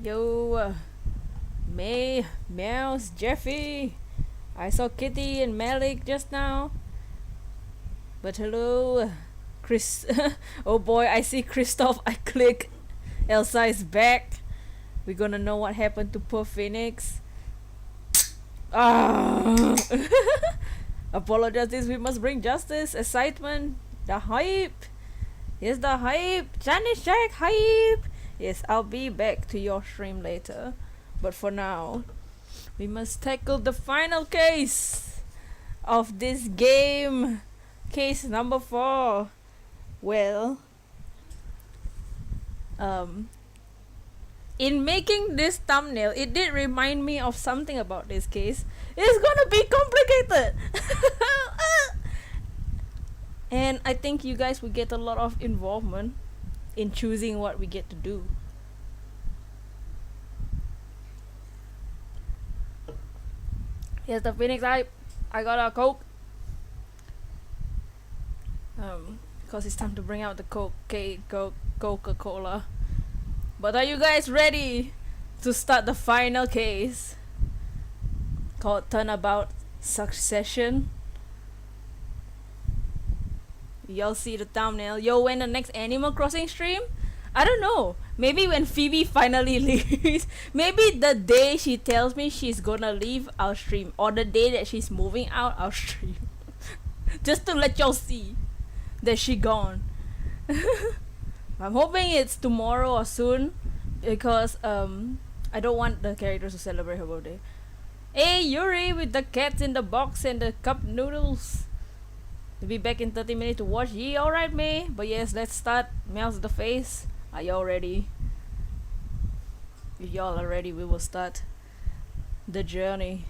Yo, May, Mouse, Jeffy. I saw Kitty and Malik just now. But hello, Chris. Oh boy, I see Christoph. I click. Elsa is back. We're gonna know what happened to poor Phoenix. Ah. Apologize. We must bring justice, excitement, the hype. Yes, the hype. Janice Jack hype. Yes, I'll be back to your stream later. But for now, we must tackle the final case of this game. Case number 4. Well, in making this thumbnail, it did remind me of something about this case. It's gonna be complicated. And I think you guys will get a lot of involvement in choosing what we get to do. Here's the Phoenix hype. I got a Coke. Because it's time to bring out the Coca-Cola. But are you guys ready to start the final case called Turnabout Succession? Y'all see the thumbnail. Yo, when the next Animal Crossing stream? I don't know. Maybe when Phoebe finally leaves. Maybe the day she tells me she's gonna leave our stream, or the day that she's moving out our stream. Just to let y'all see that she gone. I'm hoping it's tomorrow or soon, because I don't want the characters to celebrate her birthday. Hey Yuri with the cats in the box and the cup noodles. We'll be back in 30 minutes to watch. Ye alright, May? But yes, let's start. Mouse the face. Are y'all ready? If y'all are ready, we will start the journey.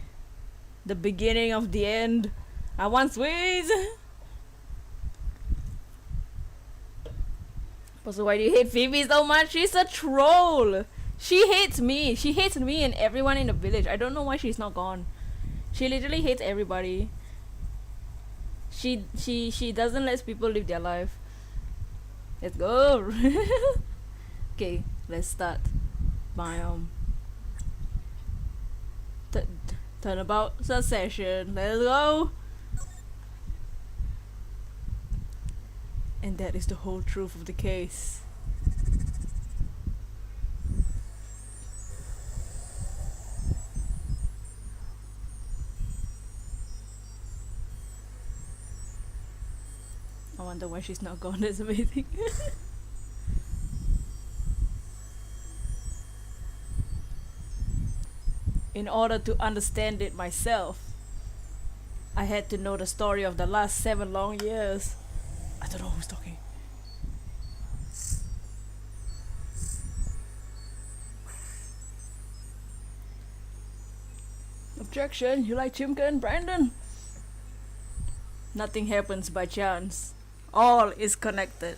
The beginning of the end. I want squeeze. So why do you hate Phoebe so much? She's a troll. She hates me. She hates me and everyone in the village. I don't know why she's not gone. She literally hates everybody. She doesn't let people live their life. Let's go. Okay, let's start. Biome. Turnabout Succession. Let's go. And that is the whole truth of the case. I wonder why she's not gone. That's amazing. In order to understand it myself, I had to know the story of the last 7 long years. I don't know who's talking. Objection, you like Chimka and Brandon? Nothing happens by chance. All is connected.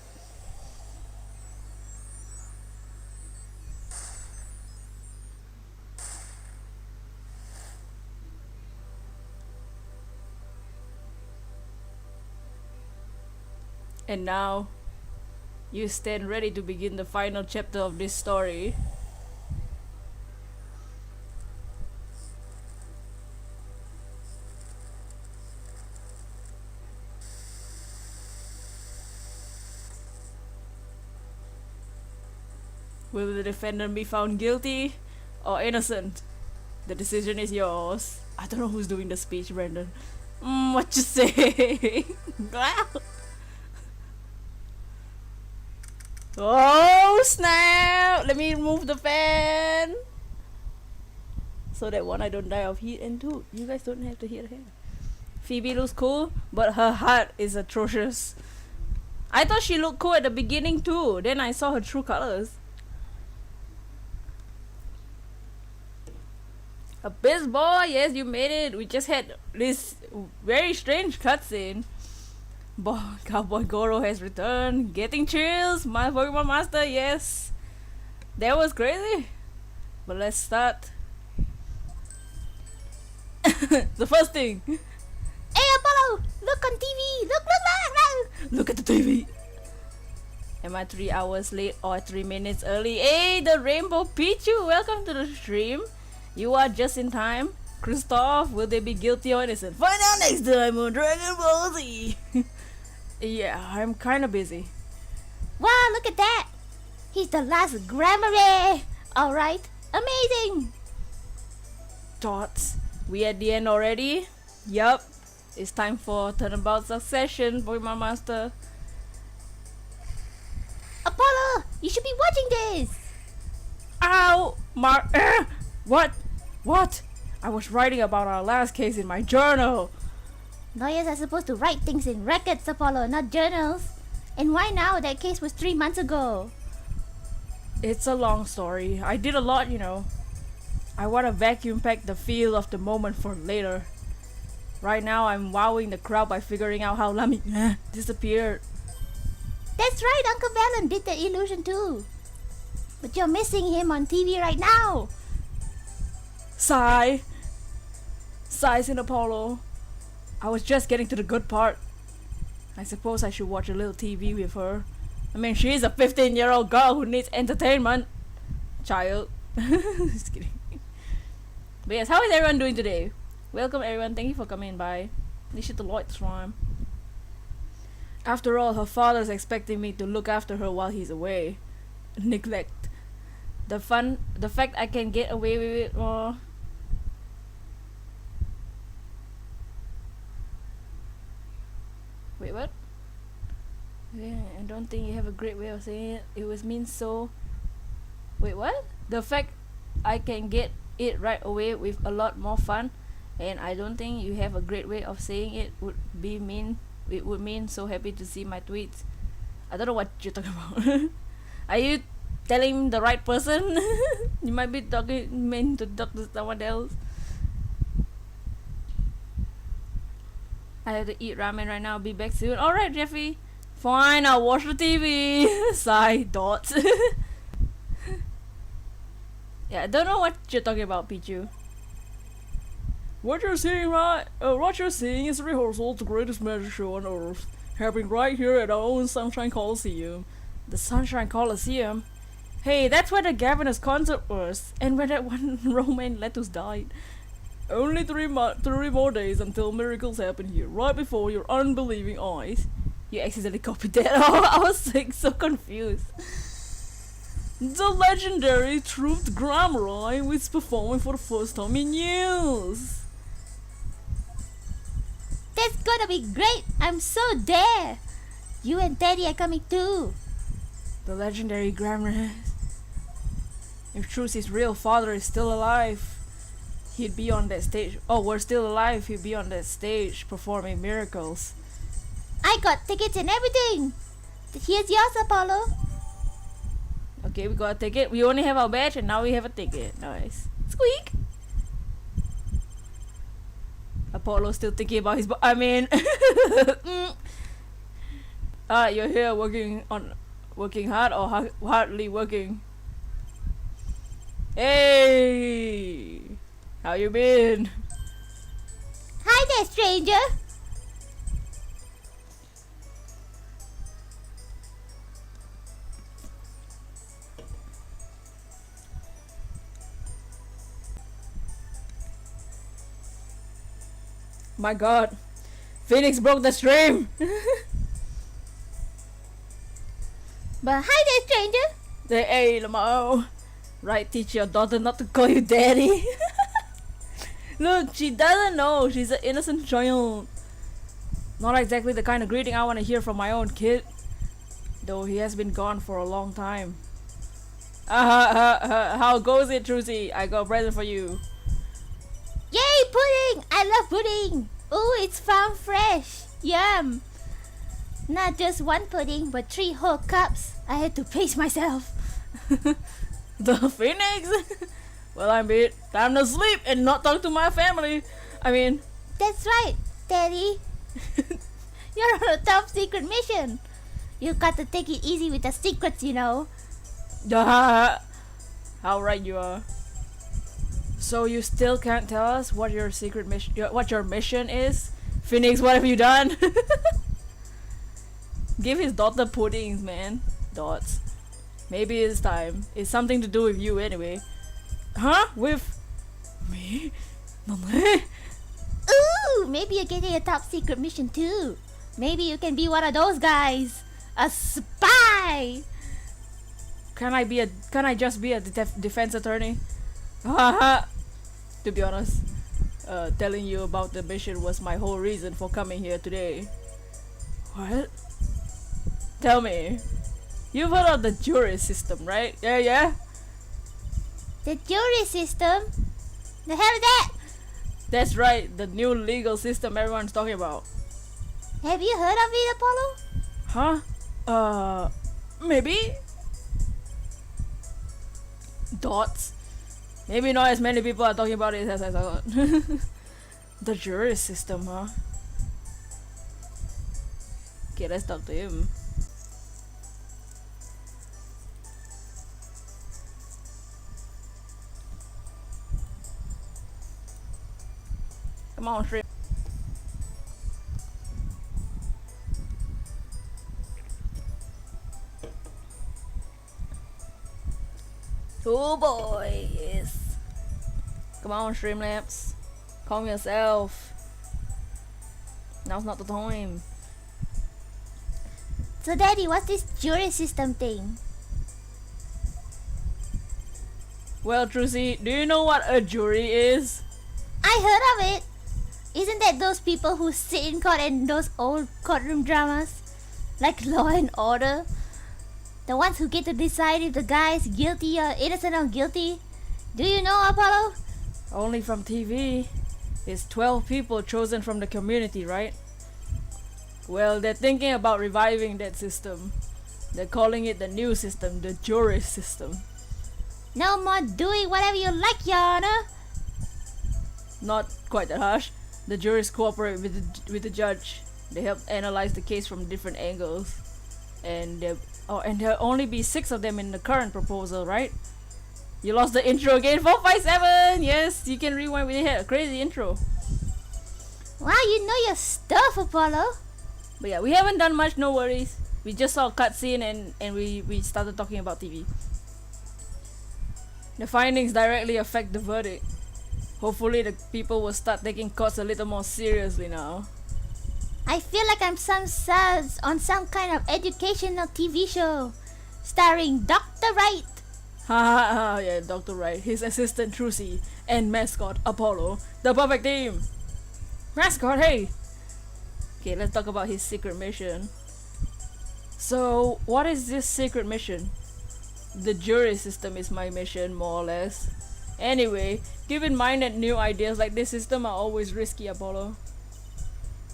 And now, you stand ready to begin the final chapter of this story. Will the defendant be found guilty or innocent? The decision is yours. I don't know who's doing the speech, Brandon. What you say? Oh snap! Let me remove the fan, so that 1, I don't die of heat, and 2, you guys don't have to hear her. Phoebe looks cool, but her heart is atrocious. I thought she looked cool at the beginning too. Then I saw her true colors. Abyss boy, yes, you made it. We just had this very strange cutscene. Cowboy Goro has returned. Getting chills. My Pokemon Master, yes. That was crazy. But let's start. The first thing. Hey Apollo! Look on TV! Look! Look at the TV! Am I 3 hours late or 3 minutes early? Hey, the Rainbow Pichu, welcome to the stream. You are just in time. Christoph, will they be guilty or innocent? Find out next time on Dragon Ball Z. Yeah, I'm kinda busy. Wow, look at that! He's the last Grammar. Alright, amazing! Thoughts? We at the end already? Yup. It's time for Turnabout Succession, Pokemon Master. Apollo, you should be watching this! Ow! What? What? I was writing about our last case in my journal. Lawyers are supposed to write things in records, Apollo, not journals. And why now? That case was 3 months ago. It's a long story. I did a lot, you know. I want to vacuum pack the feel of the moment for later. Right now, I'm wowing the crowd by figuring out how Lamy disappeared. That's right, Uncle Valen did that illusion too. But you're missing him on TV right now. Sigh. Sighs in Apollo. I was just getting to the good part. I suppose I should watch a little TV with her. I mean, she's a 15-year-old girl who needs entertainment. Child. Just kidding. But yes, how is everyone doing today? Welcome everyone, thank you for coming by. This is the Lloyd's rhyme. After all, her father's expecting me to look after her while he's away. Neglect. The fact I can get away with it more. Wait, what? Yeah, I don't think you have a great way of saying it. It was mean so. Wait, what? The fact I can get it right away with a lot more fun, and I don't think you have a great way of saying it would be mean. It would mean so happy to see my tweets. I don't know what you're talking about. Are you telling the right person? You might be meant to talk to someone else. I have to eat ramen right now. Be back soon. Alright, Jeffy. Fine, I'll watch the TV. Sigh, dots. Yeah, I don't know what you're talking about, Pichu. What you're seeing is a rehearsal of the greatest magic show on Earth, happening right here at our own Sunshine Coliseum. The Sunshine Coliseum? Hey, that's where the Gavinus concert was, and where that one Roman lettuce died. Only three more days until miracles happen here, right before your unbelieving eyes. You accidentally copied that. Oh, I was like so confused. The legendary Truth Grammar is performing for the first time in years. That's gonna be great! I'm so there! You and Daddy are coming too. The legendary Grammar. If Trucy's real father is still alive, he'd be on that stage. Oh, we're still alive. He'd be on that stage performing miracles. I got tickets and everything. Here's yours, Apollo. Okay, we got a ticket. We only have our badge and now we have a ticket. Nice. Squeak! Apollo's still thinking about his you're here working hard or hardly working? Hey! How you been? Hi there, stranger. My god. Phoenix broke the stream! But hi there, stranger. Hey, Lamau. Right, teach your daughter not to call you daddy. Look, she doesn't know. She's an innocent child. Not exactly the kind of greeting I want to hear from my own kid. Though he has been gone for a long time. How goes it, Trucy? I got a present for you. Yay, pudding! I love pudding. Oh, it's farm fresh. Yum. Not just one pudding, but 3 whole cups. I had to pace myself. The Phoenix? Well, I'm beat. Time to sleep and not talk to my family. I mean... That's right, Daddy. You're on a top secret mission. You got to take it easy with the secrets, you know. How right you are. So you still can't tell us what your secret mission, what your mission is? Phoenix, what have you done? Give his daughter puddings, man. Dots. Maybe it's time. It's something to do with you anyway. Huh? With me? Mama? Ooh, maybe you're getting a top secret mission too. Maybe you can be one of those guys. A spy! Can I just be a defense attorney? Haha. To be honest, telling you about the mission was my whole reason for coming here today. What? Tell me. You've heard of the jury system, right? Yeah? The jury system? The hell is that? That's right, the new legal system everyone's talking about. Have you heard of it, Apollo? Huh? Maybe? Dots? Maybe not as many people are talking about it as I thought. The jury system, huh? Okay, let's talk to him. Come on, Shrimp. Oh boy, yes. Come on, Streamlabs. Calm yourself. Now's not the time. So Daddy, what's this jury system thing? Well, Trucy, do you know what a jury is? I heard of it. Isn't that those people who sit in court in those old courtroom dramas? Like Law and Order? The ones who get to decide if the guy is guilty or innocent or guilty? Do you know, Apollo? Only from TV. It's 12 people chosen from the community, right? Well, they're thinking about reviving that system. They're calling it the new system, the jury system. No more doing whatever you like, Your Honor. Not quite that harsh. The juries cooperate with the judge. They help analyze the case from different angles. And there'll only be 6 of them in the current proposal, right? You lost the intro again. 457. Yes, you can rewind. We had a crazy intro. Wow, you know your stuff, Apollo. But yeah, we haven't done much, no worries. We just saw a cutscene and we started talking about TV. The findings directly affect the verdict. Hopefully the people will start taking courts a little more seriously now. I feel like I'm on some kind of educational TV show starring Dr. Wright. Ha, yeah, Dr. Wright, his assistant Trucy, and mascot Apollo, the perfect team. Mascot, hey! Okay, let's talk about his secret mission. So, what is this secret mission? The jury system is my mission, more or less. Anyway, keep in mind that new ideas like this system are always risky, Apollo.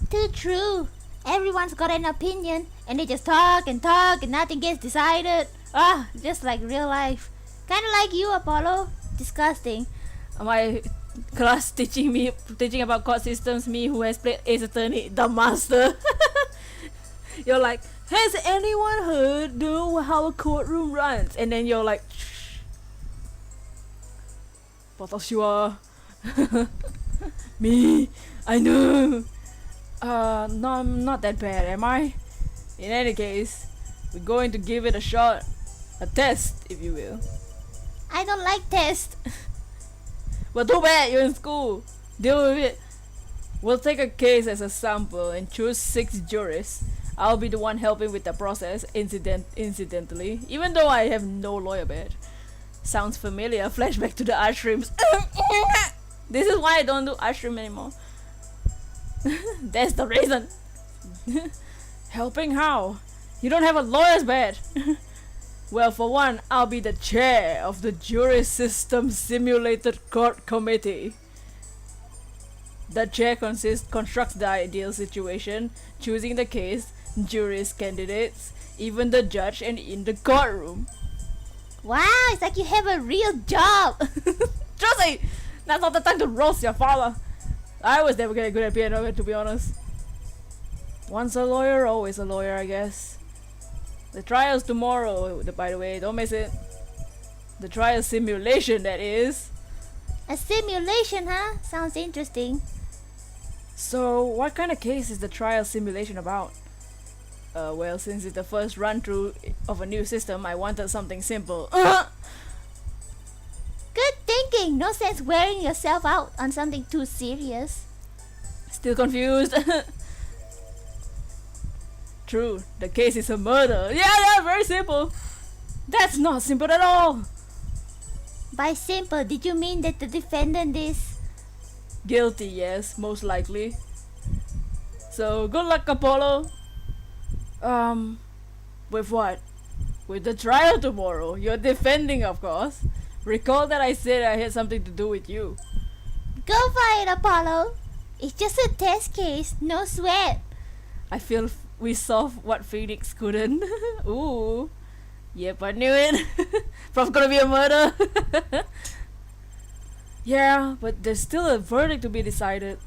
Too true. Everyone's got an opinion and they just talk and nothing gets decided. Just like real life. Kinda like you, Apollo. Disgusting. My class teaching about court systems, me who has played Ace Attorney, the master. You're like, has anyone heard how a courtroom runs? And then you're like, shh. Potoshiwa. Me, I know. No, I'm not that bad, am I? In any case, we're going to give it a shot. A test, if you will. I don't like tests. But too bad, you're in school. Deal with it. We'll take a case as a sample and choose 6 jurors. I'll be the one helping with the process, incidentally, even though I have no lawyer badge. Sounds familiar. Flashback to the ice creams. This is why I don't do ice cream anymore. That's the reason. Helping how? You don't have a lawyer's badge. Well, for one, I'll be the chair of the Jury System Simulated Court Committee. The chair constructs the ideal situation, choosing the case, juries, candidates, even the judge, and in the courtroom. Wow, it's like you have a real job. Josie, that's not the time to roast your father. I was never gonna get good at piano, to be honest. Once a lawyer, always a lawyer, I guess. The trial's tomorrow, by the way, don't miss it. The trial simulation, that is. A simulation, huh? Sounds interesting. So, what kind of case is the trial simulation about? Well, since it's the first run through of a new system, I wanted something simple. Good thinking. No sense wearing yourself out on something too serious. Still confused? True, the case is a murder. Yeah, very simple. That's not simple at all. By simple, did you mean that the defendant is... Guilty, yes, most likely. So, good luck, Apollo. With what? With the trial tomorrow. You're defending, of course. Recall that I said I had something to do with you. Go for it, Apollo. It's just a test case, no sweat. I feel we solved what Phoenix couldn't. Ooh. Yep, I knew it. Probably gonna be a murder. Yeah, but there's still a verdict to be decided.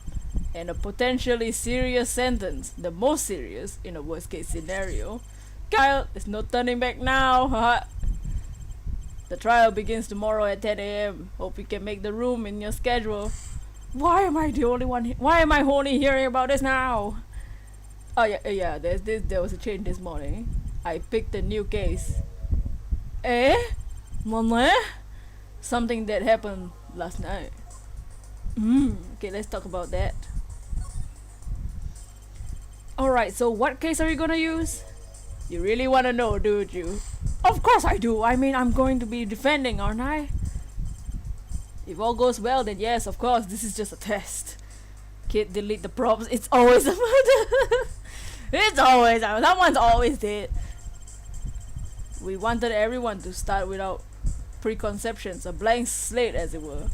And a potentially serious sentence. The most serious in a worst case scenario. Kyle, there's no turning back now. The trial begins tomorrow at 10 a.m. Hope you can make the room in your schedule. Why am I the only one? Why am I only hearing about this now? Oh yeah. There was a change this morning. I picked a new case. Mama? Something that happened last night. Okay, let's talk about that. Alright, so what case are you gonna use? You really wanna know, don't you? Of course I do. I mean, I'm going to be defending, aren't I? If all goes well, then yes, of course, this is just a test. Kid, delete the props. It's always a murder. It's always, someone's always dead. We wanted everyone to start without preconceptions, a blank slate as it were.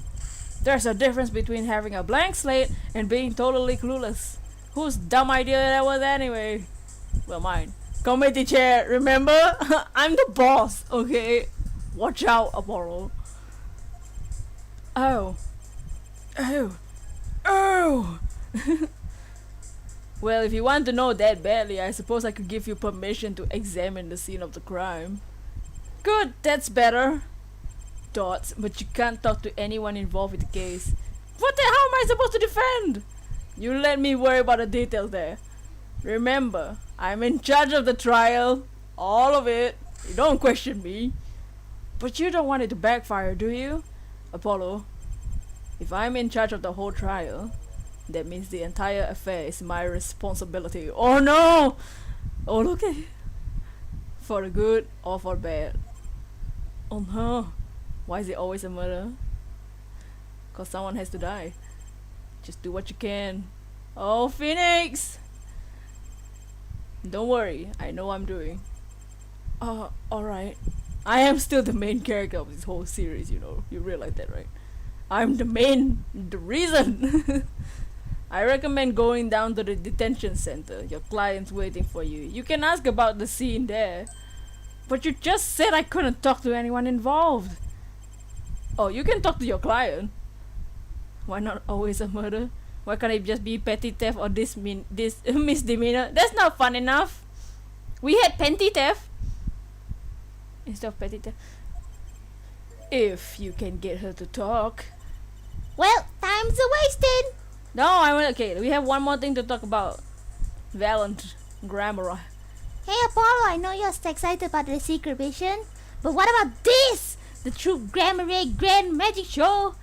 There's a difference between having a blank slate and being totally clueless. Whose dumb idea that was anyway? Well, mine. Committee chair, remember? I'm the boss, okay? Watch out, Apollo. Oh. Well, if you want to know that badly, I suppose I could give you permission to examine the scene of the crime. Good, that's better. Dots, but you can't talk to anyone involved with the case. What the hell am I supposed to defend? You let me worry about the details there. Remember, I'm in charge of the trial. All of it. You don't question me. But you don't want it to backfire, do you? Apollo, if I'm in charge of the whole trial, that means the entire affair is my responsibility. Oh no! Oh look at it. For the good or for bad. Oh no. Why is it always a murder? Cause someone has to die. Just do what you can. Oh, Phoenix! Don't worry, I know what I'm doing. Alright. I am still the main character of this whole series, you know. You realize that, right? I'm the reason. I recommend going down to the detention center. Your client's waiting for you. You can ask about the scene there. But you just said I couldn't talk to anyone involved. Oh, you can talk to your client. Why not always a murder? Why can't it just be petty theft or this misdemeanor? That's not fun enough. We had petty theft instead of petty theft. If you can get her to talk. Well, time's a-wasted. No, okay. We have one more thing to talk about. Valent grammar. Hey Apollo, I know you're so excited about the secret mission, but what about this? The true Grammar Grand Magic Show?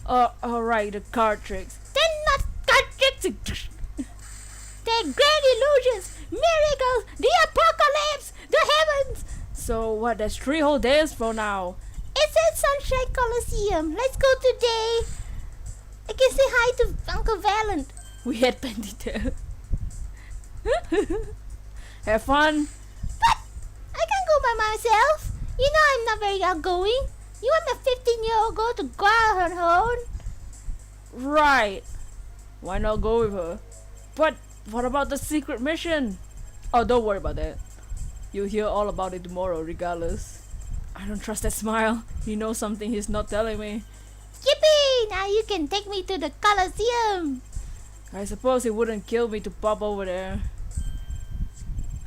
Alright, the card tricks. They're not card tricks! They're grand illusions, miracles, the apocalypse, the heavens! So what, that's 3 whole days from now. It's at Sunshine Coliseum. Let's go today. I can say hi to Uncle Valent. We had plenty there. Have fun. But I can't go by myself. You know I'm not very outgoing. You want a 15-year-old girl to go out on her own? Right. Why not go with her? But what about the secret mission? Oh, don't worry about that. You'll hear all about it tomorrow regardless. I don't trust that smile. He knows something he's not telling me. Yippee! Now you can take me to the Coliseum. I suppose it wouldn't kill me to pop over there.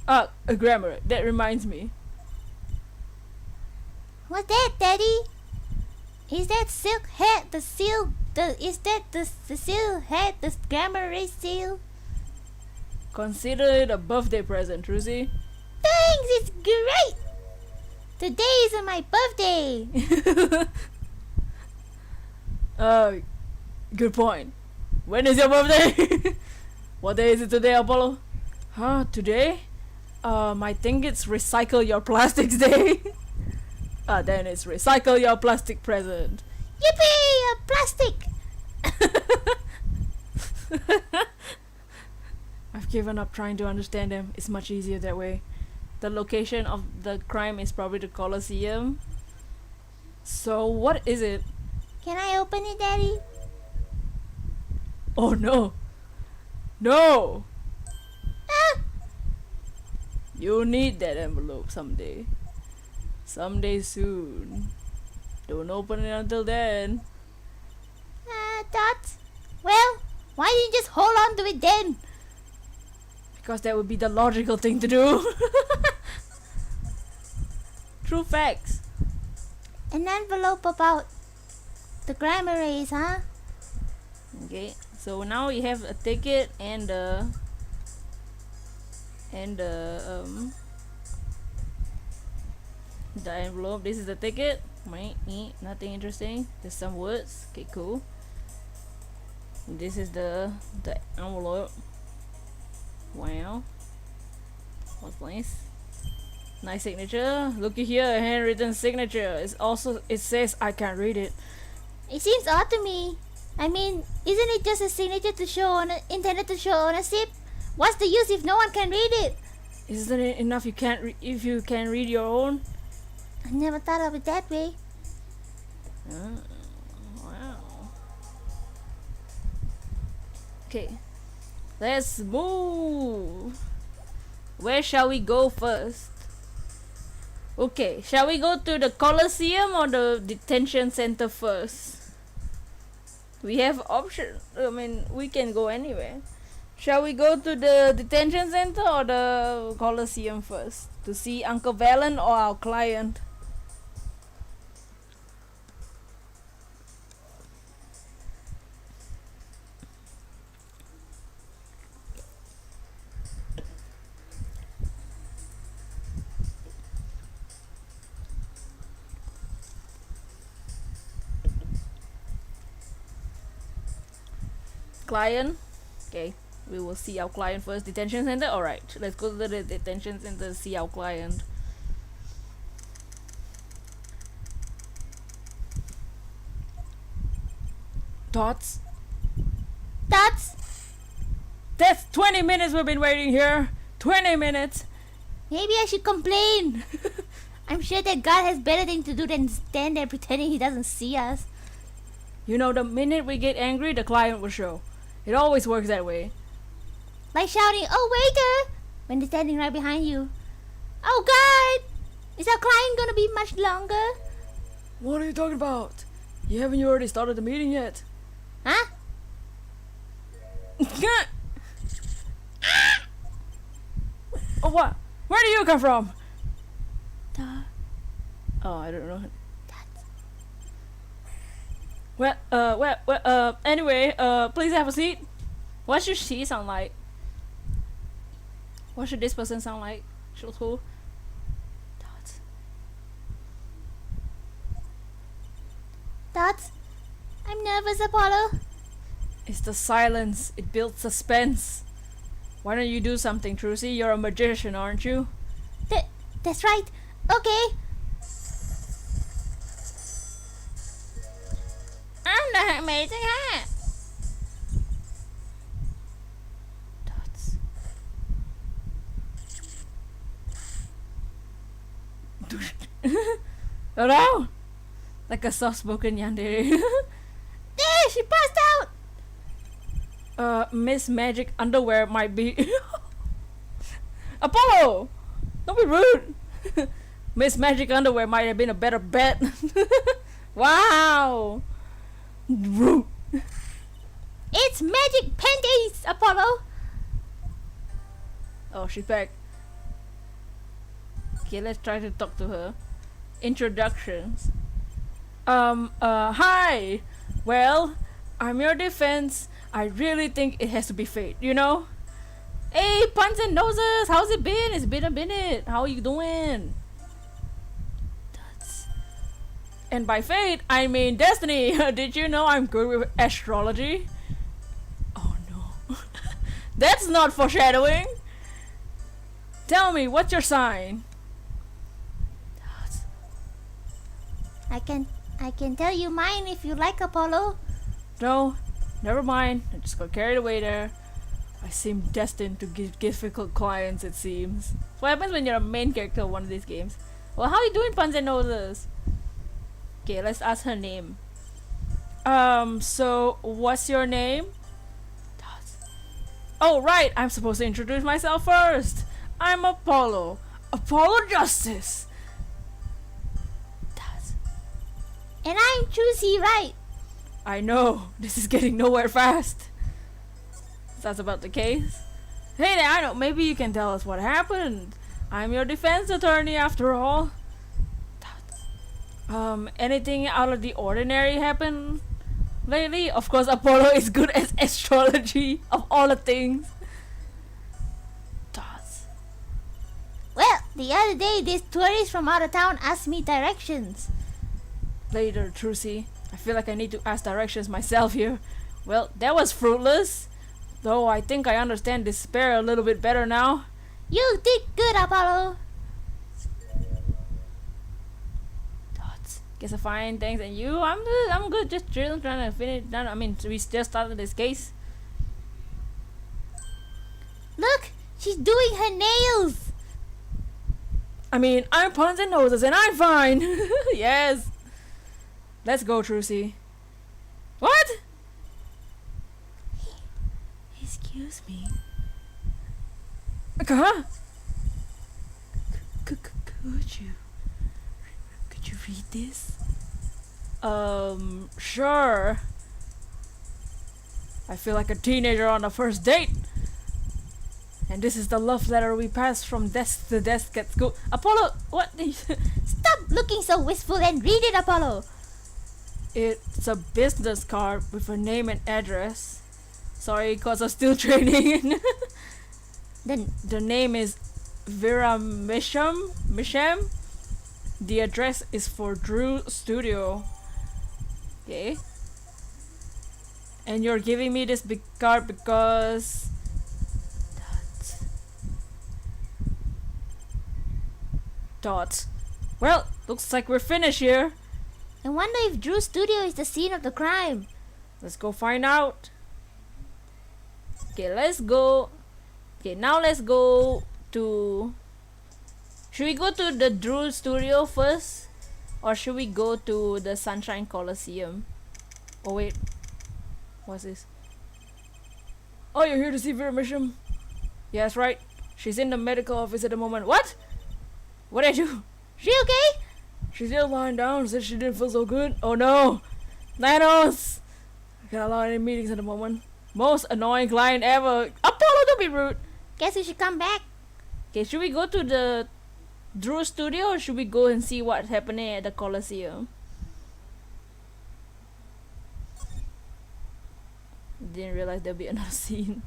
A grammar. That reminds me. What's that, Daddy? Is that silk hat the seal? Is that the seal hat the grammar race seal? Consider it a birthday present, Trucy. Thanks, it's great! Today is my birthday! Good point. When is your birthday? What day is it today, Apollo? Today? I think it's Recycle Your Plastics Day. Then it's Recycle Your Plastic Present. Yippee! A plastic! I've given up trying to understand them. It's much easier that way. The location of the crime is probably the Colosseum. So what is it? Can I open it, Daddy? Oh no! No! Ah! You'll need that envelope someday. Someday soon. Don't open it until then. Dots? Well, why didn't you just hold on to it then? Because that would be the logical thing to do. True facts. An envelope about the grammar race, huh? Okay, so now we have a ticket and the envelope. This is the ticket. Nothing interesting. There's some words. Okay, cool. This is the envelope. Wow, what's nice? Nice signature. Looky here, a handwritten signature. It says I can't read it. It seems odd to me. I mean, isn't it just a signature to show intended to show ownership? What's the use if no one can read it? Isn't it enough if you can read your own? I never thought of it that way. Wow. Okay, let's move. Where shall we go first? Okay, shall we go to the Colosseum or the detention center first? We have options. I mean, we can go anywhere. Shall we go to the detention center or the Colosseum first to see Uncle Valen or our client? Client. Okay, we will see our client first. Detention center. Alright, let's go to the detention center to see our client. Thoughts? Dots? That's 20 minutes we've been waiting here. 20 minutes. Maybe I should complain. I'm sure that God has better things to do than stand there pretending he doesn't see us. You know, the minute we get angry, the client will show. It always works that way. Like shouting, "Oh, waiter!" when they're standing right behind you. Oh, God! Is our client gonna be much longer? What are you talking about? You haven't already started the meeting yet. Huh? Oh, what? Where do you come from? Duh. Oh, I don't know. That's... Anyway, please have a seat. What should she sound like? What should this person sound like? Who? Dots. Dots? I'm nervous, Apollo. It's the silence. It builds suspense. Why don't you do something, Trucy? You're a magician, aren't you? That's right. Okay. I'm the amazing hat. Dots. Around! Like a soft-spoken yandere. There, she passed out. Miss Magic Underwear might be... Apollo! Don't be rude! Miss Magic Underwear might have been a better bet. Wow! Rude! It's magic panties, Apollo. Oh, she's back. Okay, let's try to talk to her. Introductions. Hi! Well, I'm your defense. I really think it has to be fate, you know? Hey, puns and noses, how's it been? It's been a minute. How are you doing? And by fate, I mean destiny. Did you know I'm good with astrology? Oh no. That's not foreshadowing. Tell me, what's your sign? I can tell you mine if you like, Apollo. No, never mind. I just got carried away there. I seem destined to give difficult clients, it seems. What happens when you're a main character of one of these games? Well, how are you doing, puns and noses? Okay, let's ask her name. So what's your name? Oh, right, I'm supposed to introduce myself first. I'm Apollo. Apollo Justice. And I'm Choosy, right? I know, this is getting nowhere fast. That's about the case. Hey there, I know, maybe you can tell us what happened. I'm your defense attorney after all. Anything out of the ordinary happened lately? Of course, Apollo is good at astrology, of all the things. Well, the other day this tourist from out of town asked me directions. Later, Trucy. I feel like I need to ask directions myself here. Well, that was fruitless. Though I think I understand despair a little bit better now. You did good, Apollo. Guess I find things, and you? I'm good. Just chilling, trying to finish. I mean, we just started this case. Look, she's doing her nails. I mean, I'm puns and noses, and I'm fine. Yes. Let's go, Trucy. What? Excuse me. Huh? Could you read this? Sure. I feel like a teenager on a first date. And this is the love letter we pass from desk to desk at school. Apollo, what? Stop looking so wistful and read it, Apollo. It's a business card with a name and address. Sorry, cause I'm still training. The name is Vera Misham. The address is for Drew Studio. Okay. And you're giving me this big card because... Dots. Well, looks like we're finished here. I wonder if Drew's studio is the scene of the crime. Let's go find out. Okay, let's go. Okay, now let's go to... Should we go to the Drew studio first? Or should we go to the Sunshine Coliseum? Oh wait. What's this? Oh, you're here to see Vera Misham? Yes, right. She's in the medical office at the moment. What? What did I do? She okay? She's still lying down, said she didn't feel so good. Oh no! Thanos! I got a lot of meetings at the moment. Most annoying client ever. Apollo, don't be rude! Guess we should come back. Okay, should we go to the Drew studio or should we go and see what's happening at the Coliseum? Didn't realize there'll be another scene.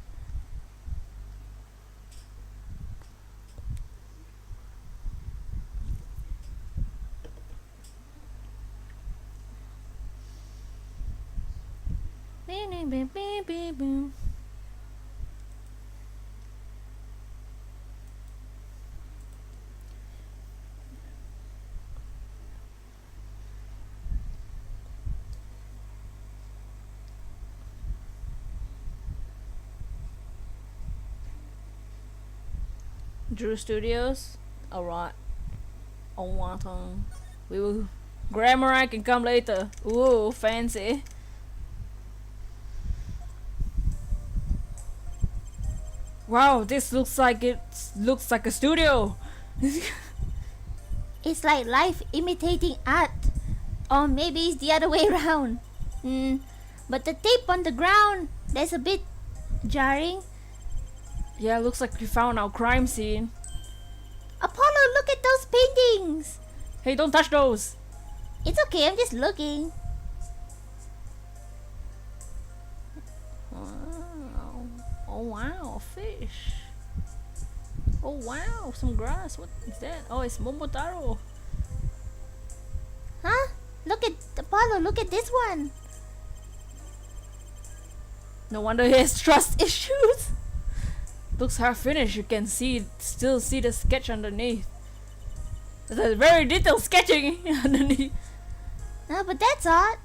Drew Studios. Alright. Alright. We will. Grammar I can come later. Ooh, fancy. Wow, this looks like a studio. It's like life imitating art. Or maybe it's the other way around. But the tape on the ground, that's a bit jarring. Yeah, looks like we found our crime scene. Apollo, look at those paintings. Hey, don't touch those. It's okay, I'm just looking. Oh wow, fish. Oh wow, some grass. What is that? Oh, it's Momotaro. Huh? Look at Apollo, look at this one. No wonder he has trust issues. Looks half finished. You can still see the sketch underneath. There's a very detailed sketching underneath. No, but that's odd.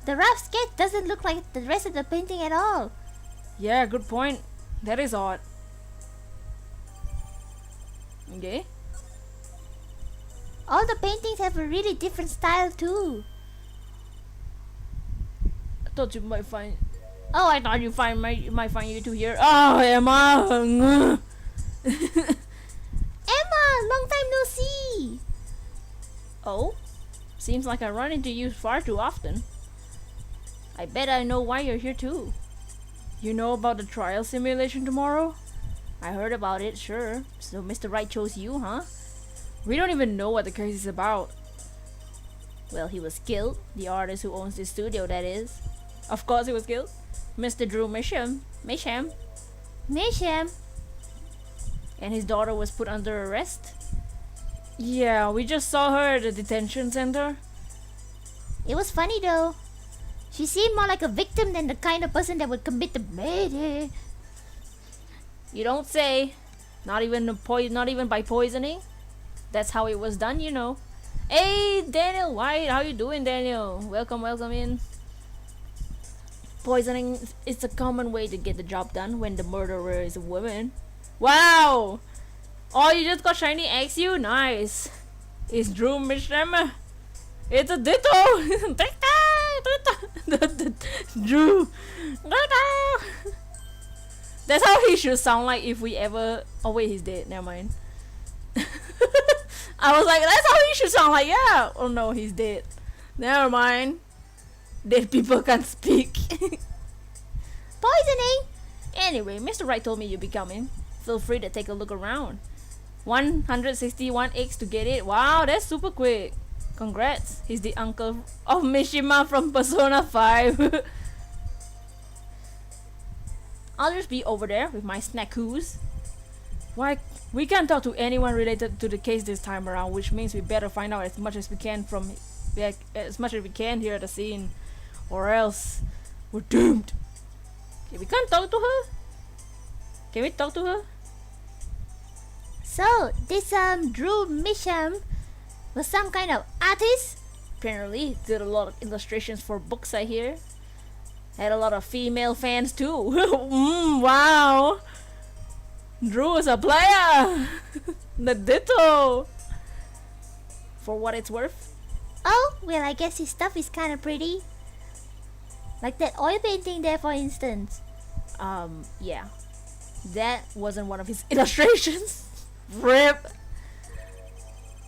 The rough sketch doesn't look like the rest of the painting at all. Yeah, good point. That is odd. Okay. All the paintings have a really different style too. I thought you might find. Oh, I thought you might find you two here. Oh, Emma. Emma, long time no see. Oh, seems like I run into you far too often. I bet I know why you're here too. You know about the trial simulation tomorrow? I heard about it, sure. So Mr. Wright chose you, huh? We don't even know what the case is about. Well, he was killed. The artist who owns this studio, that is. Of course he was killed. Mr. Drew Misham. Misham? And his daughter was put under arrest. Yeah, we just saw her at the detention center. It was funny though. She seemed more like a victim than the kind of person that would commit the murder. You don't say. Not even by poisoning. That's how it was done, you know. Hey, Daniel White, how you doing, Daniel? Welcome in. Poisoning is a common way to get the job done when the murderer is a woman. Wow! Oh, you just got shiny eggs, you? Nice. It's Drew Mishram. It's a ditto! Drew. That's how he should sound like if we ever. Oh wait, he's dead. Never mind. I was like, that's how he should sound like. Yeah. Oh no, he's dead. Never mind. Dead people can't speak. Poisoning? Anyway, Mr. Wright told me you'd be coming. Feel free to take a look around. 161 eggs to get it. Wow, that's super quick. Congrats. He's the uncle of Mishima from Persona 5. I'll just be over there with my snackoos. Why, we can't talk to anyone related to the case this time around, which means we better find out as much as we can here at the scene, or else we're doomed. Okay, we can't talk to her. Can we talk to her? So, this Drew Misham was some kind of artist? Apparently, did a lot of illustrations for books, I hear. Had a lot of female fans too. Wow. Drew is a player. The ditto. For what it's worth. Oh, well, I guess his stuff is kind of pretty. Like that oil painting there, for instance. Yeah. That wasn't one of his illustrations. RIP.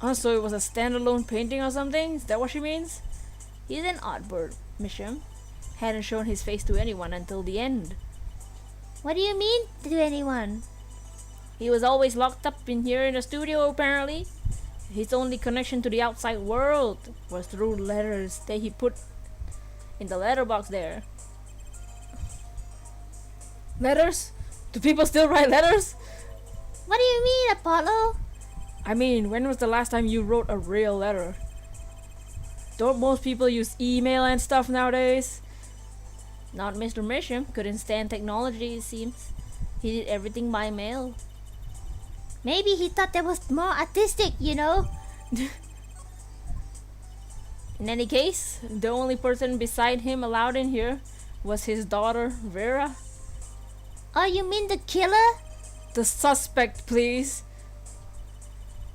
Oh, so it was a standalone painting or something? Is that what she means? He's an odd bird, Misham. Hadn't shown his face to anyone until the end. What do you mean, to anyone? He was always locked up in here in the studio, apparently. His only connection to the outside world was through letters that he put in the letterbox there. Letters? Do people still write letters? What do you mean, Apollo? I mean, when was the last time you wrote a real letter? Don't most people use email and stuff nowadays? Not Mr. Misham. Couldn't stand technology, it seems. He did everything by mail. Maybe he thought that was more artistic, you know? In any case, the only person beside him allowed in here was his daughter, Vera. Oh, you mean the killer? The suspect, please.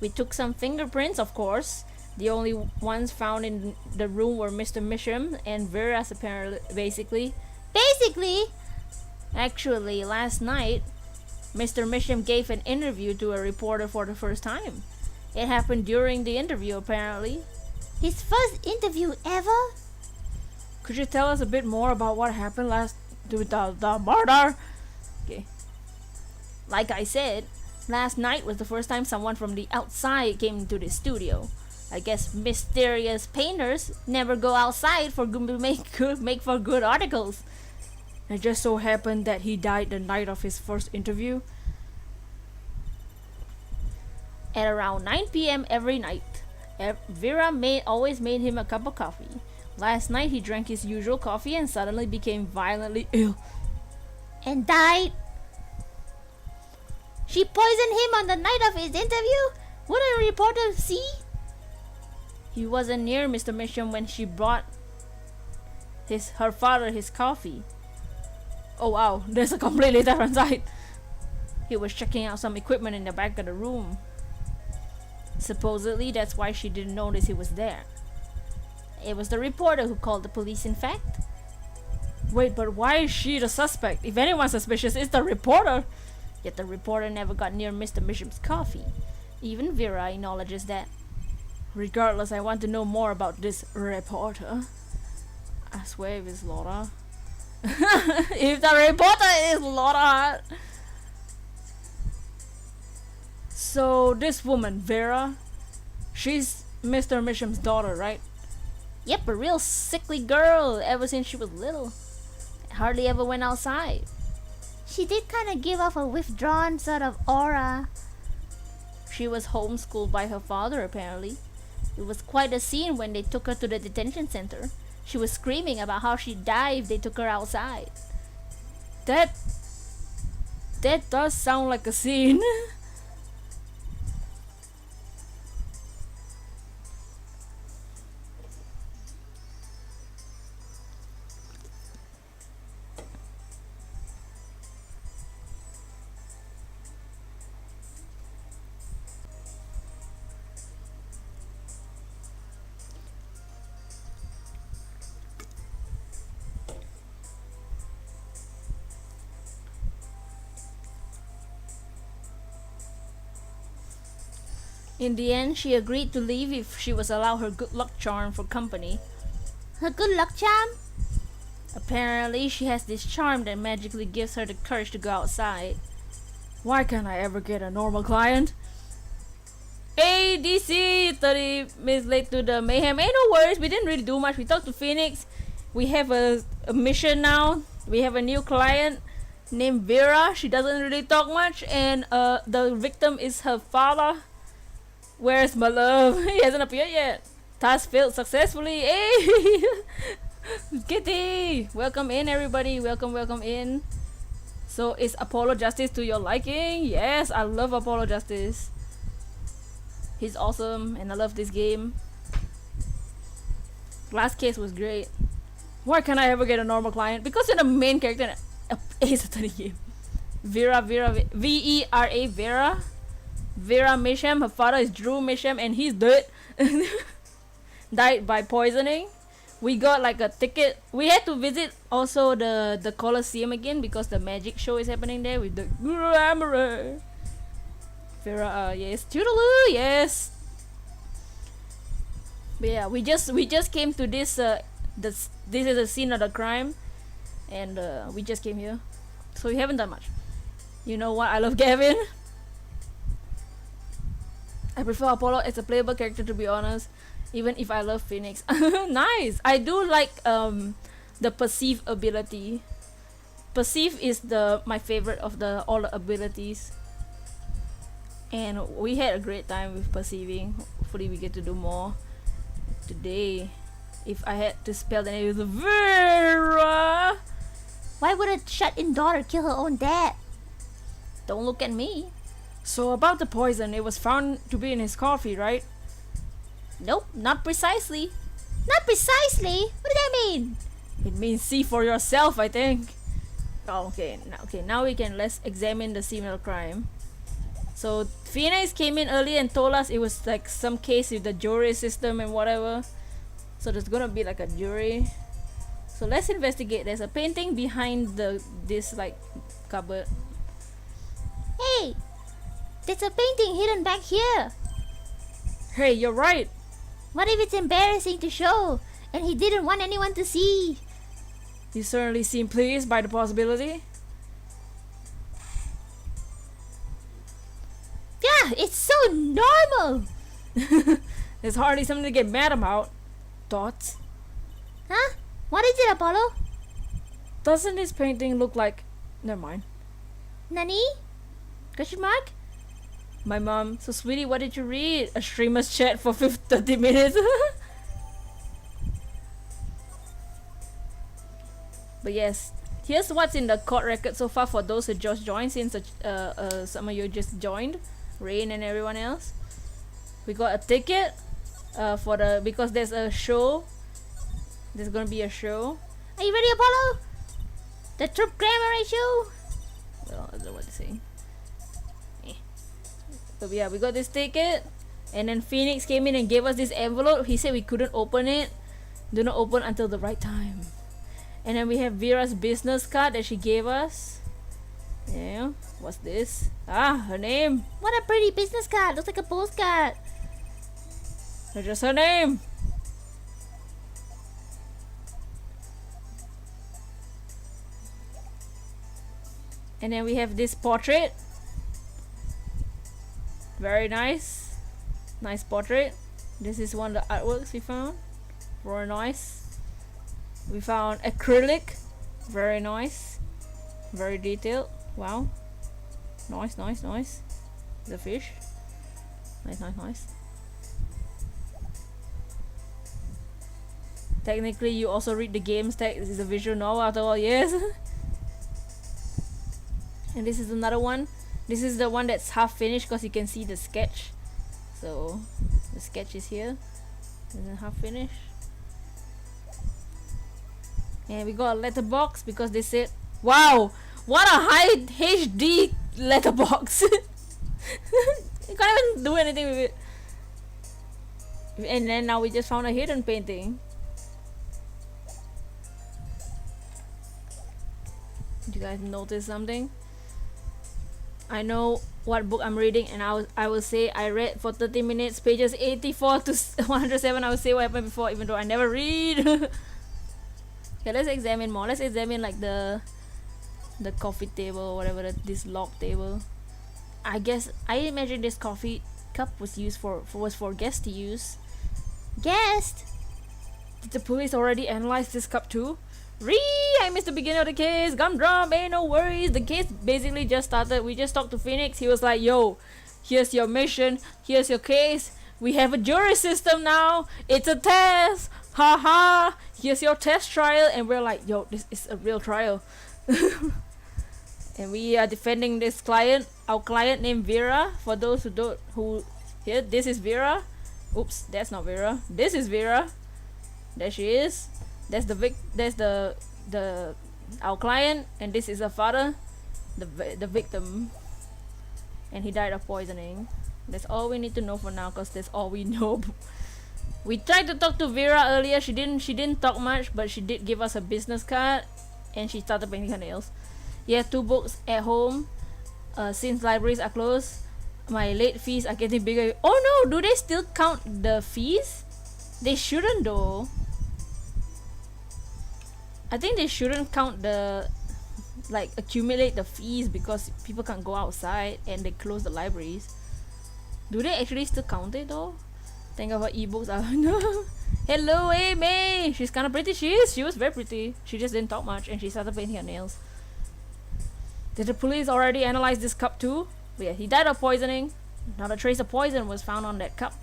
We took some fingerprints, of course. The only ones found in the room were Mr. Misham and Vera's, apparently, basically. Actually, last night, Mr. Misham gave an interview to a reporter for the first time. It happened during the interview, apparently. His first interview ever? Could you tell us a bit more about what happened last with the murder? Okay. Like I said, last night was the first time someone from the outside came into the studio. I guess mysterious painters never go outside for make for good articles. It just so happened that he died the night of his first interview. At around 9 p.m. every night, Vera always made him a cup of coffee. Last night he drank his usual coffee and suddenly became violently ill. And died. She poisoned him on the night of his interview? Wouldn't a reporter see? He wasn't near Mr. Misham when she brought her father his coffee. Oh wow, there's a completely different side. He was checking out some equipment in the back of the room. Supposedly that's why she didn't notice he was there. It was the reporter who called the police, in fact. Wait, but why is she the suspect? If anyone's suspicious, it's the reporter. Yet the reporter never got near Mr. Misham's coffee. Even Vera acknowledges that. Regardless, I want to know more about this reporter. I swear if it's Laura. If the reporter is Laura. So this woman, Vera, she's Mr. Misham's daughter, right? Yep, a real sickly girl ever since she was little. Hardly ever went outside. She did kind of give off a withdrawn sort of aura. She was homeschooled by her father, apparently. It was quite a scene when they took her to the detention center. She was screaming about how she'd die if they took her outside. That does sound like a scene. In the end, she agreed to leave if she was allowed her good luck charm for company. Her good luck charm? Apparently, she has this charm that magically gives her the courage to go outside. Why can't I ever get a normal client? Hey, DC, 30 minutes late to the mayhem. Hey, no worries, we didn't really do much. We talked to Phoenix. We have a mission now. We have a new client named Vera. She doesn't really talk much, and the victim is her father. Where's my love? He hasn't appeared yet. Task failed successfully. Hey! Kitty! Welcome in, everybody. Welcome in. So, is Apollo Justice to your liking? Yes, I love Apollo Justice. He's awesome, and I love this game. Last case was great. Why can't I ever get a normal client? Because you're the main character in Ace Attorney game. Vera, V-E-R-A, Vera. Vera Misham, her father is Drew Misham, and he's dead. Died by poisoning. We got like a ticket. We had to visit also the Colosseum again because the magic show is happening there with the glamour. Vera, yes, toodaloo, yes. But yeah, we just came to this. This is the scene of the crime, and we just came here, so we haven't done much. You know what? I love Gavin. I prefer Apollo as a playable character, to be honest, even if I love Phoenix. Nice! I do like the perceive ability. Perceive is my favorite of all the abilities. And we had a great time with perceiving. Hopefully we get to do more today. If I had to spell the name, it was Vera! Why would a shut-in daughter kill her own dad? Don't look at me. So about the poison, it was found to be in his coffee, right? Nope, not precisely. Not precisely? What does that mean? It means see for yourself, I think. Oh, okay, now let's examine the scene of the crime. So Phoenix came in early and told us it was like some case with the jury system and whatever. So there's gonna be like a jury. So let's investigate. There's a painting behind this like cupboard. Hey! There's a painting hidden back here. Hey, you're right. What if it's embarrassing to show and he didn't want anyone to see? You certainly seem pleased by the possibility. Yeah, it's so normal. There's hardly something to get mad about. Thoughts? Huh? What is it, Apollo? Doesn't this painting look like... Never mind. Nani? Question mark? My mom, so sweetie, what did you read? A streamer's chat for 30 minutes. But yes, here's what's in the court record so far for those who just joined, since some of you just joined, Rain and everyone else. We got a ticket for the, because there's a show. There's gonna be a show. Are you ready, Apollo? The troop grammar show. Well, I don't know what to say. But yeah, we got this ticket, and then Phoenix came in and gave us this envelope. He said we couldn't open it. Do not open until the right time. And then we have Vera's business card that she gave us. Yeah, what's this? Ah, her name. What a pretty business card. Looks like a postcard. That's just her name. And then we have this portrait. Very nice. Nice portrait. This is one of the artworks we found. Very nice. We found acrylic. Very nice. Very detailed. Wow. Nice, nice, nice. The fish. Nice, nice, nice. Technically, you also read the game's text. This is a visual novel after all, yes. And this is another one. This is the one that's half finished because you can see the sketch. So, the sketch is here. And then half finished. And we got a letterbox because they said, wow, what a high HD letterbox. You can't even do anything with it. And then now we just found a hidden painting. Did you guys notice something? I know what book I'm reading, and I will say I read for 30 minutes, pages 84 to 107. I will say what happened before, even though I never read. Okay, let's examine more. Let's examine like the coffee table or whatever, this log table. I guess I imagine this coffee cup was used for guests to use. Guest? Did the police already analyze this cup too? I missed the beginning of the case. Gumdrop, ain't no worries. The case basically just started. We just talked to Phoenix. He was like, yo, here's your mission. Here's your case. We have a jury system now. It's a test. Haha. Here's your test trial. And we're like, yo, this is a real trial. And we are defending this client. Our client named Vera. For those who here, this is Vera. Oops, that's not Vera. This is Vera. There she is. That's the our client, and this is her father, the victim, and he died of poisoning. That's all we need to know for now, cause that's all we know. We tried to talk to Vera earlier. She didn't talk much, but she did give us a business card, and she started painting her nails. Yeah, 2 books at home. Since libraries are closed, my late fees are getting bigger. Oh no, do they still count the fees? They shouldn't though. I think they shouldn't count accumulate the fees because people can't go outside and they close the libraries. Do they actually still count it though? Think of her ebooks. No. Hello, Amy. She's kind of pretty. She was very pretty. She just didn't talk much and she started painting her nails. Did the police already analyze this cup too? But yeah, he died of poisoning. Not a trace of poison was found on that cup.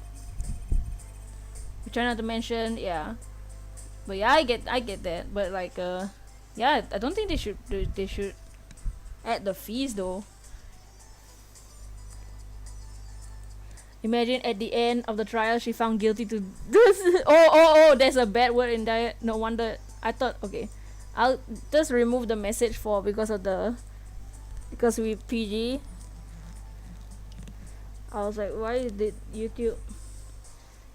We try not to mention, yeah. But yeah, I get that. But like, yeah, I don't think they should add the fees though. Imagine at the end of the trial, she found guilty to this. Oh, there's a bad word in there. No wonder. I thought, okay, I'll just remove the message because we PG. I was like, why did YouTube?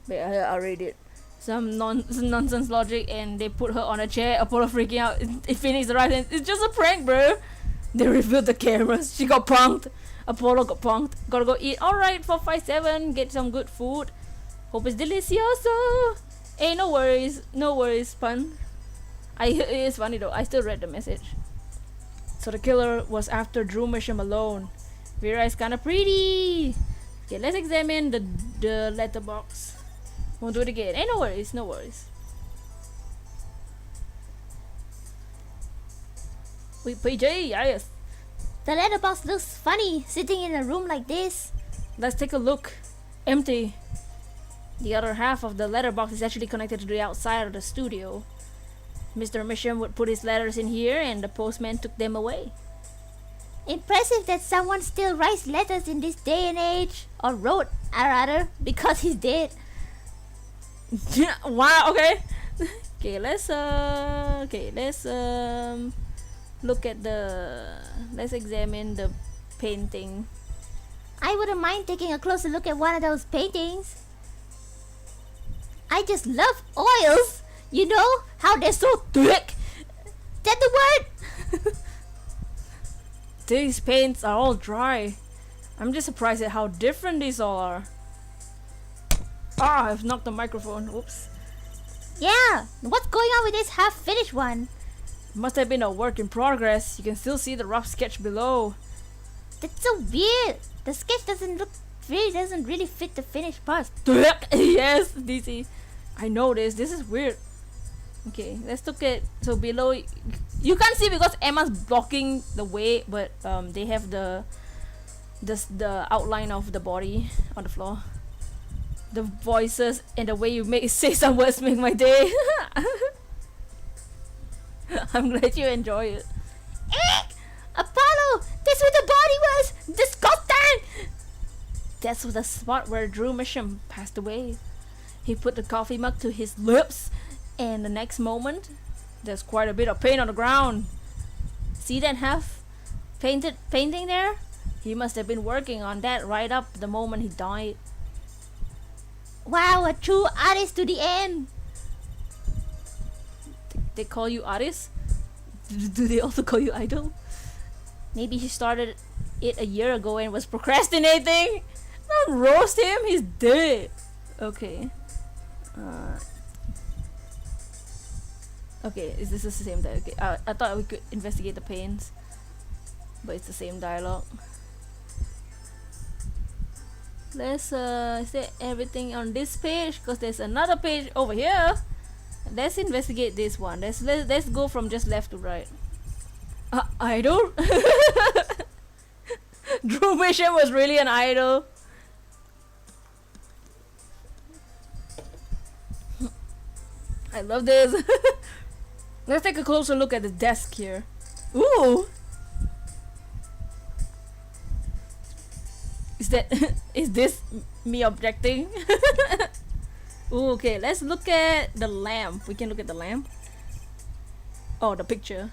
But I'll read it. Some nonsense logic, and they put her on a chair. Apollo freaking out. Phoenix arrived and it's just a prank, bro. They revealed the cameras. She got punked. Apollo got punked. Gotta go eat. Alright, 457. Get some good food. Hope it's delicioso. Hey, no worries. No worries, pun. It is funny though. I still read the message. So the killer was after Drew Misham alone. Vera is kinda pretty. Okay, let's examine the letterbox. Won't do it again. Hey, no worries, no worries. Wait, PJ, yes. The letterbox looks funny sitting in a room like this. Let's take a look. Empty. The other half of the letterbox is actually connected to the outside of the studio. Mr. Misham would put his letters in here and the postman took them away. Impressive that someone still writes letters in this day and age. Or wrote, rather, because he's dead. Wow, okay. Let's look at let's examine the painting. I wouldn't mind taking a closer look at one of those paintings. I just love oils. You know how they're so thick. That's the word. These paints are all dry. I'm just surprised at how different these all are. I've knocked the microphone. Oops. Yeah, what's going on with this half-finished one? Must have been a work in progress. You can still see the rough sketch below. That's so weird. The sketch doesn't really fit the finished parts. Yes, DC. I know this. This is weird. Okay, let's look at so below. You can't see because Emma's blocking the way, but they have the outline of the body on the floor. The voices and the way you say some words make my day. I'm glad you enjoy it. Apollo, that's where the body was. Disgusting. That's the spot where Drew Misham passed away. He put the coffee mug to his lips, and the next moment, there's quite a bit of paint on the ground. See that half painting there? He must have been working on that right up the moment he died. Wow, a true artist to the end. They call you artist? Do they also call you idol? Maybe he started it a year ago and was procrastinating. Don't roast him, he's dead. Okay. Okay, is this the same dialogue? Okay, I thought we could investigate the pains, but it's the same dialogue. Let's is there everything on this page? Because there's another page over here. Let's investigate this one. Let's go from just left to right. Idol? Drew Misham was really an idol. I love this. Let's take a closer look at the desk here. Ooh! Is this me objecting? Ooh, okay, let's look at the lamp. We can look at the lamp. Oh, the picture.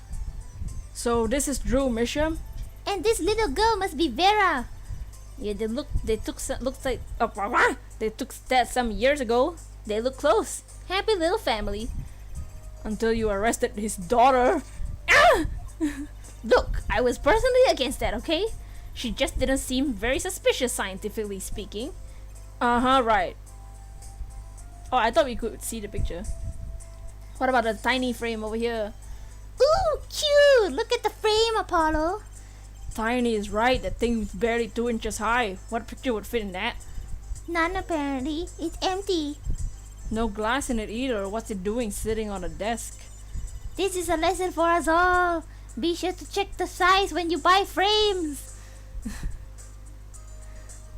So this is Drew Misham. And this little girl must be Vera. Yeah, they took that some years ago. They look close. Happy little family. Until you arrested his daughter. Look, I was personally against that, okay? She just didn't seem very suspicious, scientifically speaking. Right. Oh, I thought we could see the picture. What about the tiny frame over here? Ooh, cute! Look at the frame, Apollo. Tiny is right. That thing is barely 2 inches high. What picture would fit in that? None, apparently. It's empty. No glass in it either. What's it doing sitting on a desk? This is a lesson for us all. Be sure to check the size when you buy frames.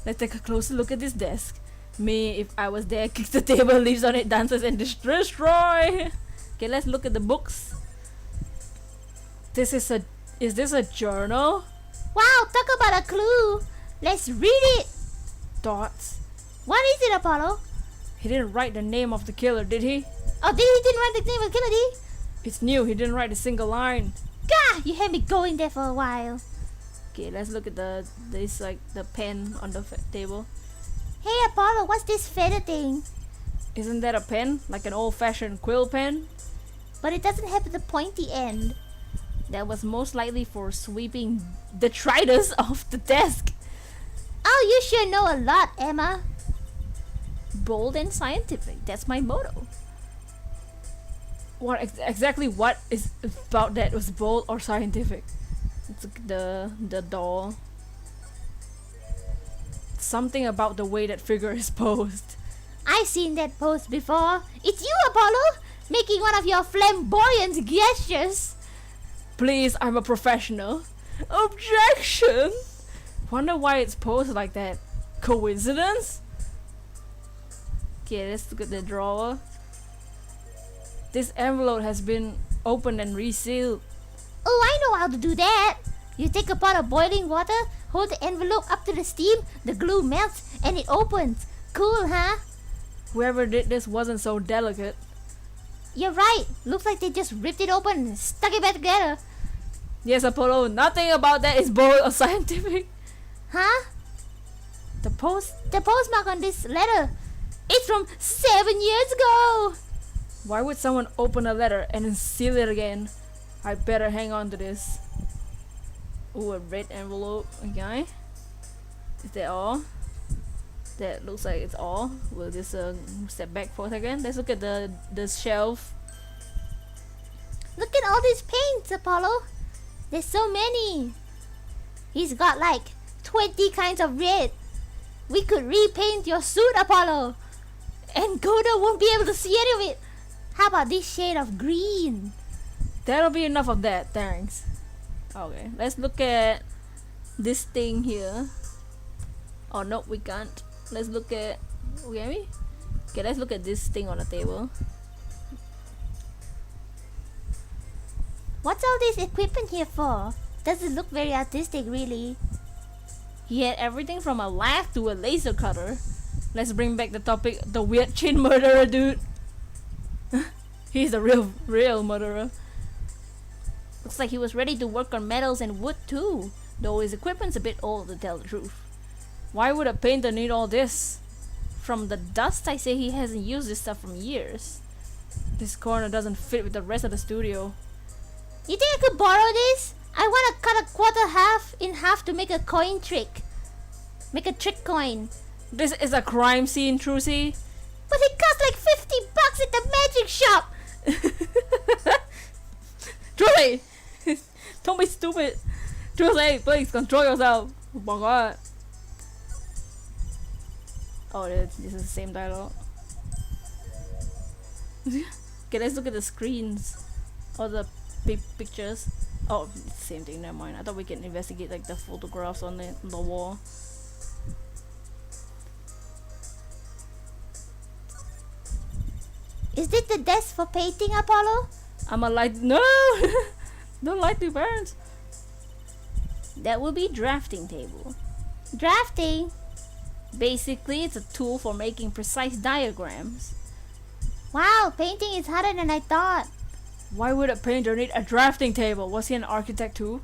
Let's take a closer look at this desk. Me, if I was there, kicks the table, leaves on it, dances, and destroy. Okay, let's look at the books. Is this a journal? Wow, talk about a clue. Let's read it. Dots. What is it, Apollo? He didn't write the name of the killer, did he? Oh, he didn't write the name of the killer, did he? It's new. He didn't write a single line. Gah! You had me going there for a while. Okay, let's look at the pen on the table. Hey, Apollo, what's this feather thing? Isn't that a pen? Like an old-fashioned quill pen? But it doesn't have the pointy end. That was most likely for sweeping detritus off the desk. Oh, you sure know a lot, Emma. Bold and scientific. That's my motto. What exactly what is about that was bold or scientific? It's the doll. Something about the way that figure is posed. I've seen that pose before. It's you, Apollo, making one of your flamboyant gestures. Please, I'm a professional. Objection! Wonder why it's posed like that. Coincidence? Okay, let's look at the drawer. This envelope has been opened and resealed. Oh, I know how to do that. You take a pot of boiling water, hold the envelope up to the steam, the glue melts, and it opens. Cool, huh? Whoever did this wasn't so delicate. You're right. Looks like they just ripped it open and stuck it back together. Yes, Apollo, nothing about that is bold or scientific. Huh? The postmark on this letter. It's from 7 years ago. Why would someone open a letter and then seal it again? I better hang on to this. Ooh, a red envelope. Okay. Is that all? That looks like it's all. We'll just step back for a second. Let's look at the shelf. Look at all these paints, Apollo. There's so many. He's got like 20 kinds of red. We could repaint your suit, Apollo. And Goda won't be able to see any of it. How about this shade of green? That'll be enough of that, thanks. Okay, let's look at this thing here. Oh no, we can't. Let's look at... Okay, let's look at this thing on the table. What's all this equipment here for? Doesn't look very artistic, really. He had everything from a lathe to a laser cutter. Let's bring back the topic, the weird chin murderer dude. He's the real murderer. Looks like he was ready to work on metals and wood too, though his equipment's a bit old to tell the truth. Why would a painter need all this? From the dust, I say he hasn't used this stuff from years. This corner doesn't fit with the rest of the studio. You think I could borrow this? I want to cut a quarter half in half to make a coin trick. Make a trick coin. This is a crime scene, Trucy. But it costs like $50 at the magic shop. Trucy! Don't be stupid. Trucy, please control yourself. Oh my god. Oh, this is the same dialogue. Okay, let's look at the screens. Or the pictures. Oh, it's the same thing, never mind. I thought we can investigate like the photographs on the wall. Is this the desk for painting, Apollo? I'm a light. No! Don't light the parents. That will be drafting table. Drafting? Basically, it's a tool for making precise diagrams. Wow, painting is harder than I thought. Why would a painter need a drafting table? Was he an architect too?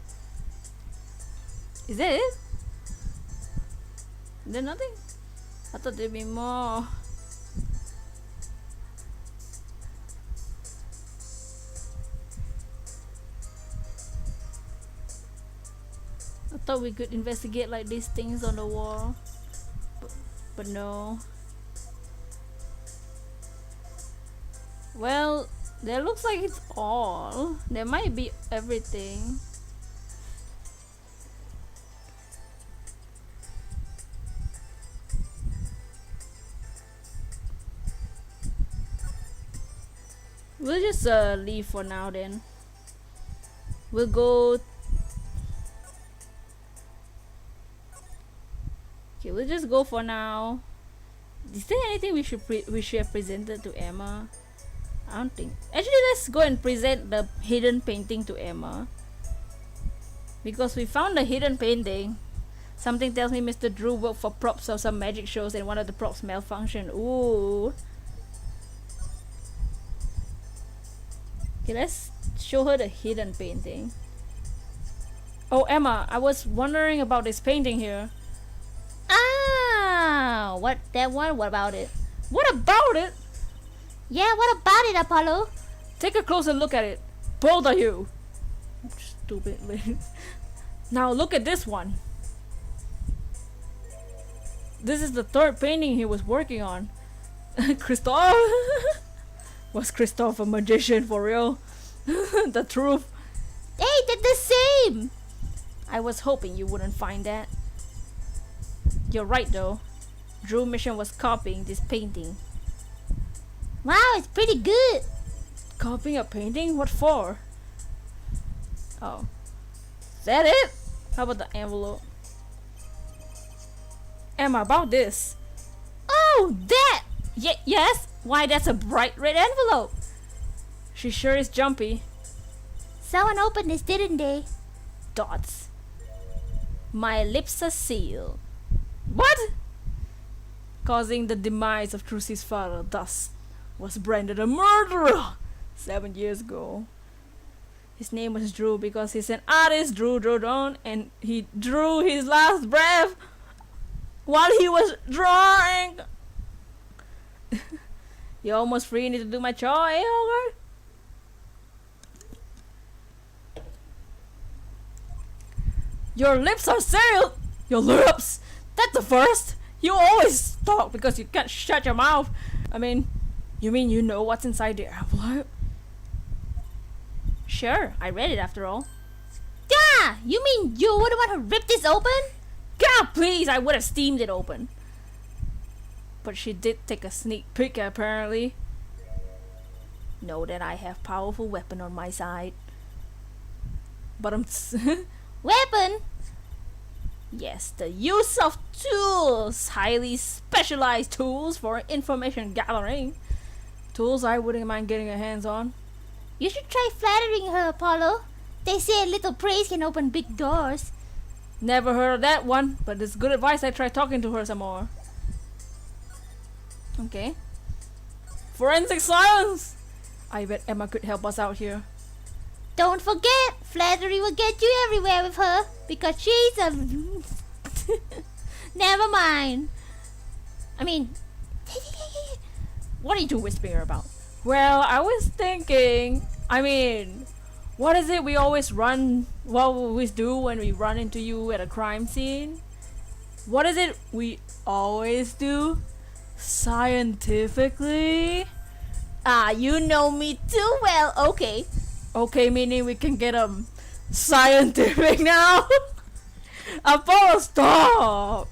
Is that it? Is there nothing? I thought there'd be more. I thought we could investigate like these things on the wall. But no. Well, that looks like it's all. There might be everything. We'll just leave for now then. We'll go. Okay, we'll just go for now. Is there anything we should have presented to Emma? I don't think. Actually, let's go and present the hidden painting to Emma. Because we found the hidden painting. Something tells me Mr. Drew worked for props of some magic shows and one of the props malfunctioned. Ooh. Okay, let's show her the hidden painting. Oh, Emma, I was wondering about this painting here. Ah, what that one? What about it? What about it? Yeah, what about it, Apollo? Take a closer look at it. Both of you. Stupid. Now look at this one. This is the third painting he was working on. Christophe? Was Christophe a magician for real? The truth. Hey, they're the same! I was hoping you wouldn't find that. You're right though. Drew Mission was copying this painting. Wow, it's pretty good. Copying a painting? What for? Oh. Is that it? How about the envelope? Emma, about this. Oh, that! Yes? Why, that's a bright red envelope. She sure is jumpy. Someone opened this, didn't they? Dots. My lips are sealed. What? Causing the demise of Trucy's father, thus was branded a murderer 7 years ago. His name was Drew because he's an artist, Drew Drodon, and he drew his last breath while he was drawing. You're almost free, need to do my chore, eh, Ogre? Your lips are sealed! Your lips! That's the first! You always talk because you can't shut your mouth. I mean, you mean you know what's inside the envelope? Sure, I read it after all. Yeah! You mean you wouldn't want to rip this open? God, please, I would have steamed it open. But she did take a sneak peek, apparently. Know that I have powerful weapon on my side. But I'm... Weapon? Yes, the use of tools. Highly specialized tools for information gathering. Tools I wouldn't mind getting a hands on. You should try flattering her, Apollo. They say a little praise can open big doors. Never heard of that one, but it's good advice. I try talking to her some more. Okay. Forensic science! I bet Emma could help us out here. Don't forget, flattery will get you everywhere with her because she's a... Never mind. I mean... What are you two whispering about? Well, I was thinking... I mean... What is it we always run... What we always do when we run into you at a crime scene? What is it we always do? Scientifically? Ah, you know me too well. Okay. Okay, meaning we can get scientific now? Apollo, stop!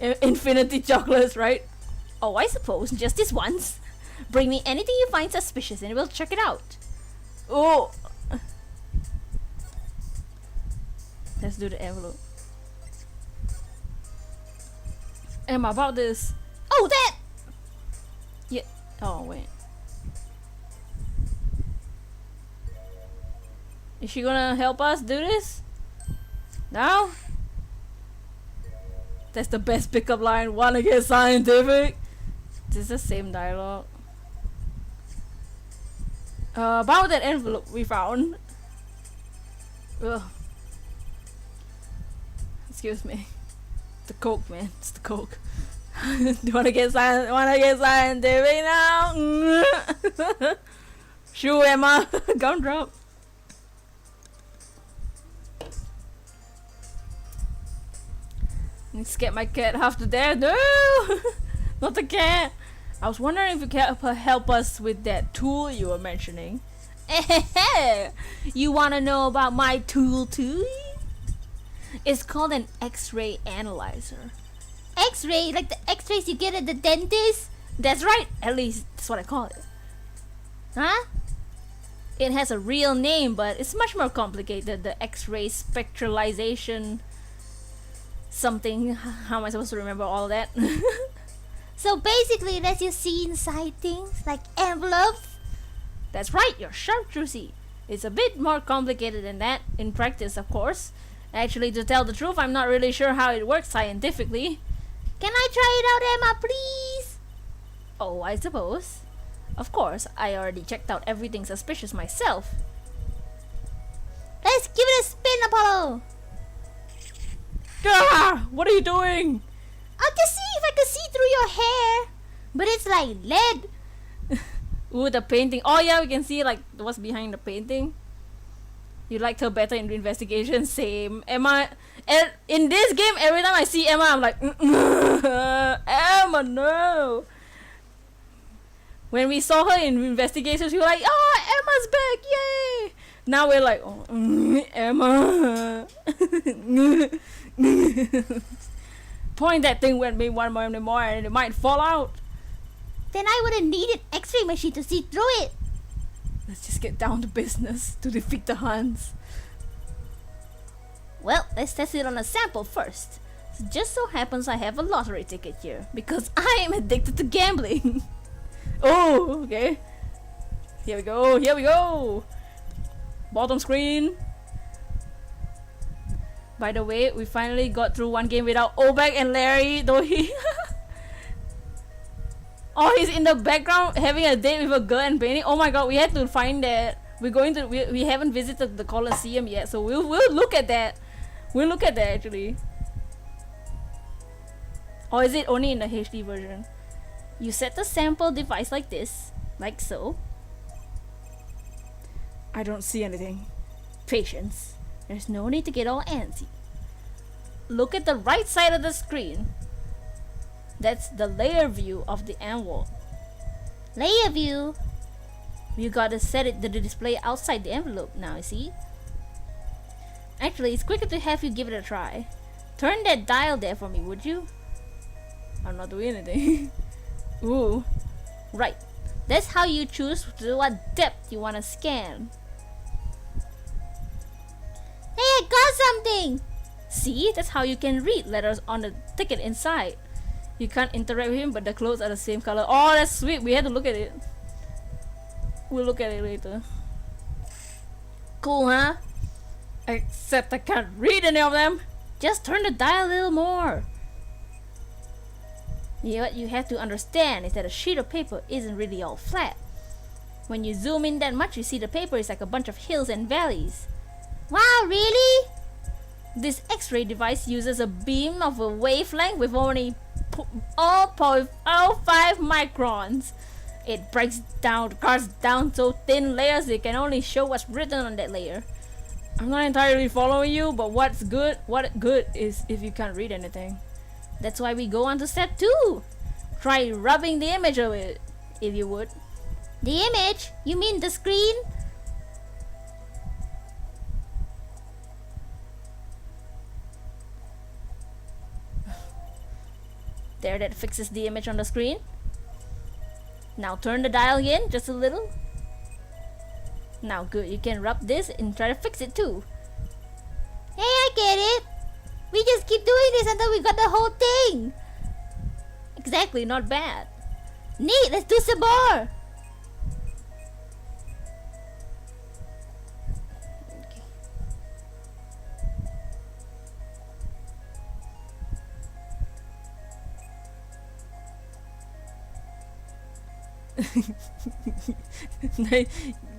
Infinity chocolates, right? Oh, I suppose. Just this once. Bring me anything you find suspicious and we'll check it out. Oh! Let's do the envelope. Emma, about this. Oh, that! Yeah. Oh, wait. Is she gonna help us do this? Now? That's the best pickup line. Wanna get scientific? This is the same dialogue. About that envelope we found. Ugh. Excuse me. The coke, man. It's the coke. Do you wanna get scientific now? Shoo, Emma. Gumdrop. Let's get my cat half to death. No! Not the cat. I was wondering if you can help us with that tool you were mentioning. You wanna know about my tool too? It's called an X-ray analyzer. X-ray? Like the X-rays you get at the dentist? That's right. At least that's what I call it. Huh? It has a real name, but it's much more complicated. The X-ray spectralization something. How am I supposed to remember all that? So basically, it lets you see inside things like envelopes. That's right. You're sharp, Trucy. It's a bit more complicated than that in practice, of course. Actually, to tell the truth, I'm not really sure how it works scientifically. Can I try it out, Emma, please? Oh, I suppose. Of course, I already checked out everything suspicious myself. Let's give it a spin, Apollo. Gah! What are you doing? I'll just see if I can see through your hair. But it's like lead. Ooh, the painting. Oh yeah, we can see like what's behind the painting. You liked her better in the investigation. Same. Emma, in this game, every time I see Emma, I'm like, Emma, no. When we saw her in investigations, we were like, oh, Emma's back, yay! Now we're like, oh, Emma. Point that thing at me one more and it might fall out. Then I wouldn't need an X-ray machine to see through it. Let's just get down to business to defeat the Huns. Well, let's test it on a sample first. So just so happens I have a lottery ticket here because I am addicted to gambling. Oh, okay. Here we go, here we go. Bottom screen. By the way, we finally got through one game without Obek and Larry, though he... Oh, he's in the background having a date with a girl and painting. Oh my god, we had to find that. We're going to... We haven't visited the Colosseum yet, so we'll look at that. We'll look at that actually. Or is it only in the HD version? You set the sample device like this, like so. I don't see anything. Patience. There's no need to get all antsy. Look at the right side of the screen. That's the layer view of the envelope. Layer view? You gotta set it to the display outside the envelope now, you see? Actually, it's quicker to have you give it a try. Turn that dial there for me, would you? I'm not doing anything. Ooh. Right. That's how you choose to what depth you wanna scan. Hey, I got something! See? That's how you can read letters on the ticket inside. You can't interact with him, but the clothes are the same color. Oh, that's sweet. We had to look at it. We'll look at it later. Cool, huh? Except I can't read any of them. Just turn the dial a little more. Yeah, what you have to understand is that a sheet of paper isn't really all flat. When you zoom in that much, you see the paper is like a bunch of hills and valleys. Wow, really? This X-ray device uses a beam of a wavelength with only 0.05 microns. It breaks down the cards down so thin layers it can only show what's written on that layer. I'm not entirely following you, but what good is if you can't read anything? That's why we go on to step 2. Try rubbing the image of it, if you would. The image? You mean the screen? There, that fixes the image on the screen. Now turn the dial again, just a little. Now good, you can rub this and try to fix it too. Hey, I get it! We just keep doing this until we got the whole thing! Exactly, not bad. Neat, let's do some more!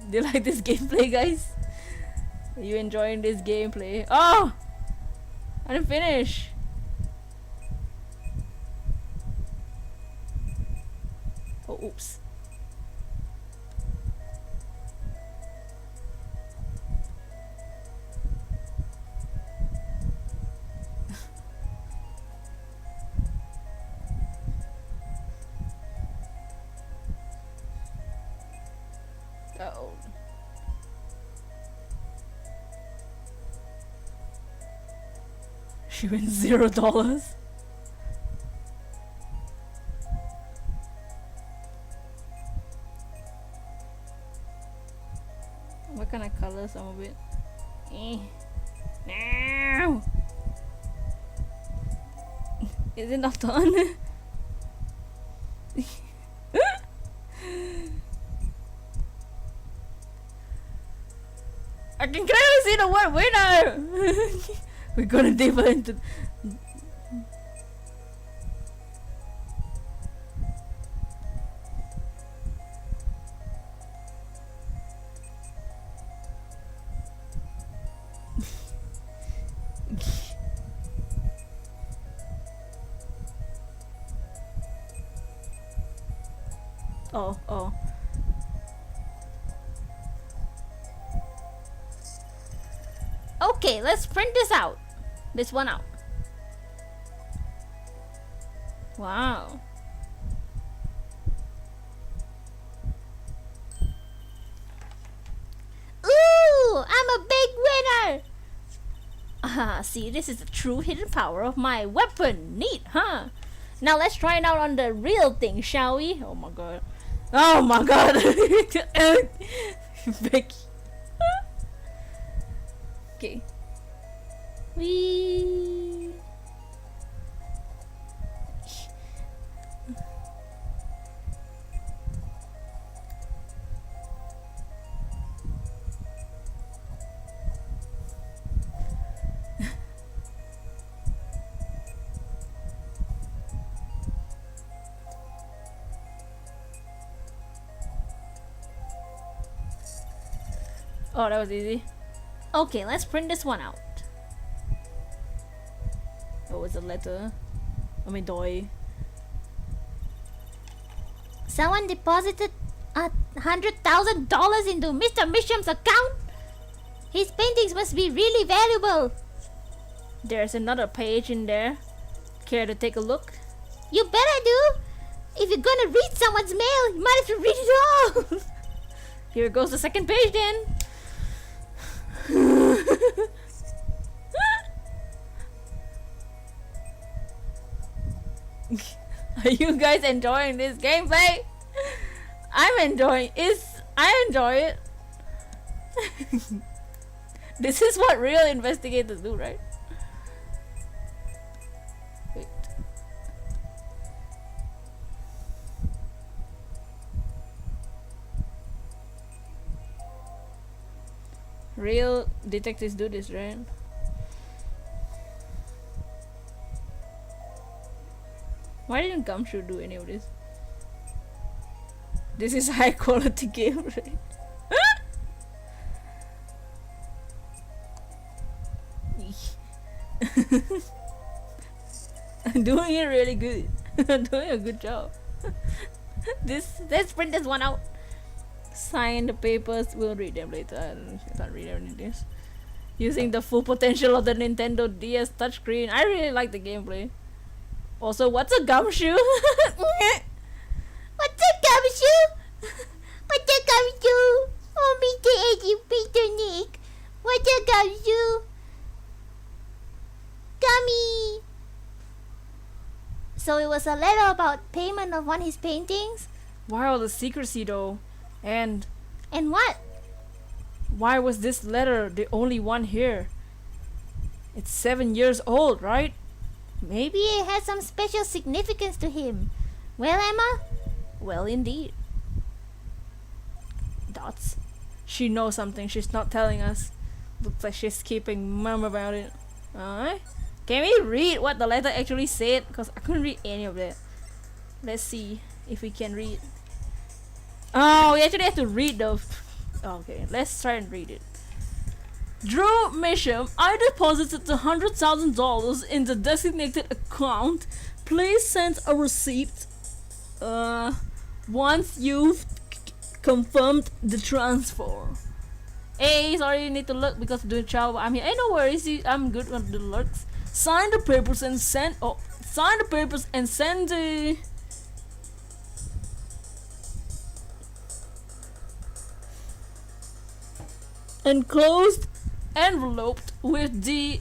Do you like this gameplay, guys? Are you enjoying this gameplay? Oh! I didn't finish! Oh, oops. Uh-oh. She wins $0. What kind of color some of it? No! Is it not done? I can clearly see the word winner! We're gonna deeper into... Oh. Okay, let's print this out. This one out. Wow. Ooh, I'm a big winner! Ah, see, this is the true hidden power of my weapon. Neat, huh? Now let's try it out on the real thing, shall we? Oh my god. Oh my god. Becky. Okay. Wee. Oh, that was easy. Okay, let's print this one out. Oh, it's a letter. I mean, toy. Someone deposited $100,000 into Mr. Misham's account. His paintings must be really valuable. There's another page in there. Care to take a look? You better do. If you're gonna read someone's mail, you might as well read it all. Here goes the second page then. Are you guys enjoying this gameplay? I enjoy it. This is what real investigators do, right? Wait. Real detectives do this, right? Why didn't Gumshoe do any of this? This is high quality game, right? I'm doing it really good. I'm doing a good job. Let's print this one out. Sign the papers. We'll read them later. I can't read any of this. Using the full potential of the Nintendo DS touchscreen. I really like the gameplay. Also, what's a gumshoe? What's a gumshoe? What's a gumshoe? Oh, Mr. Educator Nick. What's a gumshoe? Gummy. So it was a letter about payment of one of his paintings? Why all the secrecy though? And what? Why was this letter the only one here? It's 7 years old, right? Maybe it has some special significance to him. Well, Emma? Well, indeed. Dots. She knows something she's not telling us. Looks like she's keeping mum about it. Alright. Can we read what the letter actually said? Because I couldn't read any of that. Let's see if we can read. Oh, we actually have to read the... Okay, let's try and read it. Drew Misham, I deposited $100,000 in the designated account. Please send a receipt once you've confirmed the transfer. Hey, sorry, you need to look because of the child. I'm here. Hey, no worries. I'm good with the looks. Sign the papers and send. Oh, sign the papers and send the. Enclosed enveloped with the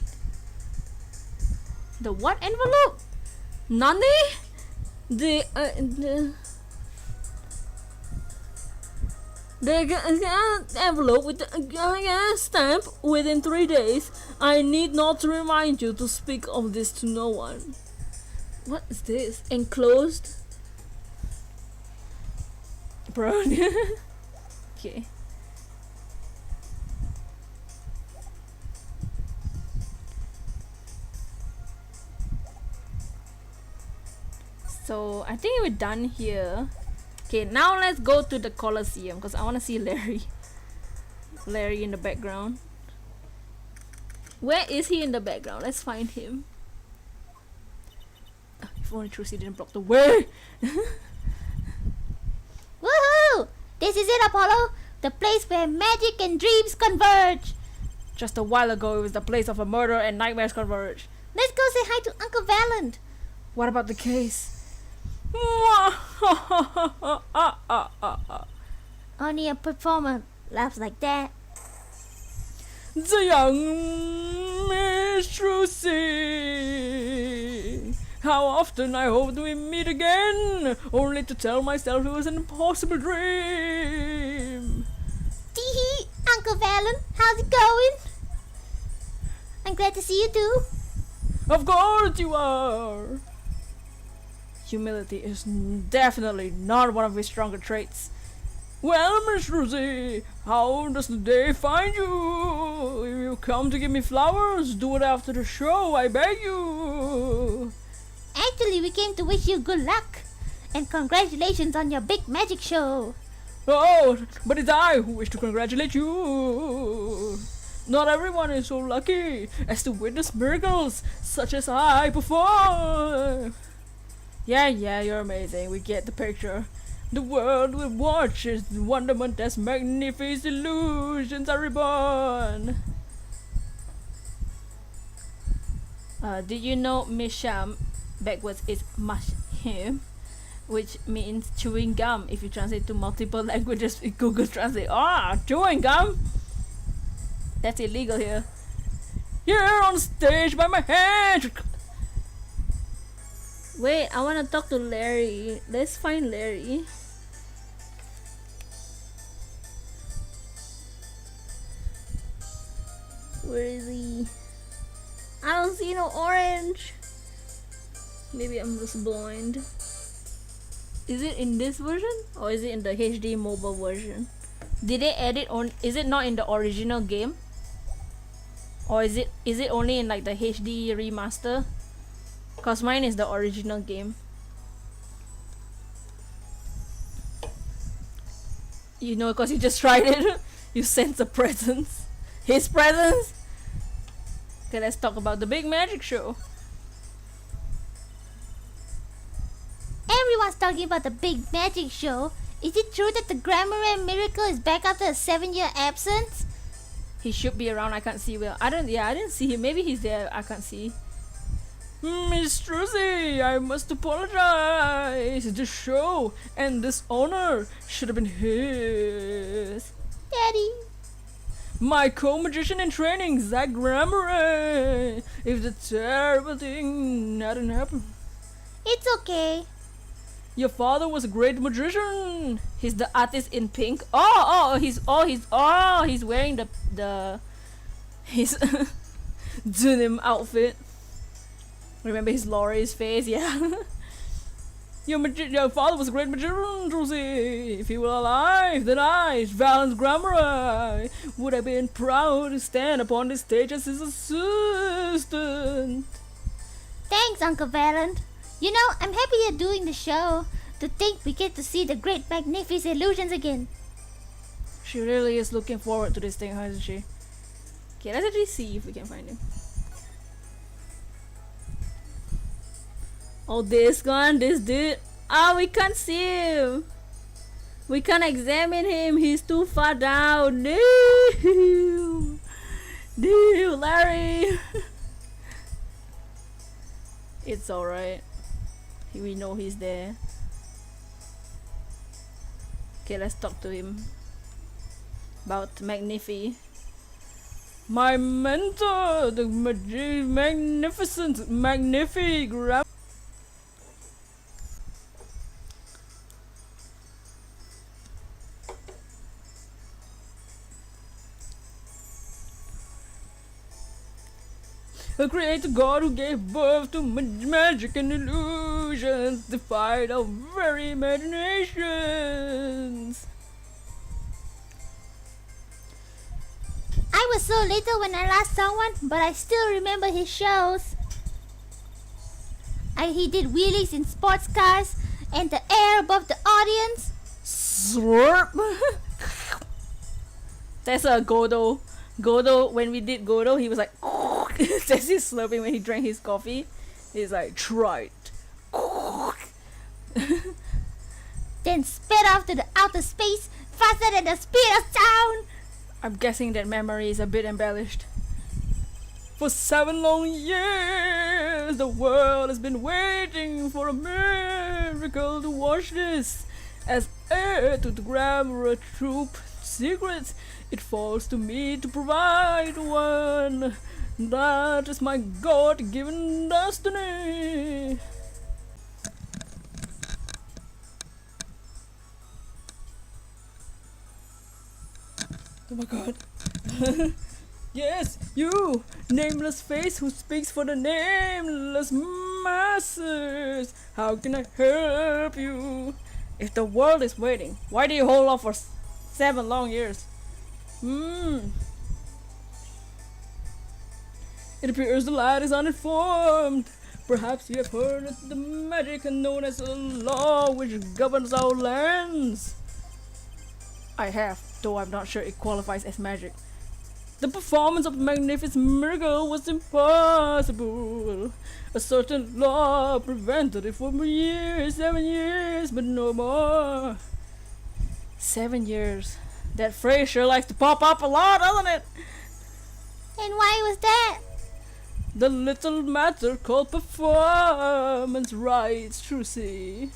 what envelope? Nani? The envelope with the stamp within 3 days. I need not remind you to speak of this to no one. What is this? Enclosed? Bro. Okay. So I think we're done here. Okay, now let's go to the Colosseum because I want to see Larry. Larry in the background. Where is he in the background? Let's find him. If only Trucy didn't block the way. Woohoo! This is it, Apollo. The place where magic and dreams converge. Just a while ago, it was the place of a murder and nightmares converge. Let's go say hi to Uncle Valand. What about the case? Only a performer laughs like that. The young Miss Trucy. How often I hoped we meet again, only to tell myself it was an impossible dream. Tee-hee, Uncle Valand, how's it going? I'm glad to see you too. Of course you are. Humility is definitely not one of his stronger traits. Well, Miss Rosie, how does the day find you? If you come to give me flowers, do it after the show, I beg you. Actually, we came to wish you good luck and congratulations on your big magic show. Oh, but it's I who wish to congratulate you. Not everyone is so lucky as to witness miracles such as I perform. Yeah, you're amazing. We get the picture. The world will watch as wonderment as magnificent illusions are reborn. Did you know Misham backwards is mashim, which means chewing gum if you translate to multiple languages with Google Translate. Chewing gum? That's illegal here. Here on stage by my hand. Wait, I wanna talk to Larry. Let's find Larry. Where is he? I don't see no orange. Maybe I'm just blind. Is it in this version or is it in the HD mobile version? Did they edit on? Is it not in the original game? Or is it only in like the HD remaster? Cause mine is the original game. You know, cause you just tried it. You sense a presence. His presence. Okay, let's talk about the big magic show. Everyone's talking about the big magic show. Is it true that the Grammar Miracle is back after a 7-year absence? He should be around. I can't see well. I didn't see him. Maybe he's there. I can't see. Miss Trucy, I must apologize. The show and this honor should have been his. Daddy. My co-magician in training, Zach Grammar. If the terrible thing hadn't happened. It's okay. Your father was a great magician. He's the artist in pink. He's wearing his denim outfit. Remember his Laurie's face? Yeah. Your father was a great magician, Trucy. If he were alive, then I, Valence Grammar, would have been proud to stand upon this stage as his assistant. Thanks, Uncle Valent. You know, I'm happy you're doing the show. To think we get to see the great magnificent illusions again. She really is looking forward to this thing, isn't she? Okay, let's actually see if we can find him. Oh, this dude. We can't see him. We can't examine him. He's too far down. No, Larry. It's alright. We know he's there. Okay, let's talk to him about Magnifi. My mentor, the magnificent Magnifi Grammar. A creator god who gave birth to magic and illusions, defied our very imaginations. I was so little when I last saw one, but I still remember his shows. He did wheelies in sports cars and the air above the audience. Slurp. That's a Godo. Godo, when we did Godo, he was like, that's his slurping when he drank his coffee. He's like, try it. Then sped off to the outer space faster than the speed of sound. I'm guessing that memory is a bit embellished. For 7 long years, the world has been waiting for a miracle to wash this as heir to the Grammar troop secrets. It falls to me to provide one. That is my God-given destiny. Oh my God. Yes, you, nameless face who speaks for the nameless masses. How can I help you? If the world is waiting, why do you hold off for 7 long years? It appears the lad is uninformed. Perhaps you have heard of the magic known as a law which governs our lands. I have, though I'm not sure it qualifies as magic. The performance of the magnificent miracle was impossible. A certain law prevented it for years, 7 years, but no more. 7 years. That phrase sure likes to pop up a lot, doesn't it? And why was that? The little matter called performance rights, Trucy.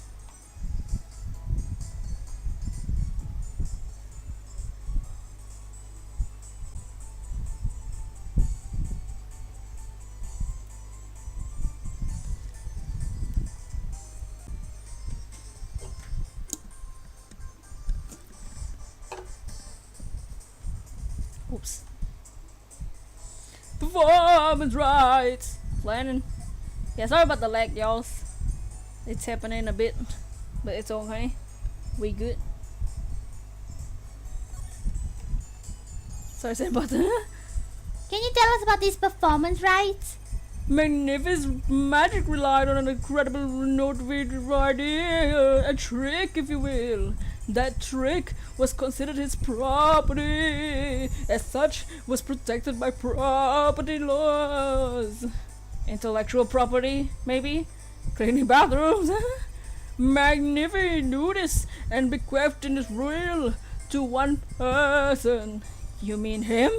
Oops. Performance rights. Planning. Yeah, sorry about the lag, y'all. It's happening a bit, but it's okay. We good. Sorry about that. Can you tell us about these performance rights? Magnificent magic relied on an incredible innovative idea, a trick, if you will. That trick was considered his property, as such was protected by property laws. Intellectual property, maybe? Cleaning bathrooms? Magnificent knew this and bequeathed in his will to one person. You mean him?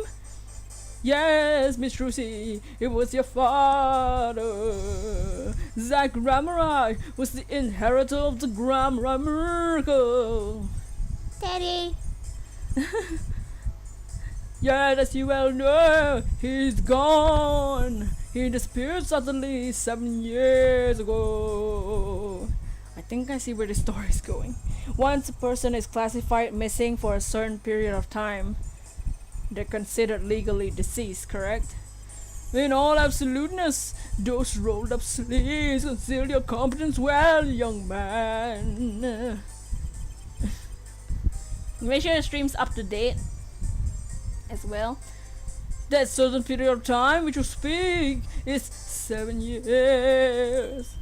Yes, Miss Trucy, it was your father. Zach Gramerai was the inheritor of the Gramerai miracle. Daddy. Yet, as you well know, he's gone. He disappeared suddenly 7 years ago. I think I see where the story is going. Once a person is classified missing for a certain period of time, they're considered legally deceased, correct? In all absoluteness, those rolled up sleeves conceal your competence well, young man. Make sure your stream's up to date as well. That certain period of time which you speak is 7 years.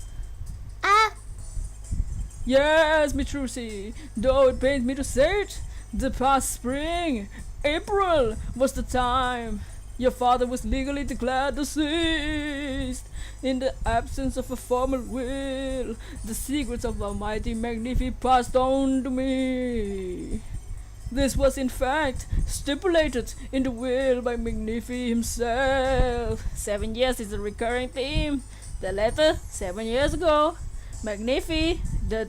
Yes, Miss Trucy, though it pains me to say it, the past spring, April, was the time your father was legally declared deceased. In the absence of a formal will, the secrets of Almighty Magnifi passed on to me. This was in fact stipulated in the will by Magnifi himself. 7 years is a recurring theme. The letter 7 years ago. Magnifi, the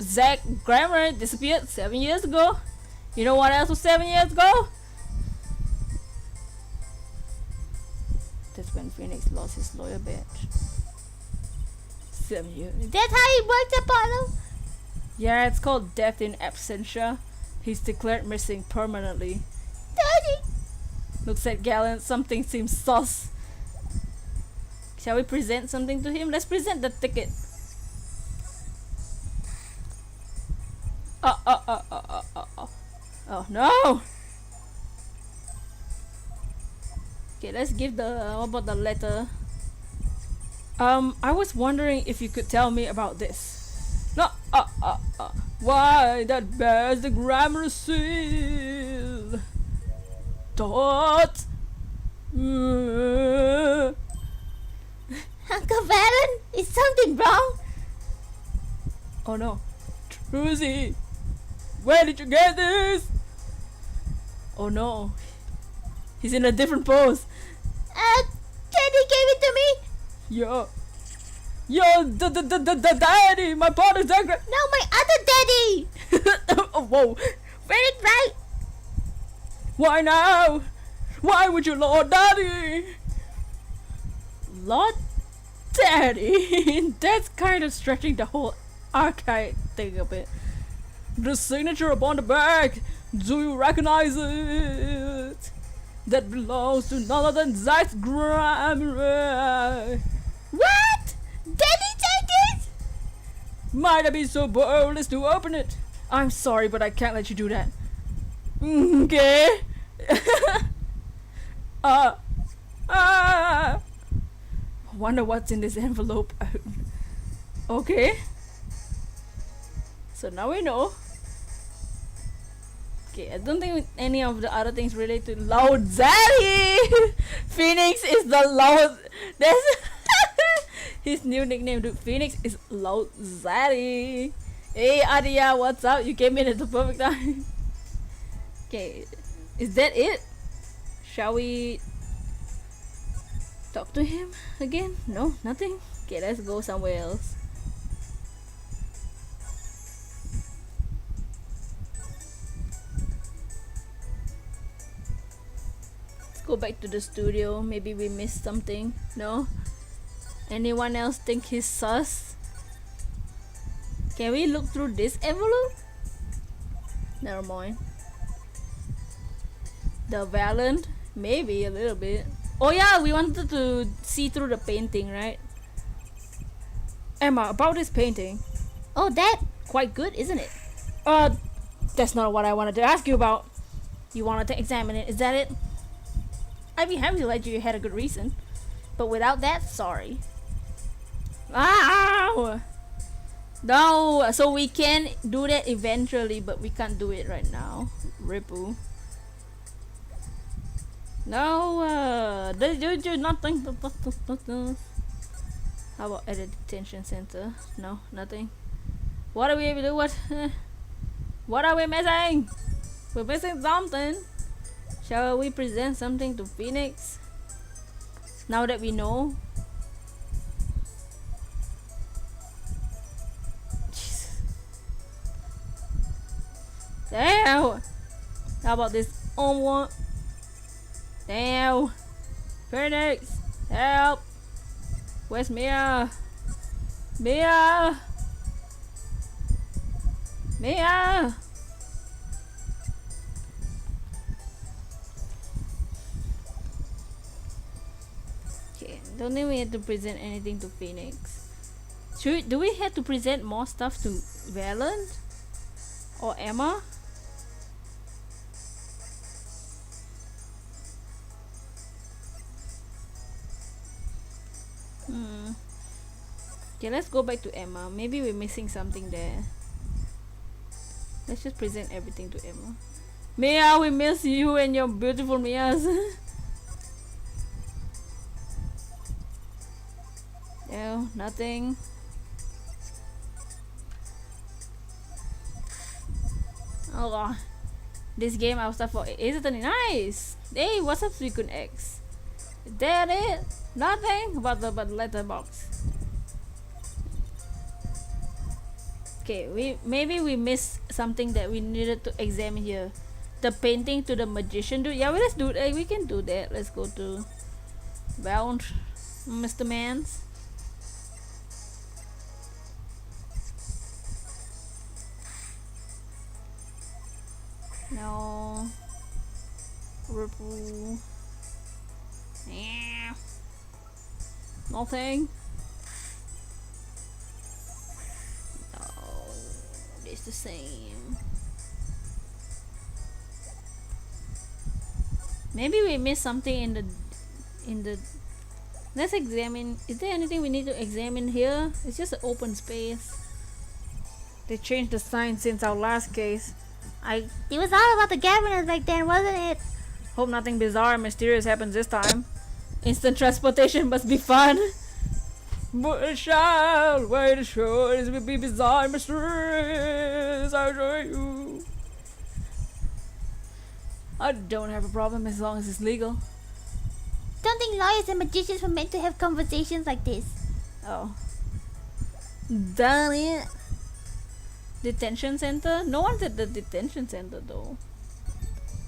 Zach Grammar disappeared 7 years ago. You know what else was 7 years ago? That's when Phoenix lost his lawyer badge. 7 years. That's how it works, Apollo. Yeah, it's called death in absentia. He's declared missing permanently. Daddy. Looks at Gallant, something seems sus. Shall we present something to him? Let's present the ticket. Oh no! Okay, let's give the what about the letter? I was wondering if you could tell me about this. No, why that bears the grammar seal? Dot. Uncle Valen, is something wrong? Oh no. Trucy, where did you get this? Oh no. He's in a different pose. Daddy gave it to me. Yo, the daddy, my partner's dad. No, my other daddy. Oh, whoa. Very right. Why now? Why would you Lord Daddy? Lord Daddy? That's kind of stretching the whole archaic thing a bit. The signature upon the back, do you recognize it? That belongs to none other than Zach's grammar. What? Daddy take it? Might I be so bold as to open it? I'm sorry, but I can't let you do that. Okay. Wonder what's in this envelope. Okay. So now we know. Okay, I don't think any of the other things relate to Loud Zaddy. Phoenix is the loud. That's his new nickname. Dude, Phoenix is Loud Zaddy. Hey Arya, what's up? You came in at the perfect time. Okay, is that it? Shall we talk to him again? No, nothing. Okay, let's go somewhere else. Go back to the studio. Maybe we missed something. No? Anyone else think he's sus? Can we look through this envelope? Never mind. The Valiant? Maybe a little bit. Oh yeah, we wanted to see through the painting, right? Emma, about this painting. Oh, that? Quite good, isn't it? That's not what I wanted to ask you about. You wanted to examine it, is that it? I'd be happy to let you had a good reason. But without that, sorry. Ow! No, so we can do that eventually, but we can't do it right now. Ripu. No, do nothing. How about at the detention center? No, nothing. What are we able to do? What are we missing? We're missing something. Shall we present something to Phoenix? Now that we know. Jesus. Damn! How about this one? Damn! Phoenix! Help! Where's Mia? Mia! Mia! Don't think we have to present anything to Phoenix. Do we have to present more stuff to Valiant? Or Emma? Okay, let's go back to Emma. Maybe we're missing something there. Let's just present everything to Emma. Mia, we miss you and your beautiful Mias. No, nothing. Oh god. This game I was stuck for is it nice? Hey, what's up Suicune X? Is that it? Nothing about the letterbox. Okay, maybe we missed something that we needed to examine here. The painting to the magician dude. Yeah, let's do it. We can do that. Let's go to Bound Mr. Mans. No. Ripple. Yeah. Nothing. No. It's the same. Maybe we missed something in the let's examine. Is there anything we need to examine here? It's just an open space. They changed the sign since our last case. It was all about the governors back then, wasn't it? Hope nothing bizarre and mysterious happens this time. Instant transportation must be fun. But it shall wait to show it will be bizarre and mysterious. I'll show you. I don't have a problem as long as it's legal. Don't think lawyers and magicians were meant to have conversations like this. Oh. Damn it. Detention center? No one's at the detention center though.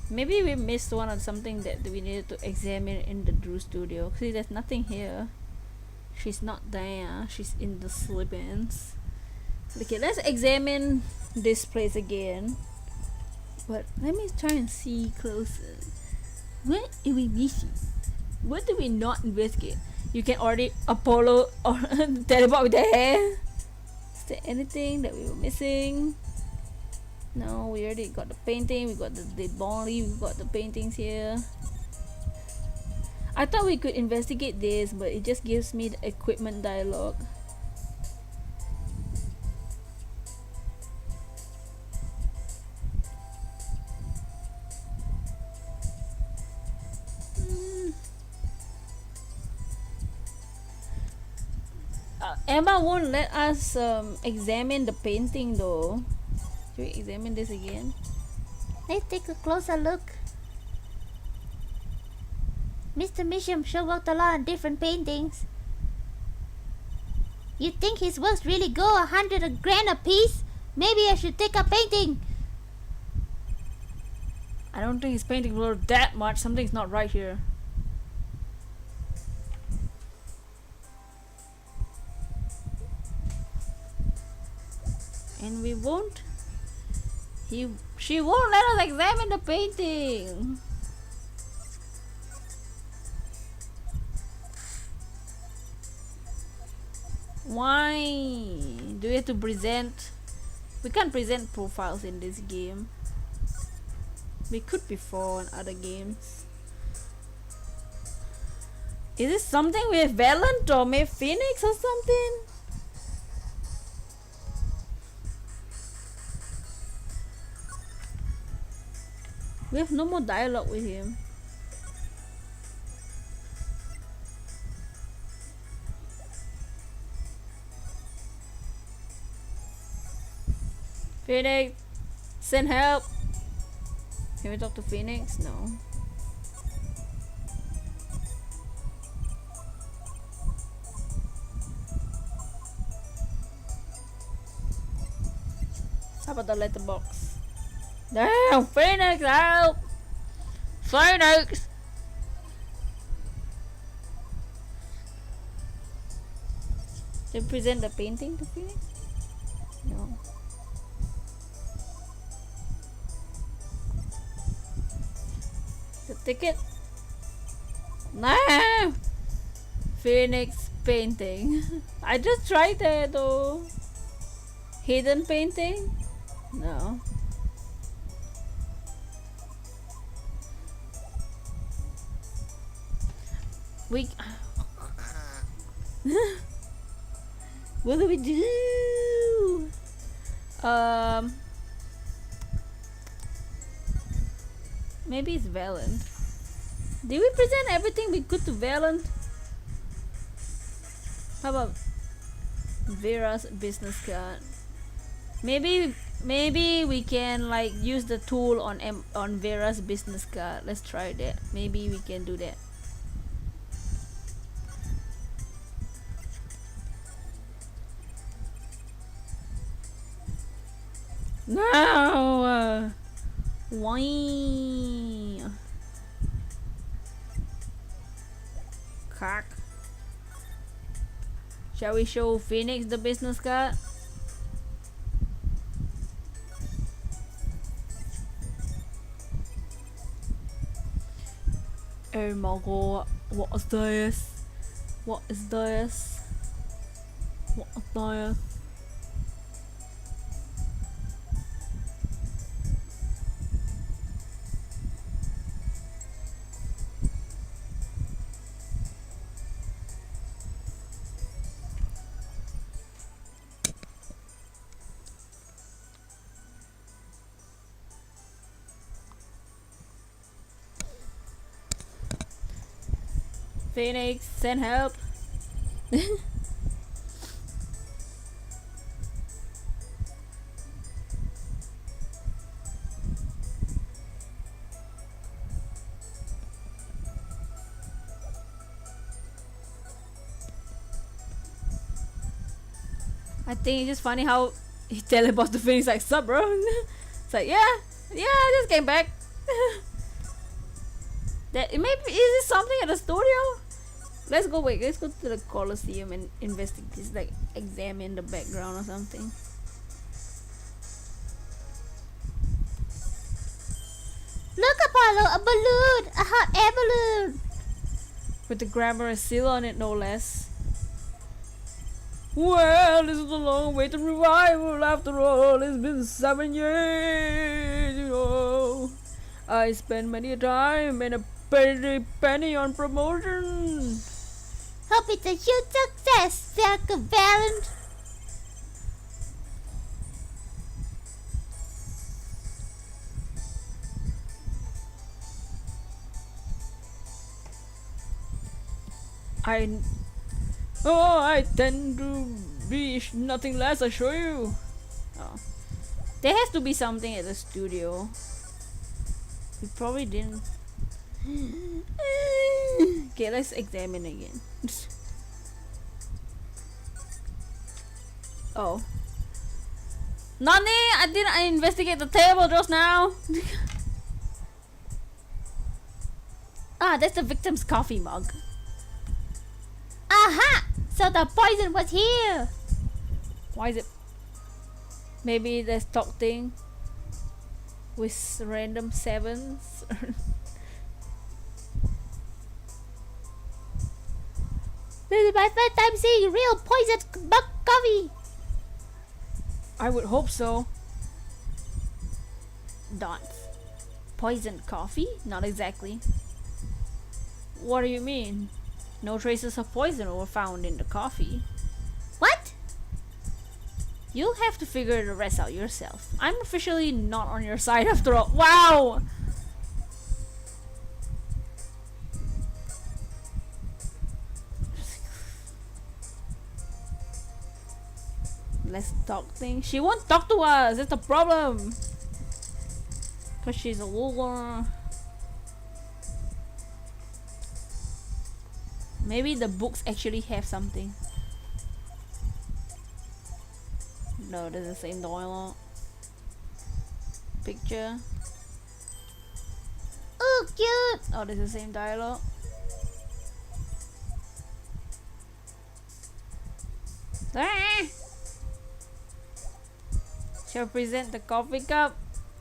Maybe we missed one or something that we needed to examine in the Drew studio. See, there's nothing here. She's not there. She's in the slip-ins. Okay, let's examine this place again. But let me try and see closer. What are we missing? What do we not investigate? You can already Apollo or teleport with the hair. Is there anything that we were missing? No, we already got the painting, we got the dead body, we got the paintings here. I thought we could investigate this, but it just gives me the equipment dialogue. Emma won't let us examine the painting though. Should we examine this again? Let's take a closer look. Mr. Misham sure worked a lot on different paintings. You think his works really go 100 grand a piece? Maybe I should take a painting. I don't think his painting worth that much. Something's not right here. And we won't. She won't let us examine the painting. Why do we have to present? We can't present profiles in this game. We could before in other games. Is this something with Valent or maybe Phoenix or something? We have no more dialogue with him. Phoenix, send help. Can we talk to Phoenix? No. How about the letterbox? Damn, Phoenix, help! Phoenix! Did you present the painting to Phoenix? No. The ticket? Nah! Phoenix painting. I just tried that though. Hidden painting? No. We what do we do? Maybe it's Valent. Did we present everything we could to Valent? How about Vera's business card? Maybe we can like use the tool on Vera's business card. Let's try that. Maybe we can do that. No. Why? Cock. Shall we show Phoenix the business card? Oh my god, what is this? What is this? What is this? Phoenix, send help. I think it's just funny how he teleports to Phoenix like, sup bro? It's like, yeah, I just came back. That it maybe is it something at the studio? Let's go to the Colosseum and investigate, like examine the background or something. Look, Apollo, a balloon, a hot air balloon. With the grammar seal on it, no less. Well, this is a long way to revival after all. It's been 7 years, you know. I spent many a time and a penny on promotion. Hope it's a huge success, Dr. Valent. Oh, I tend to be nothing less, I show you. Oh. There has to be something at the studio. We probably didn't. Okay, let's examine again. Oh. Nani! I investigate the table just now! Ah, that's the victim's coffee mug. Aha! So the poison was here! Why is it? Maybe there's talk thing with random sevens. This is my first time seeing real poison mug coffee! I would hope so. Dance. Poisoned coffee? Not exactly. What do you mean? No traces of poison were found in the coffee. What? You'll have to figure the rest out yourself. I'm officially not on your side after all. Wow! Let's talk thing. She won't talk to us. That's the problem. Cause she's a woman. Maybe the books actually have something. No, there's the same dialogue. Picture. Oh, cute! Oh, there's the same dialogue. Ah! Shall present the coffee cup.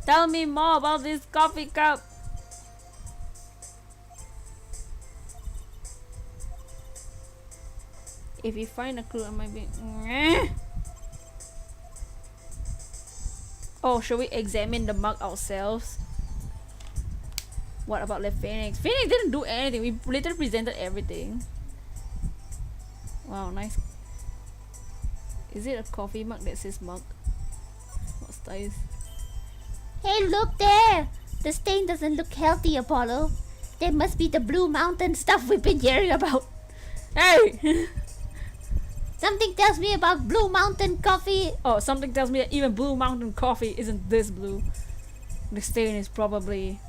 Tell me more about this coffee cup. If you find a clue, I might be. Oh, should we examine the mug ourselves? What about the Phoenix? Phoenix didn't do anything. We literally presented everything. Wow, nice. Is it a coffee mug that says mug? What size? Hey, look there! The stain doesn't look healthy, Apollo. There must be the Blue Mountain stuff we've been hearing about. Hey! Something tells me about Blue Mountain coffee. Oh, something tells me that even Blue Mountain coffee isn't this blue. The stain is probably...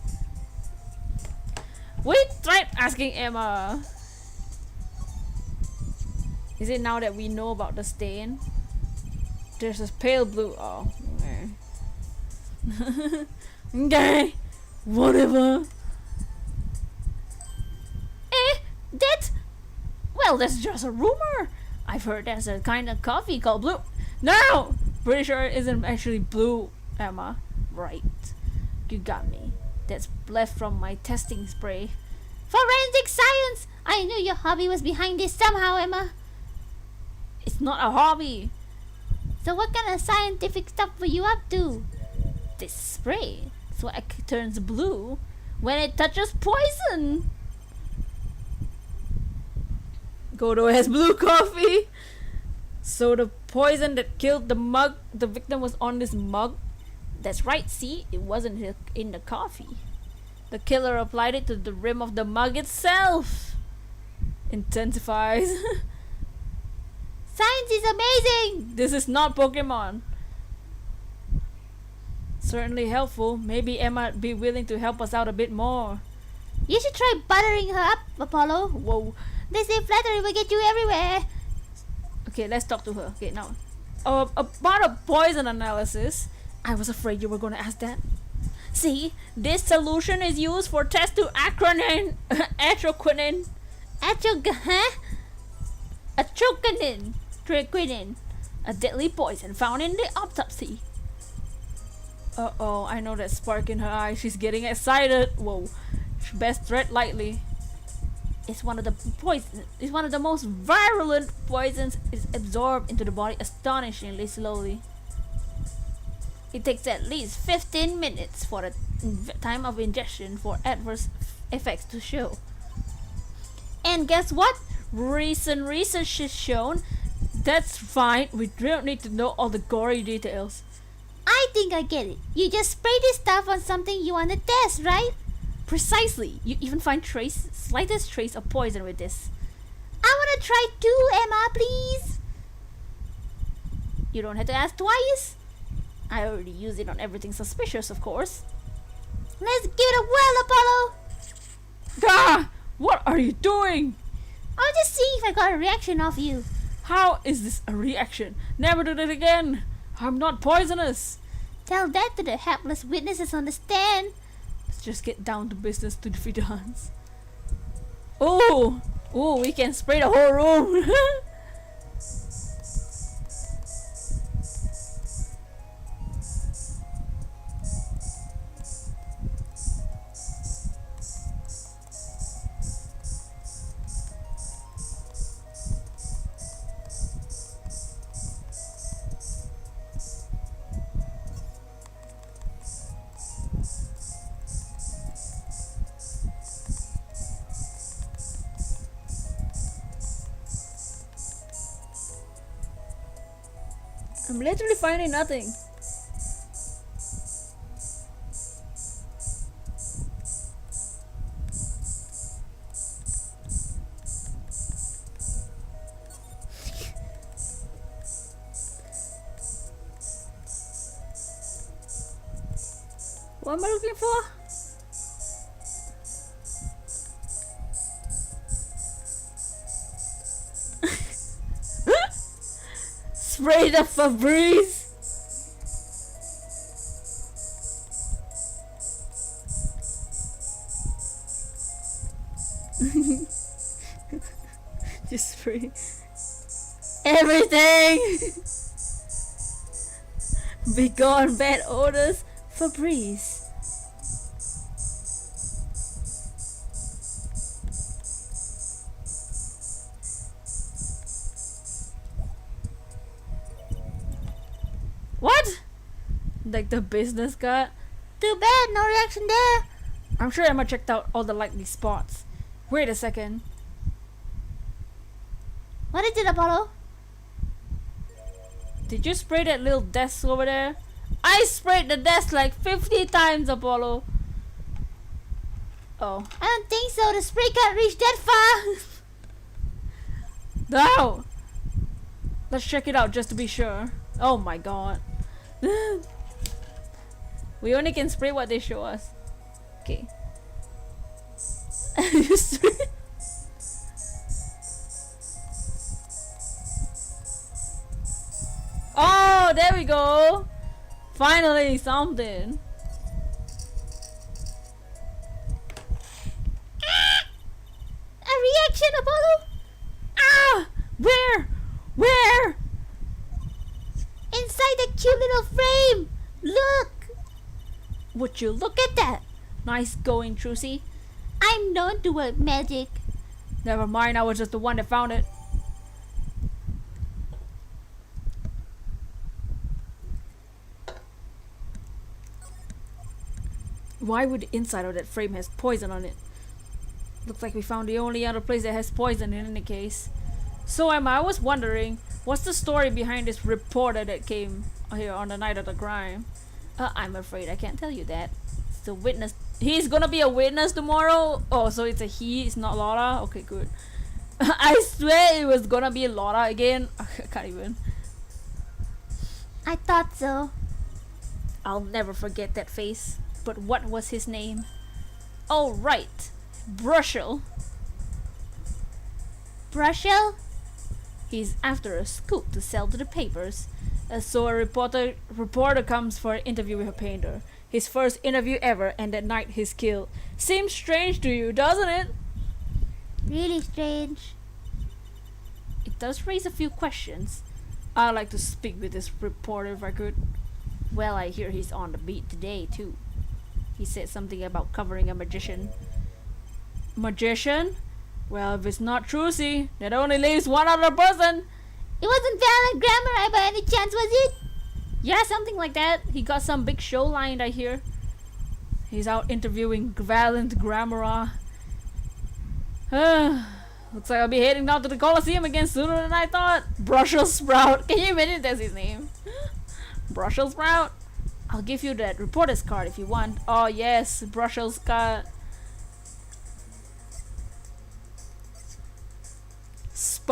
We tried asking Emma. Is it now that we know about the stain? There's a pale blue. Oh, okay. Okay, whatever. That's... Well, that's just a rumor. I've heard there's a kind of coffee called blue. No! Pretty sure it isn't actually blue, Emma. Right. You got me. That's left from my testing spray. Forensic science! I knew your hobby was behind this somehow, Emma. It's not a hobby. So what kind of scientific stuff were you up to? This spray. So it turns blue when it touches poison. Godo has blue coffee. So the poison that killed the victim was on this mug. That's right, see? It wasn't in the coffee. The killer applied it to the rim of the mug itself. Intensifies. Science is amazing! This is not Pokemon. Certainly helpful. Maybe Emma would be willing to help us out a bit more. You should try buttering her up, Apollo. Whoa. They say flattery will get you everywhere. Okay, let's talk to her. Okay, now. About a poison analysis. I was afraid you were going to ask that. See, this solution is used for test to atroquinin. Atroquinin. Triquinin. A deadly poison found in the autopsy. Uh-oh, I know that spark in her eye. She's getting excited. Whoa. Best tread lightly. It's one of the most virulent poisons. It's absorbed into the body astonishingly slowly. It takes at least 15 minutes for the time of ingestion for adverse effects to show. And guess what? Recent research has shown that's fine. We don't need to know all the gory details. I think I get it. You just spray this stuff on something you want to test, right? Precisely. You even find slightest trace of poison with this. I want wanna try too, Emma, please? You don't have to ask twice. I already use it on everything suspicious, of course. Let's give it a whirl, Apollo. Gah! What are you doing? I'll just see if I got a reaction off you. How is this a reaction? Never do that again. I'm not poisonous. Tell that to the helpless witnesses on the stand. Let's just get down to business to defeat the Huns. Oh, we can spray the whole room. I'm literally finding nothing. What am I looking for? Spray the Febreze. Just spray everything. Be gone, bad odors. Febreze. What? Like the business card? Too bad, no reaction there. I'm sure Emma checked out all the likely spots. Wait a second. What is it, Apollo? Did you spray that little desk over there? I sprayed the desk like 50 times, Apollo. Oh. I don't think so. The spray can't reach that far. No! Let's check it out just to be sure. Oh my god. We only can spray what they show us. Okay. Oh, there we go. Finally, something. A reaction, Apollo. Ah! Where? Where? Inside the cute little frame. Look. Would you look at that? Nice going, Trucy. I'm known to work magic. Never mind, I was just the one that found it. Why would the inside of that frame has poison on it? Looks like we found the only other place that has poison in any case. So Emma, I was wondering, what's the story behind this reporter that came here on the night of the crime? I'm afraid I can't tell you that. It's the witness. He's gonna be a witness tomorrow? Oh, so it's a he, it's not Laura? Okay, good. I swear it was gonna be Laura again. I can't even. I thought so. I'll never forget that face. But what was his name? Oh, right. Brushel. Brushel? He's after a scoop to sell to the papers. So a reporter comes for an interview with a painter. His first interview ever, and that night he's killed. Seems strange to you, doesn't it? Really strange. It does raise a few questions. I'd like to speak with this reporter if I could. Well, I hear he's on the beat today, too. He said something about covering a magician. Magician? Well, if it's not Trucy, that only leaves one other person. It wasn't Valent Grammar by any chance, was it? Yeah, something like that. He got some big show lined, I hear. He's out interviewing Valent Grammar. Looks like I'll be heading down to the Coliseum again sooner than I thought. Brussels Sprout. Can you imagine that's his name? Brussels Sprout. I'll give you that reporter's card if you want. Oh yes, Brussels card.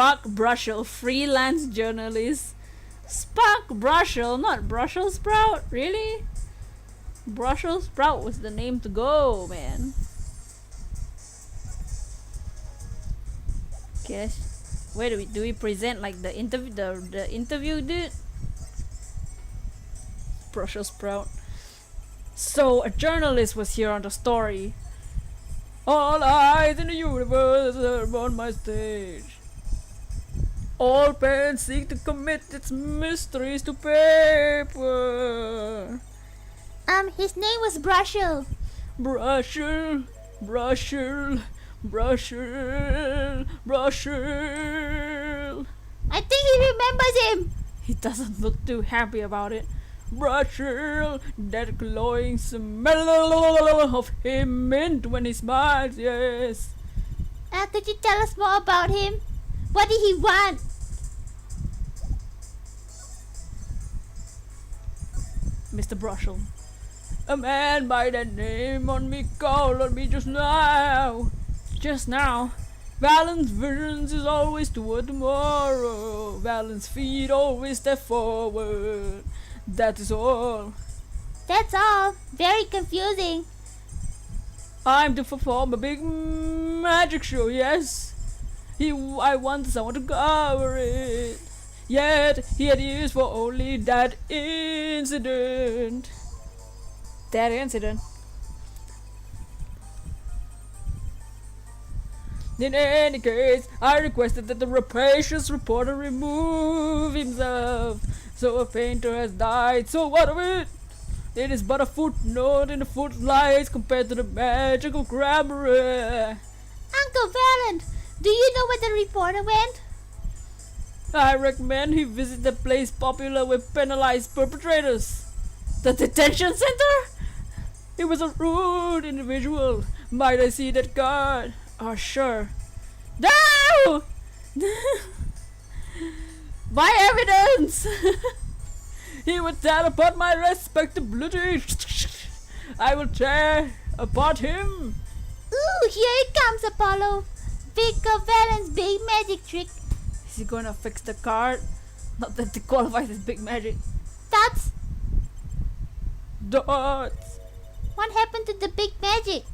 Spark Brushel, freelance journalist. Spark Brushel, not Brussels sprout, really? Brussels sprout was the name to go, man. Guess where do we present like the interview dude? Brussels sprout. So a journalist was here on the story. All eyes in the universe are on my stage. All pen seek to commit its mysteries to paper. His name was Brushel. Brushel, Brushel, Brushel, Brushel. I think he remembers him. He doesn't look too happy about it. Brushel, that glowing smell of him mint when he smiles, yes. Could you tell us more about him? What did he want? Mr. Brushel. A man by that name on me called on me just now. Just now. Valent's visions is always toward tomorrow. Valent's feet always step forward. That is all. That's all. Very confusing. I'm to perform a big magic show, yes. I want someone to cover it. Yet he had ears for only that incident. That incident. In any case, I requested that the rapacious reporter remove himself. So a painter has died, so what of it? It is but a footnote in the footlights compared to the magical grammar. Uncle Valent, do you know where the reporter went? I recommend he visit the place popular with penalized perpetrators. The detention center? He was a rude individual. Might I see that card? Oh, sure. No! My evidence! He would tear apart my respectability. I will tear apart him. Ooh, here it comes, Apollo. Vicar Valent's big magic trick. Is he gonna fix the card? Not that it qualifies as big magic. Dots. Dots. What happened to the big magic?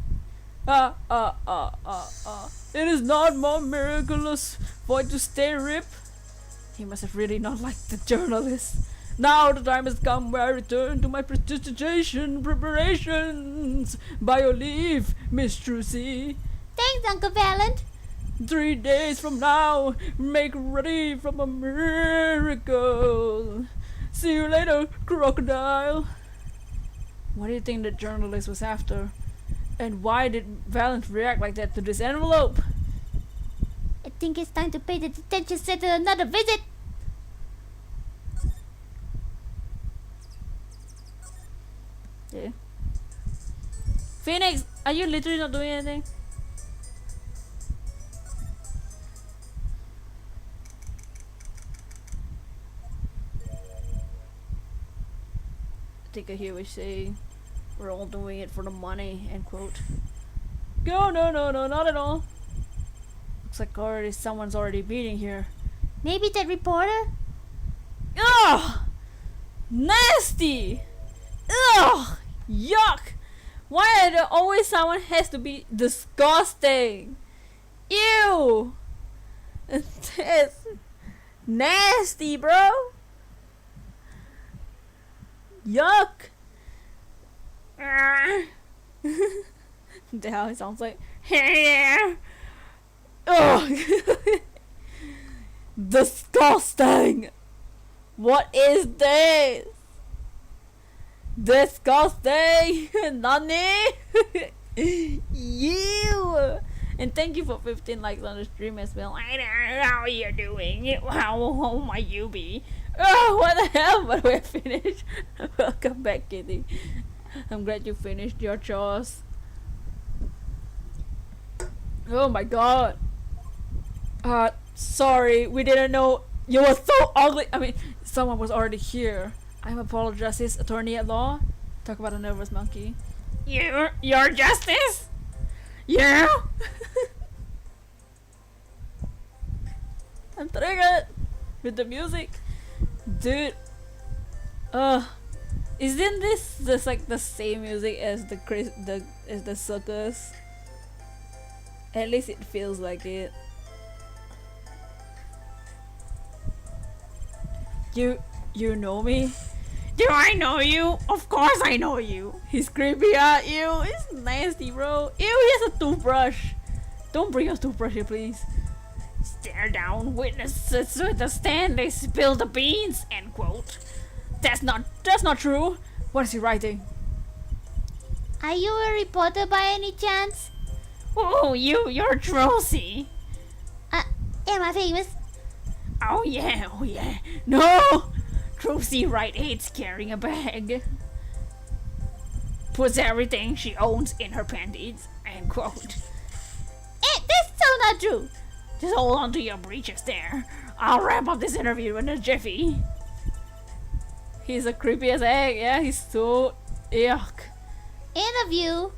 It is not more miraculous for it to stay rip. He must have really not liked the journalist. Now the time has come where I return to my prestidigitation preparations. By your leave, Miss Trucy. Thanks, Uncle Valent. 3 days from now, make ready from a miracle. See you later, crocodile. What do you think the journalist was after? And why did Valent react like that to this envelope? I think it's time to pay the detention center another visit. Yeah. Phoenix, are you literally not doing anything? I think I hear what you say. We're all doing it for the money, end quote. No, not at all. Looks like someone's already beating here. Maybe that reporter? Ugh! Nasty! Ugh! Yuck! Why are there always someone has to be disgusting? Ew! That's nasty, bro! Yuck! The hell it sounds like. Ugh! Disgusting! What is this? Disgusting! Nani? You! And thank you for 15 likes on the stream as well. I don't know how you're doing it. How might you be? Oh, what the hell? But we're finished. Welcome back, Kitty. I'm glad you finished your chores. Oh my god. Sorry, we didn't know you were so ugly. I mean, someone was already here. I'm Apollo Justice, attorney at law. Talk about a nervous monkey. Your justice? Yeah? triggered with the music. Dude, isn't this just like the same music as the circus? At least it feels like it. You know me? Do I know you? Of course I know you. He's creepy at you. It's nasty, bro. Ew, he has a toothbrush. Don't bring your toothbrush here, please. Stare down witnesses with the stand. They spill the beans. End quote. That's not true. What is he writing? Are you a reporter by any chance? Oh, you're Drosy. Am I famous? Oh yeah. No! Drosy hates carrying a bag. Puts everything she owns in her panties. End quote. That's so not true. Just hold on to your breeches there. I'll wrap up this interview in a jiffy. He's a creepy as egg, yeah, he's so yuck. Interview?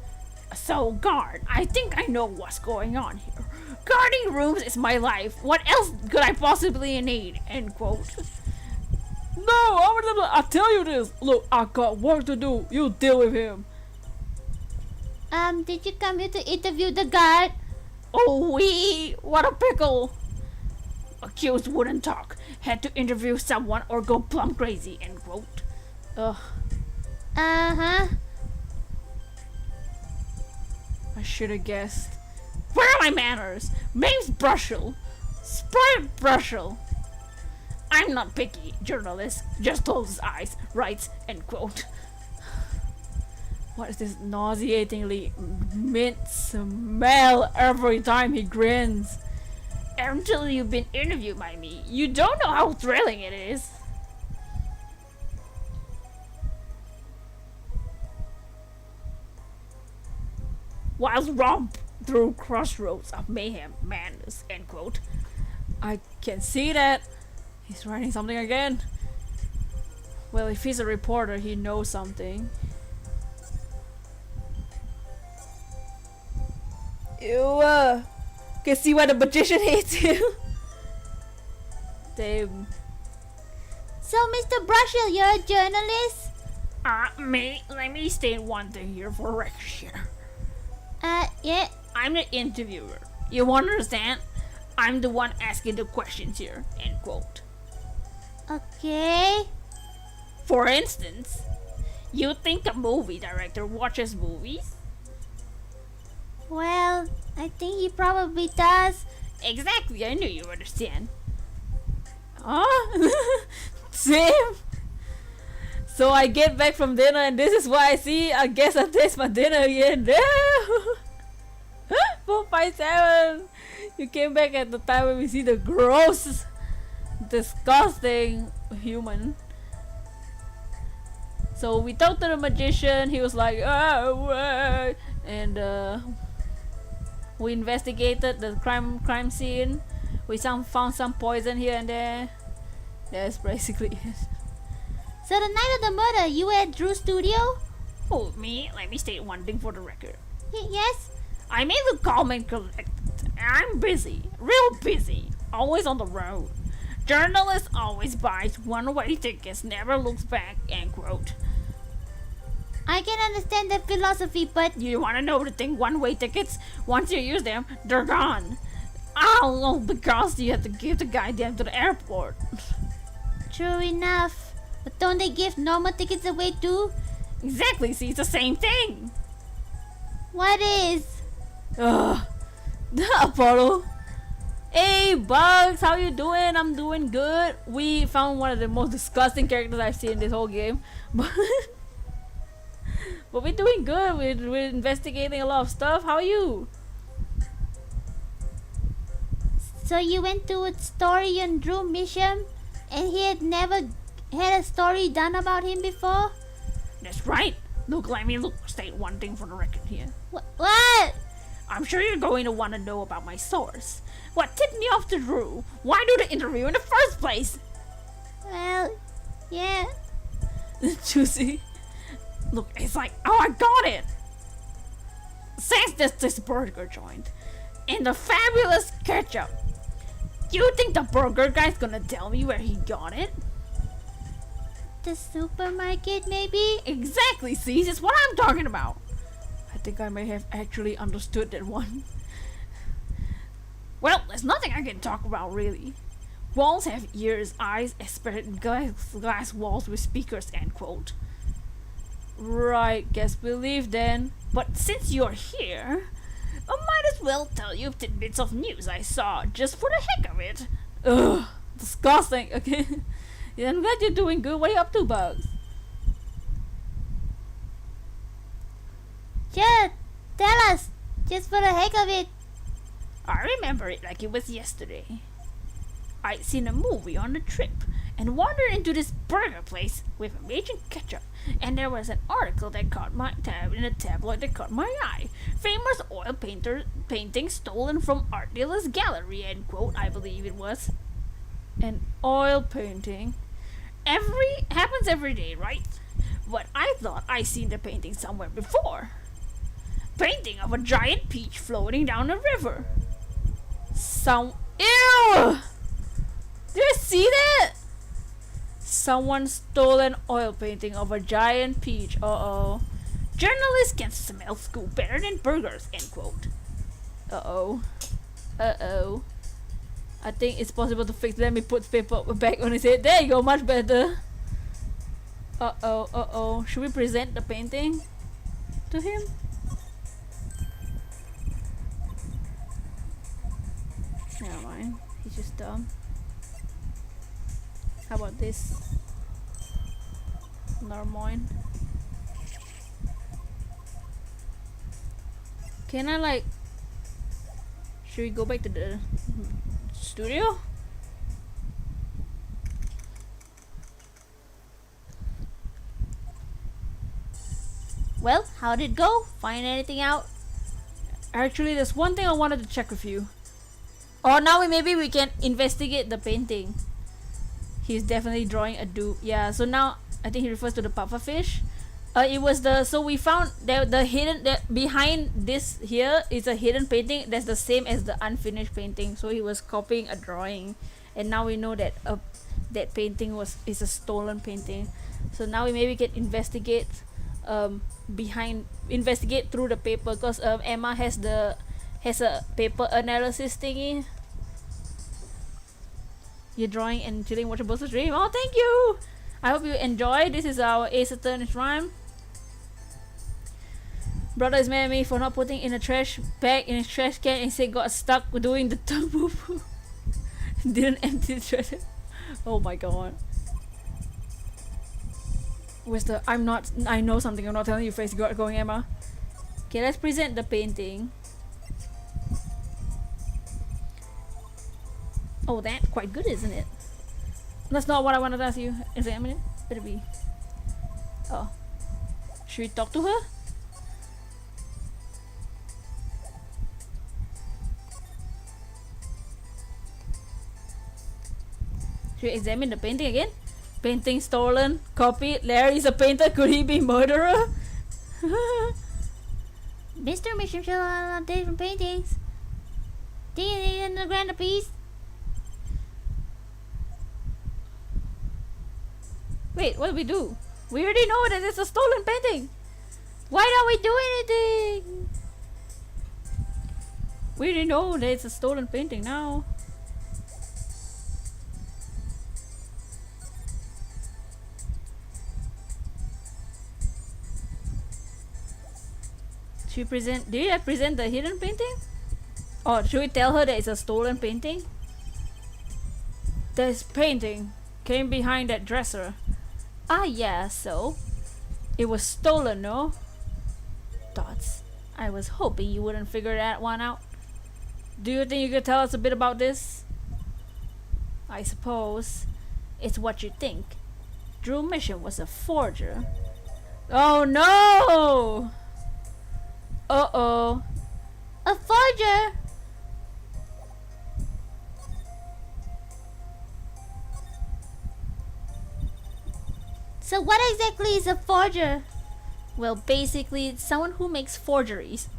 So, guard, I think I know what's going on here. Guarding rooms is my life. What else could I possibly need? End quote. No, I'll tell you this. Look, I got work to do. You deal with him. Did you come here to interview the guard? Oh, what a pickle. Accused wouldn't talk. Had to interview someone or go plumb crazy. End quote. Ugh. Uh-huh. I should have guessed. Where are my manners? Name's Brushel. Sprite Brushel. I'm not picky, journalist. Just close his eyes. Writes, end quote. What is this nauseatingly mint smell every time he grins? Until you've been interviewed by me, you don't know how thrilling it is. Whilst romp through crossroads of mayhem, madness, end quote. I can see that. He's writing something again. Well, if he's a reporter, he knows something. You can see why the magician hates you. Damn. So, Mr. Brushel, you're a journalist? Let me state one thing here for record here. Yeah. I'm the interviewer. You won't understand? I'm the one asking the questions here. End quote. Okay. For instance, you think a movie director watches movies? Well, I think he probably does. Exactly, I knew you would understand. Huh? Same. So I get back from dinner and this is what I see. I guess I taste my dinner again. 457. You came back at the time when we see the gross, disgusting human. So we talked to the magician. He was like, oh, and we investigated the crime scene. We found some poison here and there. That's basically it. So the night of the murder, you were at Drew's studio? Oh, me? Let me state one thing for the record. Yes? I may look calm and collected. I'm busy. Real busy. Always on the road. Journalist always buys one-way tickets, never looks back, end quote. I can understand that philosophy, but... You wanna know the thing, one-way tickets? Once you use them, they're gone. Oh, because you have to give the guy them to the airport. True enough. But don't they give normal tickets away too? Exactly, see, it's the same thing. What is? Apollo. Hey, Bugs, how you doing? I'm doing good. We found one of the most disgusting characters I've seen in this whole game. But we're doing good. We're investigating a lot of stuff. How are you? So you went to a story on Drew Mission and he had never had a story done about him before? That's right. Look, let me state one thing for the record here. What? I'm sure you're going to want to know about my source. What tipped me off to Drew? Why do the interview in the first place? Well, yeah. Juicy. Look, it's like, oh, I got it. Since this burger joint and the fabulous ketchup, You think the burger guy's gonna tell me where he got it? The supermarket, maybe? Exactly, see? That's what I'm talking about. I think I may have actually understood that one. Well, there's nothing I can talk about, really. Walls have ears, eyes, especially glass walls with speakers, end quote. Right, guess we'll leave then. But since you're here, I might as well tell you tidbits of news I saw, just for the heck of it. Ugh, disgusting, okay? Yeah, I'm glad you're doing good. What are you up to, Bugs? Sure, tell us, just for the heck of it. I remember it like it was yesterday. I'd seen a movie on the trip and wandered into this burger place with amazing ketchup, and there was an article that caught my tab in a tabloid that caught my eye. Famous oil painting stolen from art dealer's gallery, end quote, I believe it was. An oil painting? Happens every day, right? But I thought I seen the painting somewhere before. Painting of a giant peach floating down a river. Ew! Did you see that? Someone stole an oil painting of a giant peach. Uh-oh. Journalists can smell scoop better than burgers, end quote. Uh-oh. Uh-oh. I think it's possible to fix. Let me put paper back on his head. There you go, much better. Uh-oh, uh-oh. Should we present the painting to him? Never mind. He's just dumb. How about this? Never mind. Can I like... Should we go back to the studio? Well, how did it go? Find anything out? Actually, there's one thing I wanted to check with you. Or now maybe we can investigate the painting. He's definitely drawing a dupe. Yeah, so now I think he refers to the pufferfish. It was the... So we found that the hidden... That behind this here is a hidden painting that's the same as the unfinished painting. So he was copying a drawing. And now we know that that painting is a stolen painting. So now we maybe can investigate investigate through the paper, because Emma has a paper analysis thingy. You're drawing and chilling, watch a boss stream. Oh, thank you! I hope you enjoy. This is our Ace Attorney rhyme. Brother is mad at me for not putting in a trash bag in his trash can and said got stuck doing the turbo. Didn't empty the trash. Oh my god. Where's the I know something I'm not telling you face going, Emma? Okay, let's present the painting. Oh, that's quite good, isn't it? That's not what I wanted to ask you. Examine it. Better be. Oh. Should we talk to her? Should we examine the painting again? Painting stolen, copied. Larry's a painter. Could he be murderer? Mr. Mission show on different paintings. Do you need a grand piece? Wait, what do we do? We already know that it's a stolen painting. Why don't we do anything? We already know that it's a stolen painting now. Should we present? Do you present the hidden painting? Or should we tell her that it's a stolen painting? This painting came behind that dresser. Ah, yeah, so it was stolen, no? Thoughts. I was hoping you wouldn't figure that one out. Do you think you could tell us a bit about this? I suppose it's what you think. Drew Mission was a forger. Oh no! Uh-oh. A forger? So what exactly is a forger? Well, basically, it's someone who makes forgeries.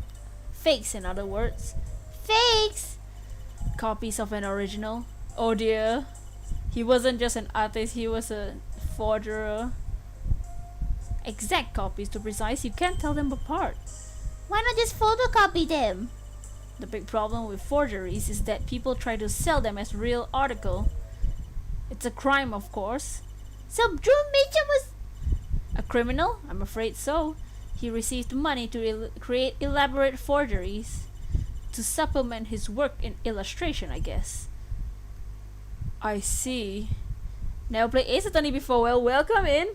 Fakes, in other words. Fakes? Copies of an original. Oh dear. He wasn't just an artist, he was a forger. Exact copies to precise, you can't tell them apart. Why not just photocopy them? The big problem with forgeries is that people try to sell them as real article. It's a crime, of course. So Drew Mitchum was... A criminal? I'm afraid so. He received money to create elaborate forgeries to supplement his work in illustration, I guess. I see. Never played Ace Attorney before. Well, welcome in.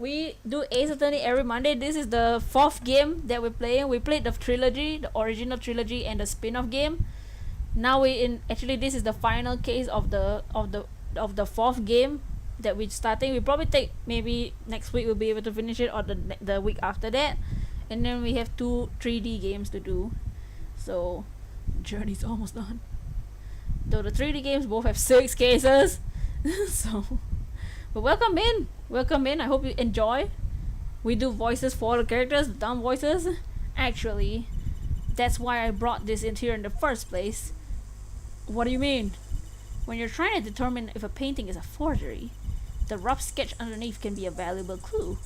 We do Ace Attorney every Monday. This is the 4th game that we're playing. We played the trilogy, the original trilogy, and the spin-off game. Now actually this is the final case of the 4th game that we're starting. We probably take maybe next week we'll be able to finish it, or the week after that, and then we have 2 3D games to do. So journey's almost done. Though the 3D games both have 6 cases. So, but welcome in. Welcome in. I hope you enjoy. We do voices for all the characters, dumb voices. Actually, that's why I brought this in here in the first place. What do you mean? When you're trying to determine if a painting is a forgery, the rough sketch underneath can be a valuable clue.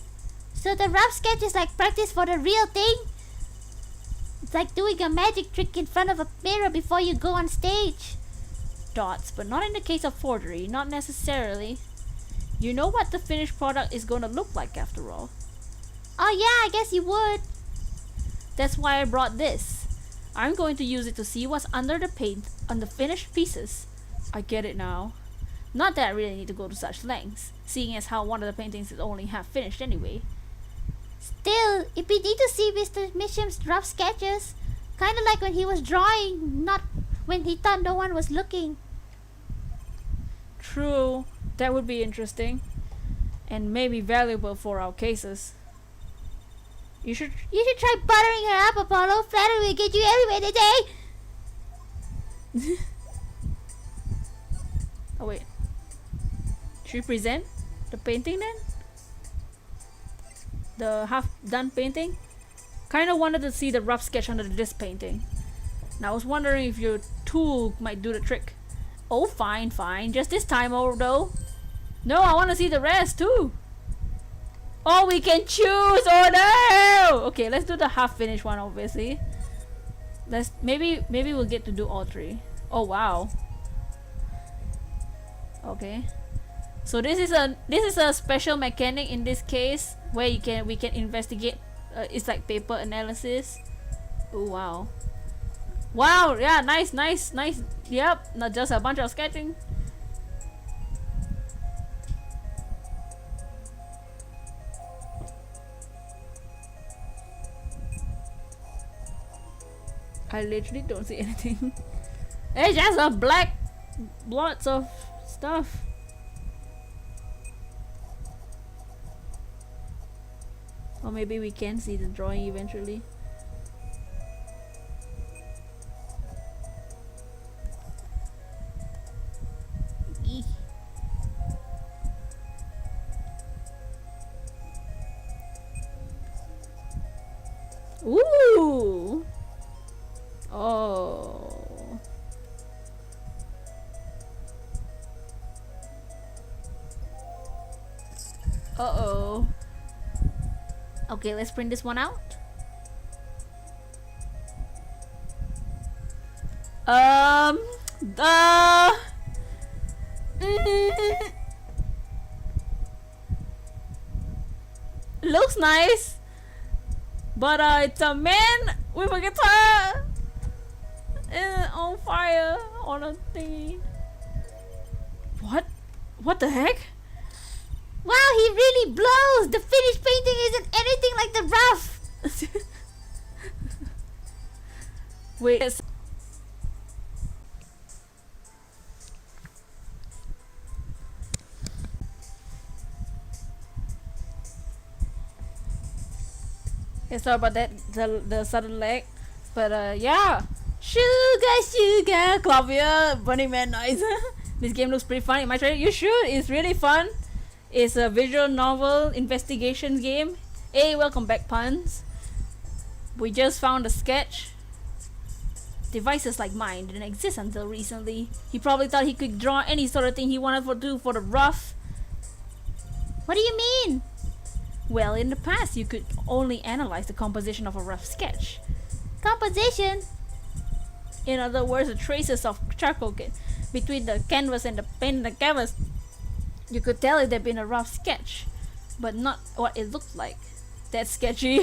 So the rough sketch is like practice for the real thing? It's like doing a magic trick in front of a mirror before you go on stage. Dots, but not in the case of forgery, not necessarily. You know what the finished product is going to look like after all. Oh yeah, I guess you would. That's why I brought this. I'm going to use it to see what's under the paint on the finished pieces. I get it now. Not that I really need to go to such lengths, seeing as how one of the paintings is only half finished anyway. Still, if we need to see Mr. Mitchum's rough sketches, kinda like when he was drawing, not when he thought no one was looking. True, that would be interesting, and maybe valuable for our cases. You should try buttering her up, Apollo. Flattery will get you everywhere today. Oh wait. Should we present the painting then? The half done painting? Kinda wanted to see the rough sketch under this painting. Now I was wondering if your tool might do the trick. Oh fine, just this time though. No, I wanna see the rest too. Oh, we can choose! Oh no! Okay, let's do the half finished one obviously. Maybe we'll get to do all 3. Oh wow. Okay. So this is a special mechanic in this case where we can investigate. It's like paper analysis. Oh wow. Wow, yeah, nice. Yep, not just a bunch of sketching. I literally don't see anything. It's just a black blots of stuff. Or maybe we can see the drawing eventually. Eek. Ooh! Oh. Uh-oh. Okay, let's print this one out. The looks nice, but it's a man with a guitar on fire on a thingy. What the heck? Wow, he really blows! The finished painting isn't anything like the rough! Wait. Yeah, sorry about that, the sudden lag. But yeah. Sugar, Clavia, Bunny Man noise. This game looks pretty fun. Am I trying? You should. It's really fun. It's a visual novel investigation game. Hey, welcome back, puns. We just found a sketch. Devices like mine didn't exist until recently. He probably thought he could draw any sort of thing he wanted to do for the rough. What do you mean? Well, in the past, you could only analyze the composition of a rough sketch. Composition? In other words, the traces of charcoal between the canvas and the paint on the canvas. You could tell if there'd been a rough sketch, but not what it looked like. That's sketchy.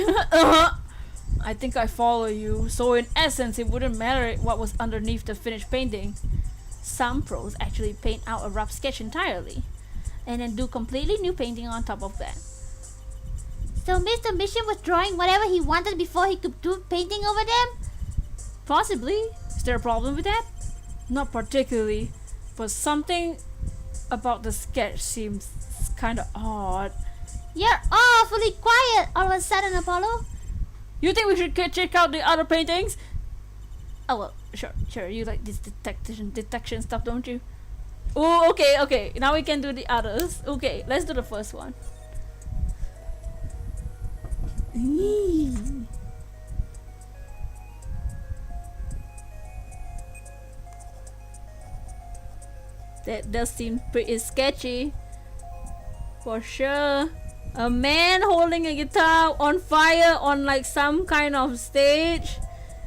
I think I follow you. So in essence, it wouldn't matter what was underneath the finished painting. Some pros actually paint out a rough sketch entirely, and then do completely new painting on top of that. So Mr. Mission was drawing whatever he wanted before he could do painting over them? Possibly. Is there a problem with that? Not particularly, but something about the sketch seems kinda odd. You're awfully quiet all of a sudden, Apollo. You think we should check out the other paintings? Oh well, sure. You like this detection stuff, don't you? Oh, okay. Now we can do the others. Okay, let's do the first one. That does seem pretty sketchy. For sure. A man holding a guitar on fire on like some kind of stage.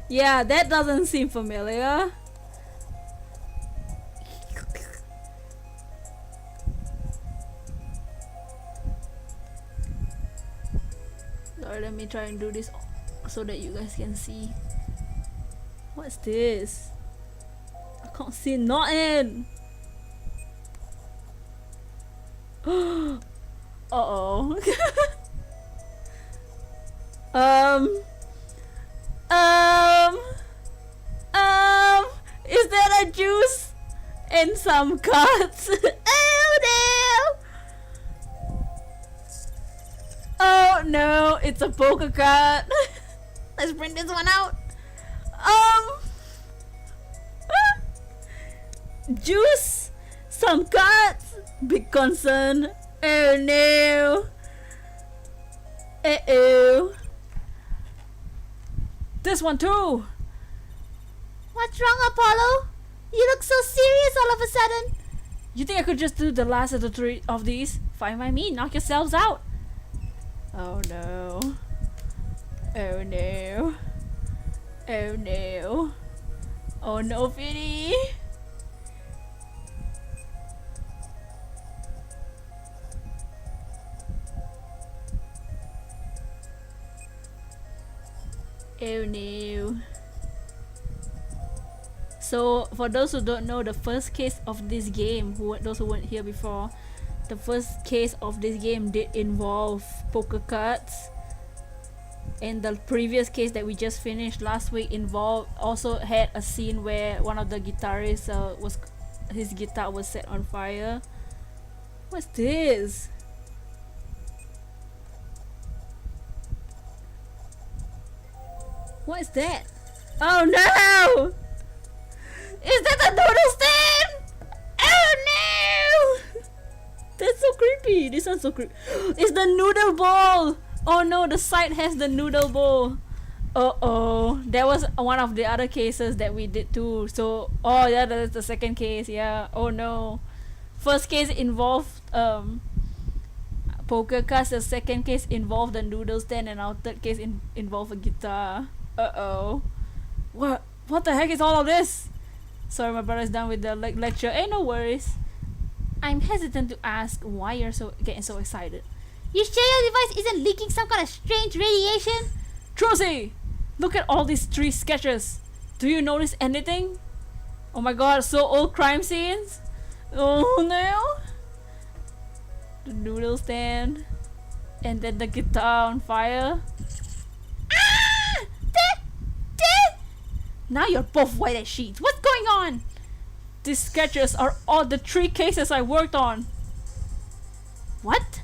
Yeah, that doesn't seem familiar. Sorry, let me try and do this so that you guys can see. What's this? I can't see nothing. Uh-oh. Is that a juice and some cards? Oh no! Oh no, it's a poker card. Let's bring this one out. Juice, some cards, big concern. Oh no. Uh-oh. This one too. What's wrong, Apollo? You look so serious all of a sudden. You think I could just do the last of the three of these? Fine by me, knock yourselves out. Oh no. Oh no. Oh no. Oh no, Finny. Oh no. So for those who don't know, the first case of this game, those who weren't here before, the first case of this game did involve poker cards, and the previous case that we just finished last week also had a scene where one of the guitarists his guitar was set on fire. What's this? What is that? Oh no! Is that the noodle stand? Oh no! That's so creepy. This one's so creepy. It's the noodle bowl! Oh no, the side has the noodle bowl. Uh-oh. That was one of the other cases that we did too. So, oh yeah, that's the second case. Yeah. Oh no. First case involved poker cards. The second case involved the noodle stand, and our third case involved a guitar. Uh-oh. What the heck is all of this? Sorry, my brother's done with the lecture. Hey, no worries. I'm hesitant to ask why you're getting so excited. You sure your device isn't leaking some kind of strange radiation? Trucy! Look at all these 3 sketches. Do you notice anything? Oh my god, so old crime scenes? Oh no! The noodle stand. And then the guitar on fire. Now you're both white as sheets. What's going on? These sketches are all the 3 cases I worked on. What?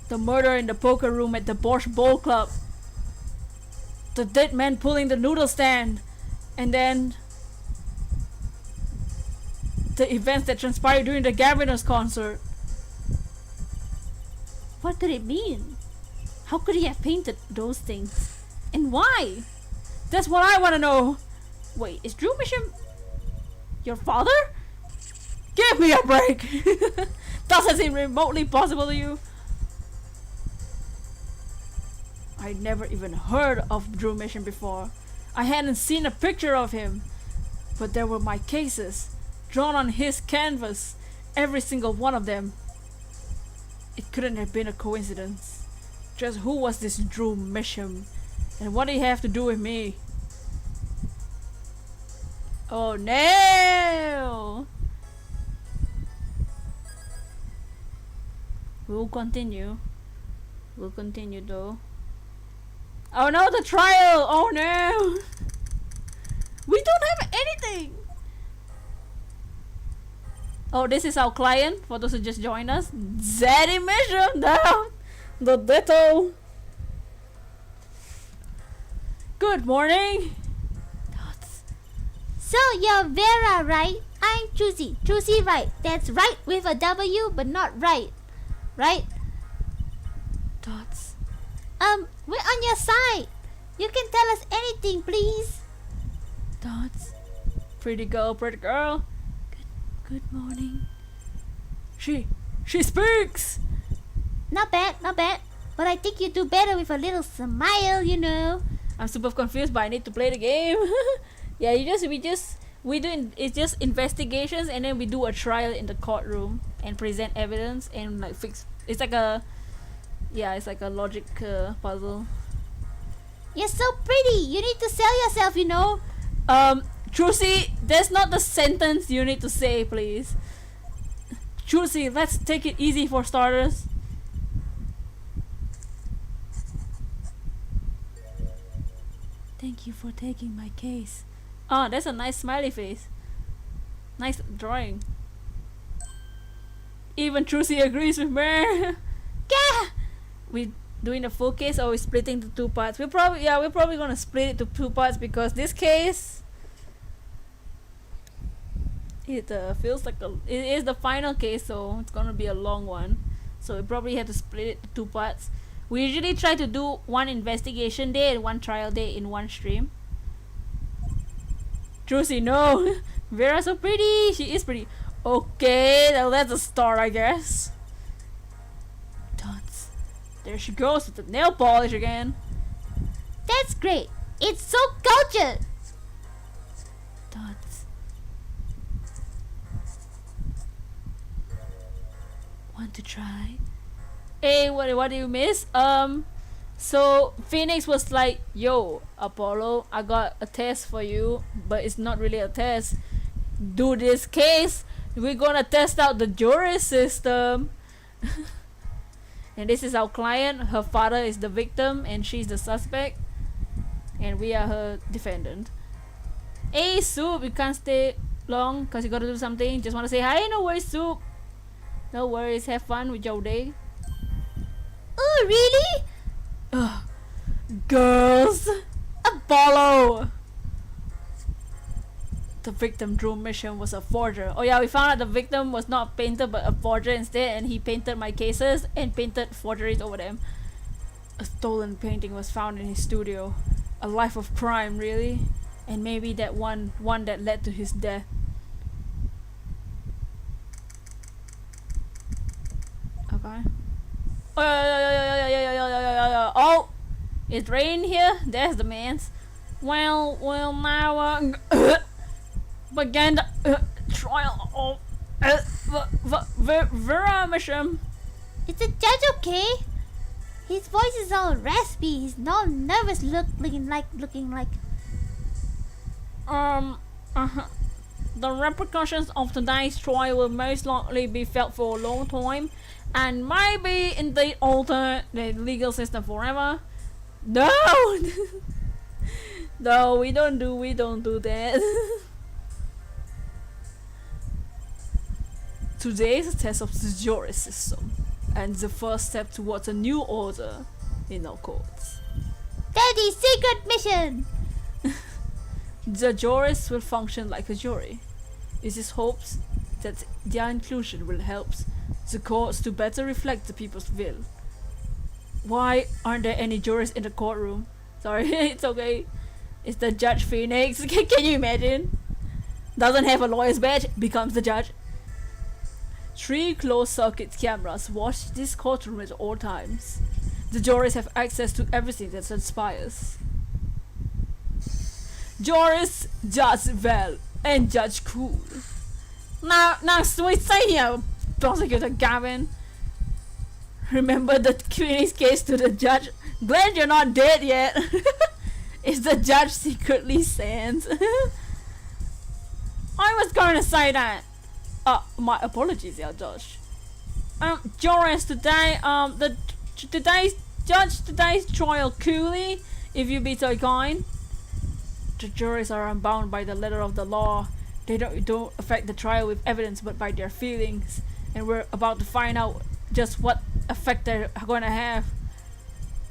The murder in the poker room at the Borscht Bowl Club. The dead man pulling the noodle stand. And then the events that transpired during the Gaviners concert. What could it mean? How could he have painted those things? And why? That's what I want to know. Wait, is Drew Mission your father? Give me a break. Doesn't seem remotely possible to you. I never even heard of Drew Mission before. I hadn't seen a picture of him. But there were my cases, drawn on his canvas, every single one of them. It couldn't have been a coincidence. Just who was this Drew Mission? And what did he have to do with me? Oh no! We'll continue. We'll continue though. Oh no, the trial! Oh no! We don't have anything! Oh, this is our client, for those who just joined us. Zaddy Mission down! The ditto! Good morning! So you're Vera, right? I'm Choosy. Choosy right. That's right with a W, but not right. Right? Dots. We're on your side. You can tell us anything, please. Dots. Pretty girl, pretty girl. Good morning. She speaks! Not bad, not bad. But I think you do better with a little smile, you know. I'm super confused, but I need to play the game. Yeah, it's just investigations, and then we do a trial in the courtroom and present evidence and like fix. It's like a logic puzzle. You're so pretty. You need to sell yourself, you know. Trucy, that's not the sentence you need to say, please. Trucy, let's take it easy for starters. Thank you for taking my case. Oh, that's a nice smiley face. Nice drawing. Even Trucy agrees with me. Yeah. We doing the full case, or we splitting the two parts? We're probably gonna split it to two parts because this case it feels like it is the final case, so it's gonna be a long one. So we probably have to split it to two parts. We usually try to do one investigation day and one trial day in one stream. Trucy, no. Vera's so pretty. She is pretty. Okay, now that's a start, I guess. Dots. There she goes with the nail polish again. That's great. It's so cultured. Dots. Want to try? Hey, what do you miss? So Phoenix was like, yo, Apollo, I got a test for you, but it's not really a test. Do this case. We're gonna test out the jury system. And this is our client. Her father is the victim and she's the suspect. And we are her defendant. Hey, Soup, you can't stay long because you gotta do something. Just wanna say hi. No worries, Soup. No worries, have fun with your day. Oh, really? Ugh. Girls! Apollo! The victim Drew Mission was a forger. Oh yeah, we found out the victim was not a painter but a forger instead, and he painted my cases and painted forgeries over them. A stolen painting was found in his studio. A life of crime, really? And maybe that one that led to his death. Okay. Oh, it's raining here. That's the man's. Well, now began the trial of Vera Mission. Is the judge okay? His voice is all raspy. He's all nervous, looking like. The repercussions of tonight's trial will most likely be felt for a long time, and maybe indeed alter the legal system forever. No, no, we don't do that. Today is a test of the jury system, and the first step towards a new order in our courts. Daddy's secret mission. The jurors will function like a jury. It is hoped that their inclusion will help the courts to better reflect the people's will. Why aren't there any jurors in the courtroom? Sorry, it's okay. It's the Judge Phoenix. Can you imagine? Doesn't have a lawyer's badge, becomes the judge. 3 closed-circuit cameras watch this courtroom at all times. The juries have access to everything that transpires. Juries Judge Val and Judge Cool. Now, sweet say here, Prosecutor Gavin. Remember the Phoenix case to the judge? Glad you're not dead yet. Is the judge secretly saying? I was going to say that. My apologies, yeah, Judge. Juries today, today's trial coolly, if you be so kind. The juries are unbound by the letter of the law. They don't affect the trial with evidence, but by their feelings. And we're about to find out just what effect they're going to have.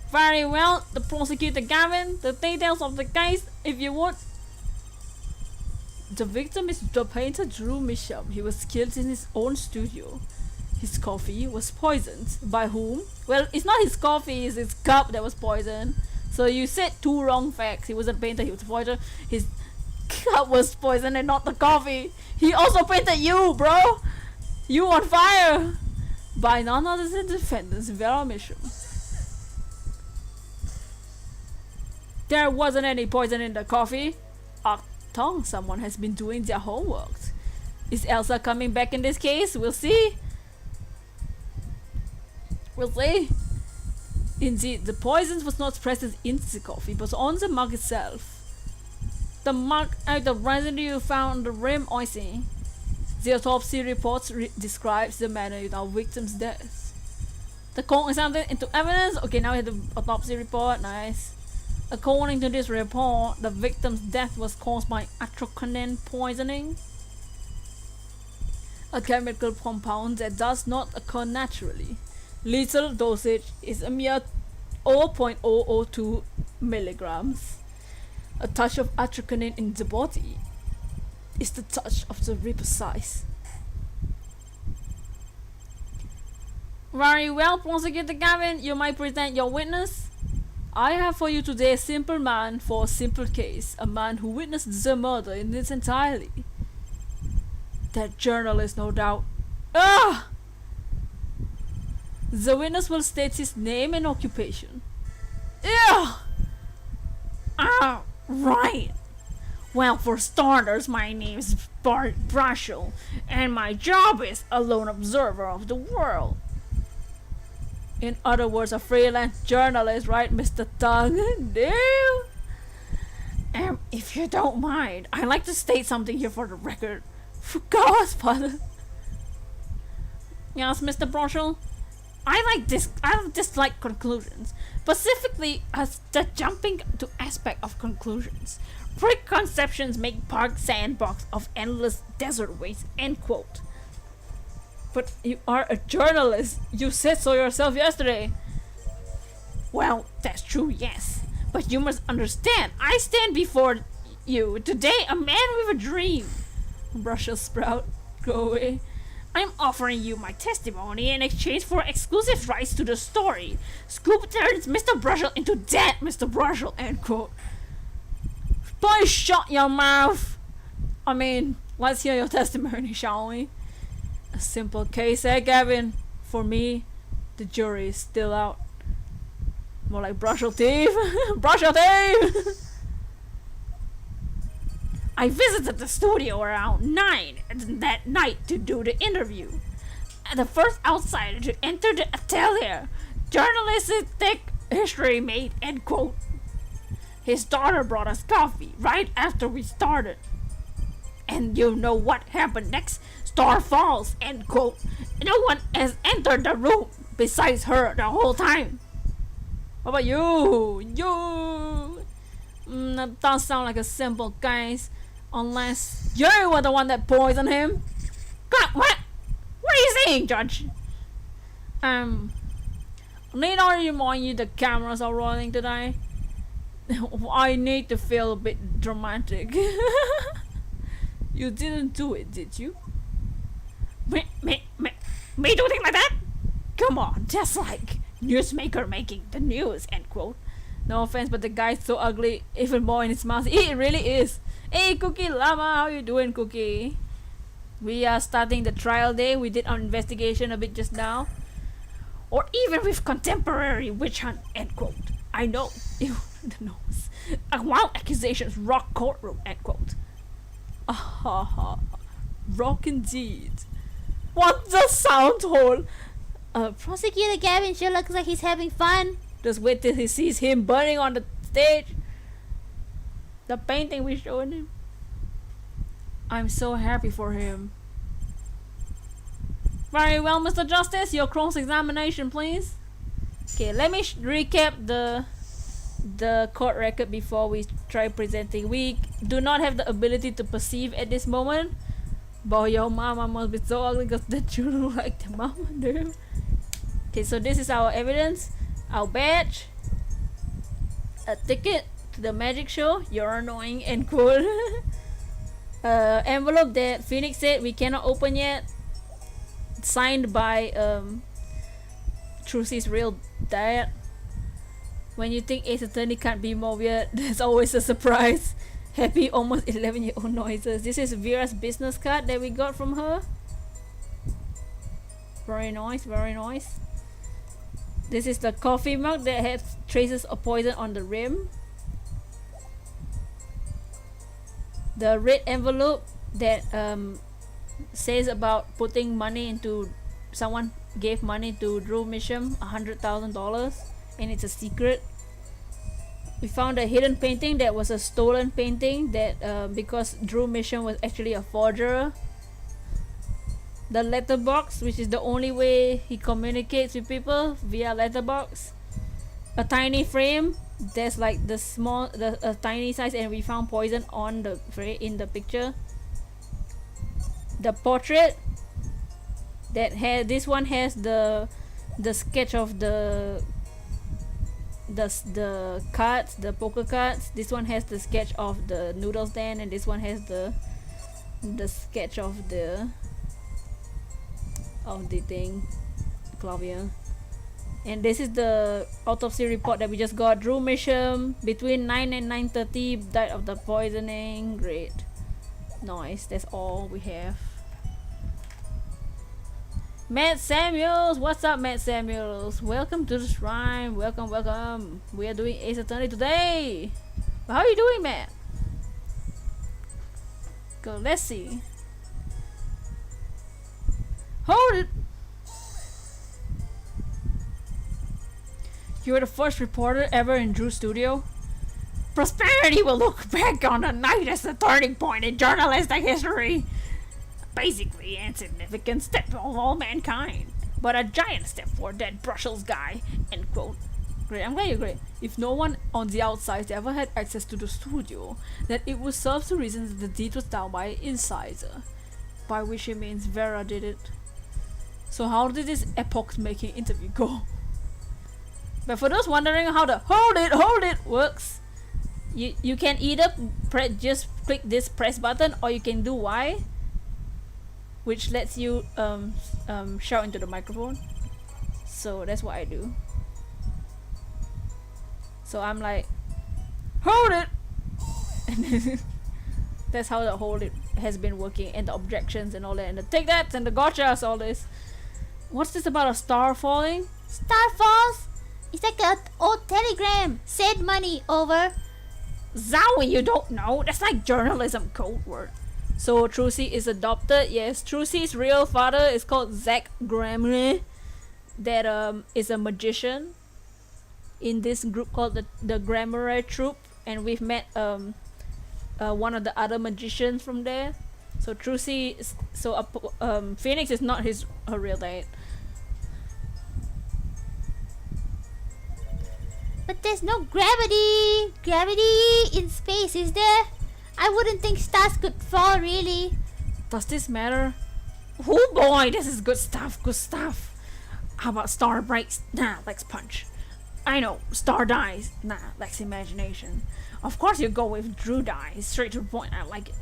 Very well, the prosecutor Gavin, the details of the case, if you would. The victim is the painter Drew Misham. He was killed in his own studio. His coffee was poisoned. By whom? Well, it's not his coffee, it's his cup that was poisoned. So you said 2 wrong facts. He wasn't a painter, he was a poisoner. His cup was poisoned and not the coffee. He also painted you, bro! You on fire! By none other than the defendants, Vera Misham. There wasn't any poison in the coffee. Someone has been doing their homework. Is Elsa coming back in this case? We'll see. We'll see. Indeed, the poison was not present in the coffee, but on the mug itself. The mug and the residue found on the rim icing. The autopsy report describes the manner of our victim's death. The court examined it into evidence. Okay, now we have the autopsy report. Nice. According to this report, the victim's death was caused by atropine poisoning, a chemical compound that does not occur naturally. Lethal dosage is a mere 0.002 milligrams. A touch of atropine in the body is the touch of the reaper size. Very well, Prosecutor Gavin, you might present your witness. I have for you today a simple man for a simple case, a man who witnessed the murder in its entirety. That journalist, no doubt. Ah! The witness will state his name and occupation. Yeah! Ah, right. Well, for starters, my name is Bart Brushel, and my job is a lone observer of the world. In other words, a freelance journalist, right, Mr. Tug? No. If you don't mind, I'd like to state something here for the record. For God's father. Yes, Mr. Brushel? I dislike conclusions, specifically as the jumping to aspect of conclusions. Preconceptions make park sandbox of endless desert waste, end quote. But you are a journalist. You said so yourself yesterday. Well, that's true, yes. But you must understand, I stand before you today a man with a dream. Brushel sprout, go away. I'm offering you my testimony in exchange for exclusive rights to the story. Scoop turns Mr. Brushel into dead Mr. Brushel, end quote. Please shut your mouth. I mean, let's hear your testimony, shall we? A simple case, eh, Gavin? For me, the jury is still out. More like Brushel thief. Brushel thief! I visited the studio around 9 that night to do the interview. The first outsider to enter the atelier. Journalistic history made, end quote. His daughter brought us coffee right after we started. And you know what happened next? Star falls, end quote. No one has entered the room besides her the whole time. What about you? That does sound like a simple case. Unless you were the one that poisoned him. God, what? What are you saying, Judge? Need I remind you the cameras are rolling today? I need to feel a bit dramatic. You didn't do it, did you? Me do things like that? Come on, just like newsmaker making the news, end quote. No offense, but the guy's so ugly, even more in his mouth. It really is. Hey, Cookie Llama, how you doing, Cookie? We are starting the trial day. We did our investigation a bit just now. Or even with contemporary witch hunt, end quote. I know. Ew, the nose. Wild accusations rock courtroom, end quote. Ah, rock indeed. What the sound hole? Prosecutor Gavin sure looks like he's having fun. Just wait till he sees him burning on the stage. The painting we showed him. I'm so happy for him. Very well, Mr. Justice. Your cross-examination, please. Okay, let me recap the court record before we try presenting. We do not have the ability to perceive at this moment. But your mama must be so ugly because the children like the mama do. Okay, so this is our evidence, our badge, a ticket to the magic show. You're annoying and cool. Envelope that Phoenix said we cannot open yet. Signed by Trucy's real dad. When you think Ace Attorney can't be more weird, there's always a surprise. Happy almost 11-year-old noises. This is Vera's business card that we got from her. Very nice, very nice. This is the coffee mug that has traces of poison on the rim. The red envelope that says about putting money into, someone gave money to Drew Misham, $100,000, and it's a secret. We found a hidden painting that was a stolen painting that because Drew Misham was actually a forger. The letterbox, which is the only way he communicates with people, via letterbox. A tiny frame that's like the small, a tiny size, and we found poison on the in the picture. The portrait that has, this one has the sketch of the cards, the poker cards. This one has the sketch of the noodle stand, and this one has the sketch of the thing, Claudia. And this is the autopsy report that we just got. Drew Misham between 9 and 9:30 died of the poisoning. Great, nice. That's all we have. Matt Samuels, what's up, Matt Samuels? Welcome to the shrine. Welcome, welcome. We are doing Ace Attorney today. How are you doing, Matt? Go, let's see. Hold it. You were the first reporter ever in Drew's studio. Prosperity will look back on the night as a turning point in journalistic history. Basically, an insignificant step of all mankind, but a giant step for that Brussels guy. End quote. Great, I'm glad you agree. If no one on the outside ever had access to the studio, then it would serve the reason that the deed was done by an insider. By which he means Vera did it. So how did this epoch-making interview go? But for those wondering how the hold it works, you can either just click this press button, or you can do Y, which lets you shout into the microphone. So that's what I do. So I'm like, hold it, and that's how the hold it has been working, and the objections and all that, and the take that and the gotchas, all this. What's this about a star falling? Star falls? It's like an old telegram. Send money over. Zowie, you don't know. That's like journalism code word. So Trucy is adopted. Yes, Trucy's real father is called Zach Gramley. That is a magician in this group called the Grammar Troupe, and we've met one of the other magicians from there. So Trucy, Phoenix is not her real dad. But there's no gravity in space, is there? I wouldn't think stars could fall, really. Does this matter? Oh boy, this is good stuff, good stuff. How about star breaks? Nah, Lex punch. I know, star dies. Nah, Lex imagination. Of course you go with Drew dies. Straight to the point, I like it.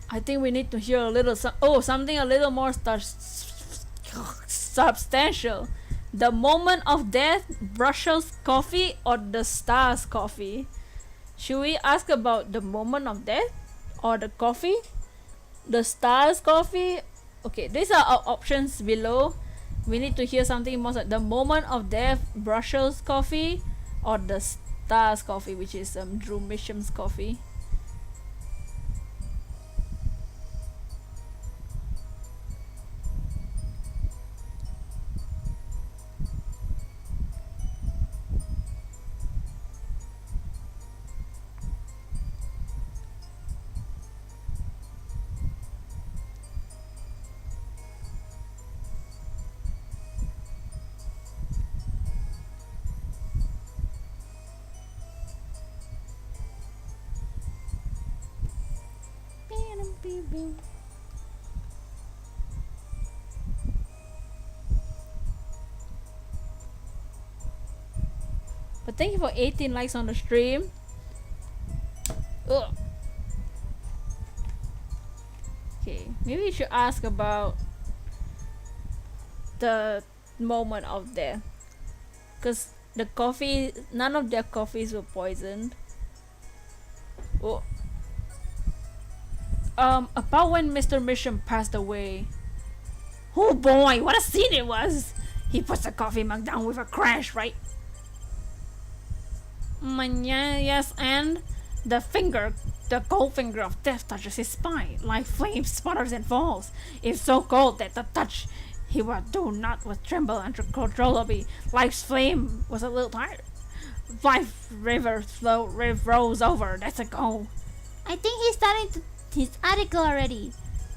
I think we need to hear a little something a little more substantial. The moment of death, Brussels coffee, or the stars coffee? Should we ask about the moment of death or the coffee? The stars coffee? Okay, these are our options below. We need to hear something more like the moment of death, Brussels coffee, or the stars coffee, which is Drew Misham's coffee. But thank you for 18 likes on the stream. Ugh. Okay, maybe you should ask about the moment of death, because the coffee, none of their coffees were poisoned. Oh. About when Mr. Misham passed away. Oh boy, what a scene it was! He puts the coffee mug down with a crash, right? Yeah, yes, and the gold finger of death touches his spine, like flame sputters and falls. It's so cold that the touch he would do not with tremble uncontrollably. Life's flame was a little tired. Life rose over, that's a goal. I think he's starting to his article already.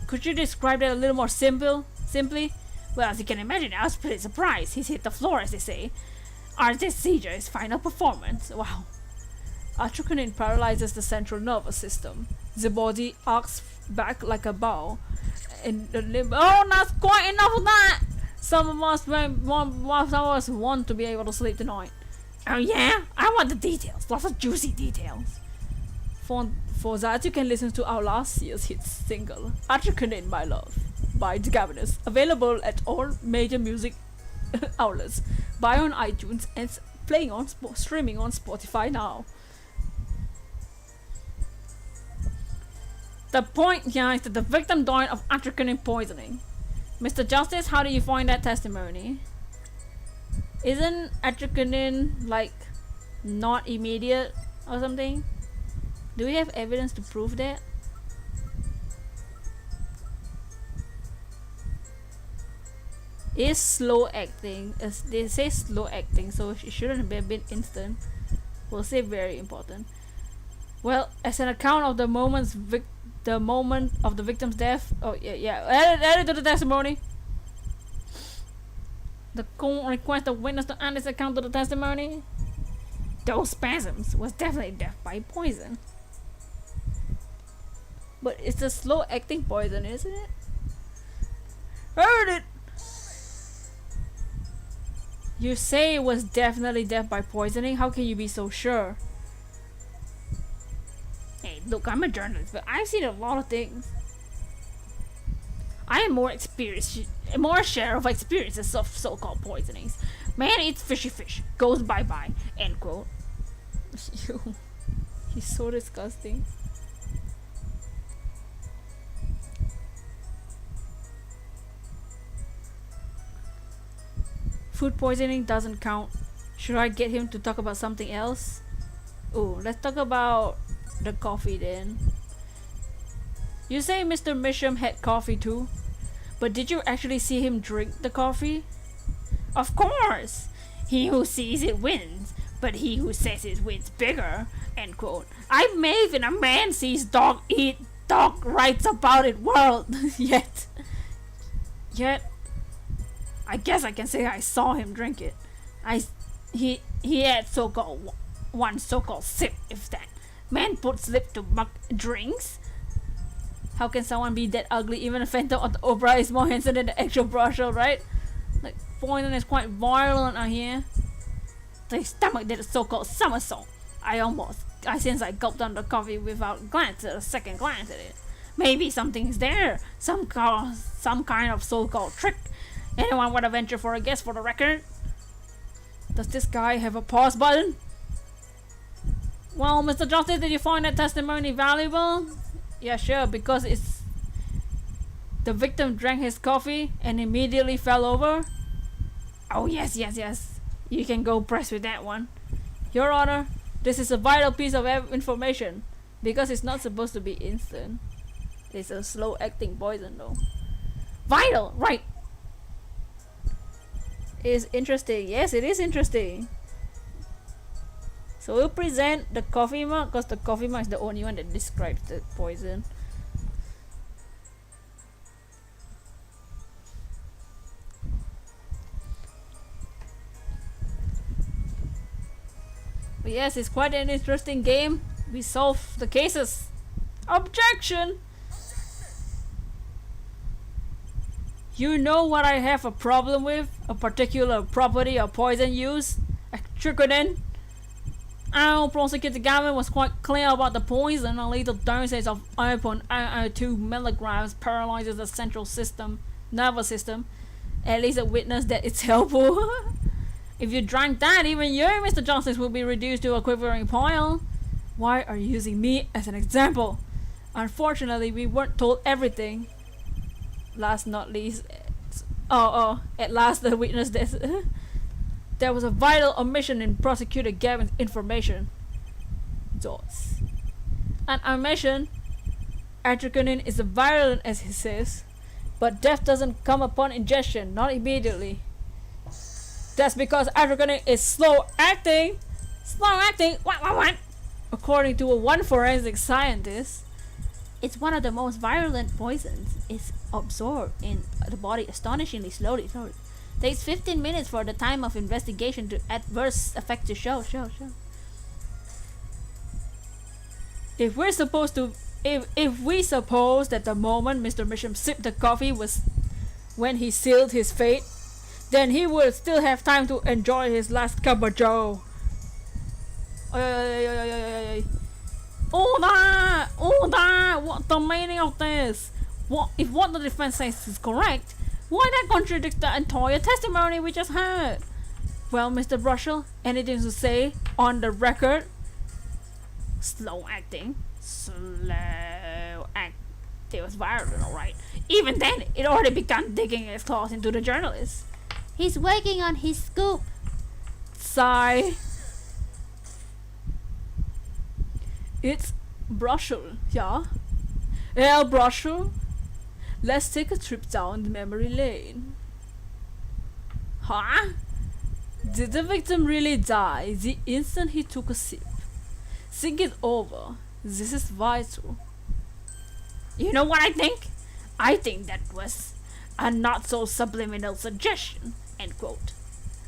Could you describe that a little more simply? Well, as you can imagine, I was pretty surprised. He's hit the floor, as they say. Artist Seija's final performance. Wow. Atropine paralyzes the central nervous system. The body arcs back like a bow. And the limb. Oh, not quite enough of that! Some of us want to be able to sleep tonight. Oh yeah? I want the details. Lots of juicy details. For that, you can listen to our last year's hit single, Atropine My Love, by The Governors. Available at all major music outlets. Buy on iTunes and streaming on Spotify now. The point here is that the victim died of atropine poisoning. Mr. Justice, how do you find that testimony? Isn't atropine like not immediate or something? Do we have evidence to prove that? Is slow acting, as they say slow acting, so it shouldn't have been instant. We'll say very important. Well, as an account of the moment of the victim's death. Oh yeah. Add it to the testimony. The court requests the witness to add this account to the testimony. Those spasms was definitely death by poison. But it's a slow acting poison, isn't it? Heard it! You say it was definitely death by poisoning? How can you be so sure? Hey, look, I'm a journalist, but I've seen a lot of things. I am more share of experiences of so-called poisonings. Man eats fishy fish, goes bye-bye, end quote. He's so disgusting. Food poisoning doesn't count. Should I get him to talk about something else? Oh, let's talk about the coffee then. You say Mr. Misham had coffee too, but did you actually see him drink the coffee? Of course! He who sees it wins, but he who says it wins bigger, end quote. I may even a man sees dog eat, dog writes about it world. Yet, I guess I can say I saw him drink it. He had one so-called sip, if that. Man puts lip to mug drinks? How can someone be that ugly? Even a Phantom of the Opera is more handsome than the actual Brussels, right? Like, poison is quite violent, I hear. The stomach did a so-called somersault. Since I gulped down the coffee without a second glance at it. Maybe something's there. Some kind of so-called trick. Anyone want to venture for a guess for the record? Does this guy have a pause button? Well, Mr. Justice, did you find that testimony valuable? Yeah, sure, because it's... The victim drank his coffee and immediately fell over. Oh, yes. You can go press with that one. Your Honor, this is a vital piece of information because it's not supposed to be instant. It's a slow-acting poison, though. Vital, right? Is interesting. Yes, it is interesting. So we'll present the coffee mug because the coffee mug is the only one that describes the poison. But yes, it's quite an interesting game. We solve the cases. Objection! You know what I have a problem with? A particular property of poison use? Atriconin? Our prosecutor government was quite clear about the poison. A little dosage of 0.002 milligrams paralyzes the central system, nervous system. At least a witness that it's helpful. If you drank that, even you, Mr. Justice, will be reduced to a quivering pile. Why are you using me as an example? Unfortunately, we weren't told everything. Last not least, at last the witness there was a vital omission in Prosecutor Gavin's information. Dots. An omission. Atriconin is as virulent as he says, but death doesn't come upon ingestion, not immediately. That's because atriconin is slow acting. What? According to one forensic scientist, it's one of the most virulent poisons. It's absorbed in the body astonishingly slowly. Takes 15 minutes for the time of investigation to adverse effect to show. If we suppose that the moment Mr. Misham sipped the coffee was when he sealed his fate, then he would still have time to enjoy his last cup of joe. Order! What's the meaning of this? If what the defense says is correct, why that contradicts the entire testimony we just heard? Well, Mr. Russell, anything to say on the record? Slow acting. It was violent, alright. Even then, it already began digging its claws into the journalist. He's working on his scoop. Sigh. It's Brussels, yeah? Yeah, Brussels. Let's take a trip down the memory lane. Huh? Did the victim really die the instant he took a sip? Think it over. This is vital. You know what I think? I think that was a not so subliminal suggestion. End quote.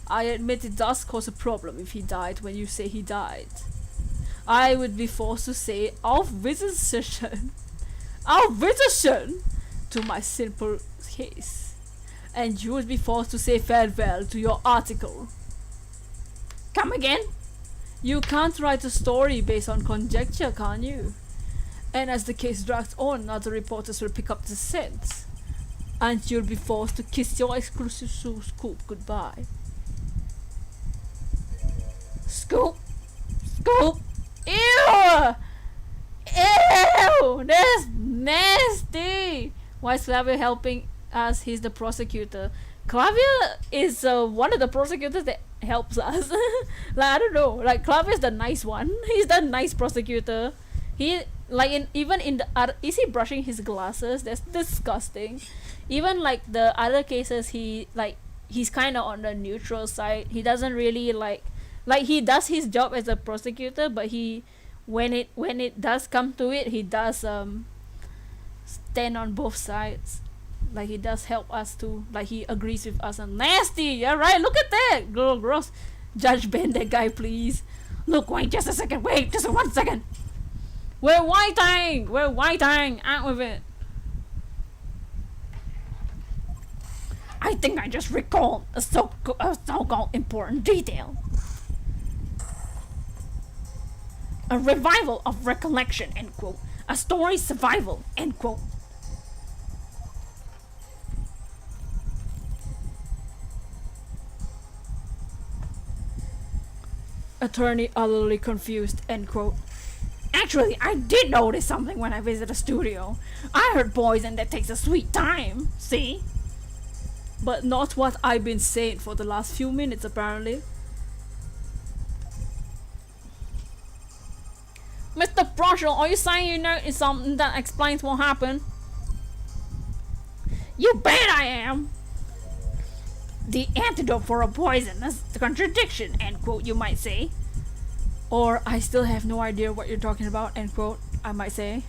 I admit it does cause a problem if he died when you say he died. I would be forced to say opposition to my simple case, and you would be forced to say farewell to your article. Come again? You can't write a story based on conjecture, can you? And as the case drags on, other reporters will pick up the scent, and you'll be forced to kiss your exclusive scoop goodbye. Scoop? Ew! That's nasty! Why is Clavier helping us? He's the prosecutor. Clavier is one of the prosecutors that helps us. Like, I don't know. Like, Clavier is the nice one. He's the nice prosecutor. He, like, even in the other... Is he brushing his glasses? That's disgusting. Even, like, the other cases, he's kind of on the neutral side. He doesn't really, like, he does his job as a prosecutor, but he... When it does come to it, he does stand on both sides. Like, he does help us too. Like, he agrees with us. And nasty, yeah, right? Look at that, girl, gross. Judge Ben, that guy, please. Look, wait, just a second. Wait, just 1 second. We're whiting. Out with it. I think I just recalled a so-called important detail. A revival of recollection, end quote. A story's survival, end quote. Attorney utterly confused, end quote. Actually, I did notice something when I visited the studio. I heard poison that takes a sweet time, see? But not what I've been saying for the last few minutes, apparently. Mr. Brushel, are you saying you know it's something that explains what happened? You bet I am! The antidote for a poisonous contradiction, end quote, you might say. Or, I still have no idea what you're talking about, end quote, I might say.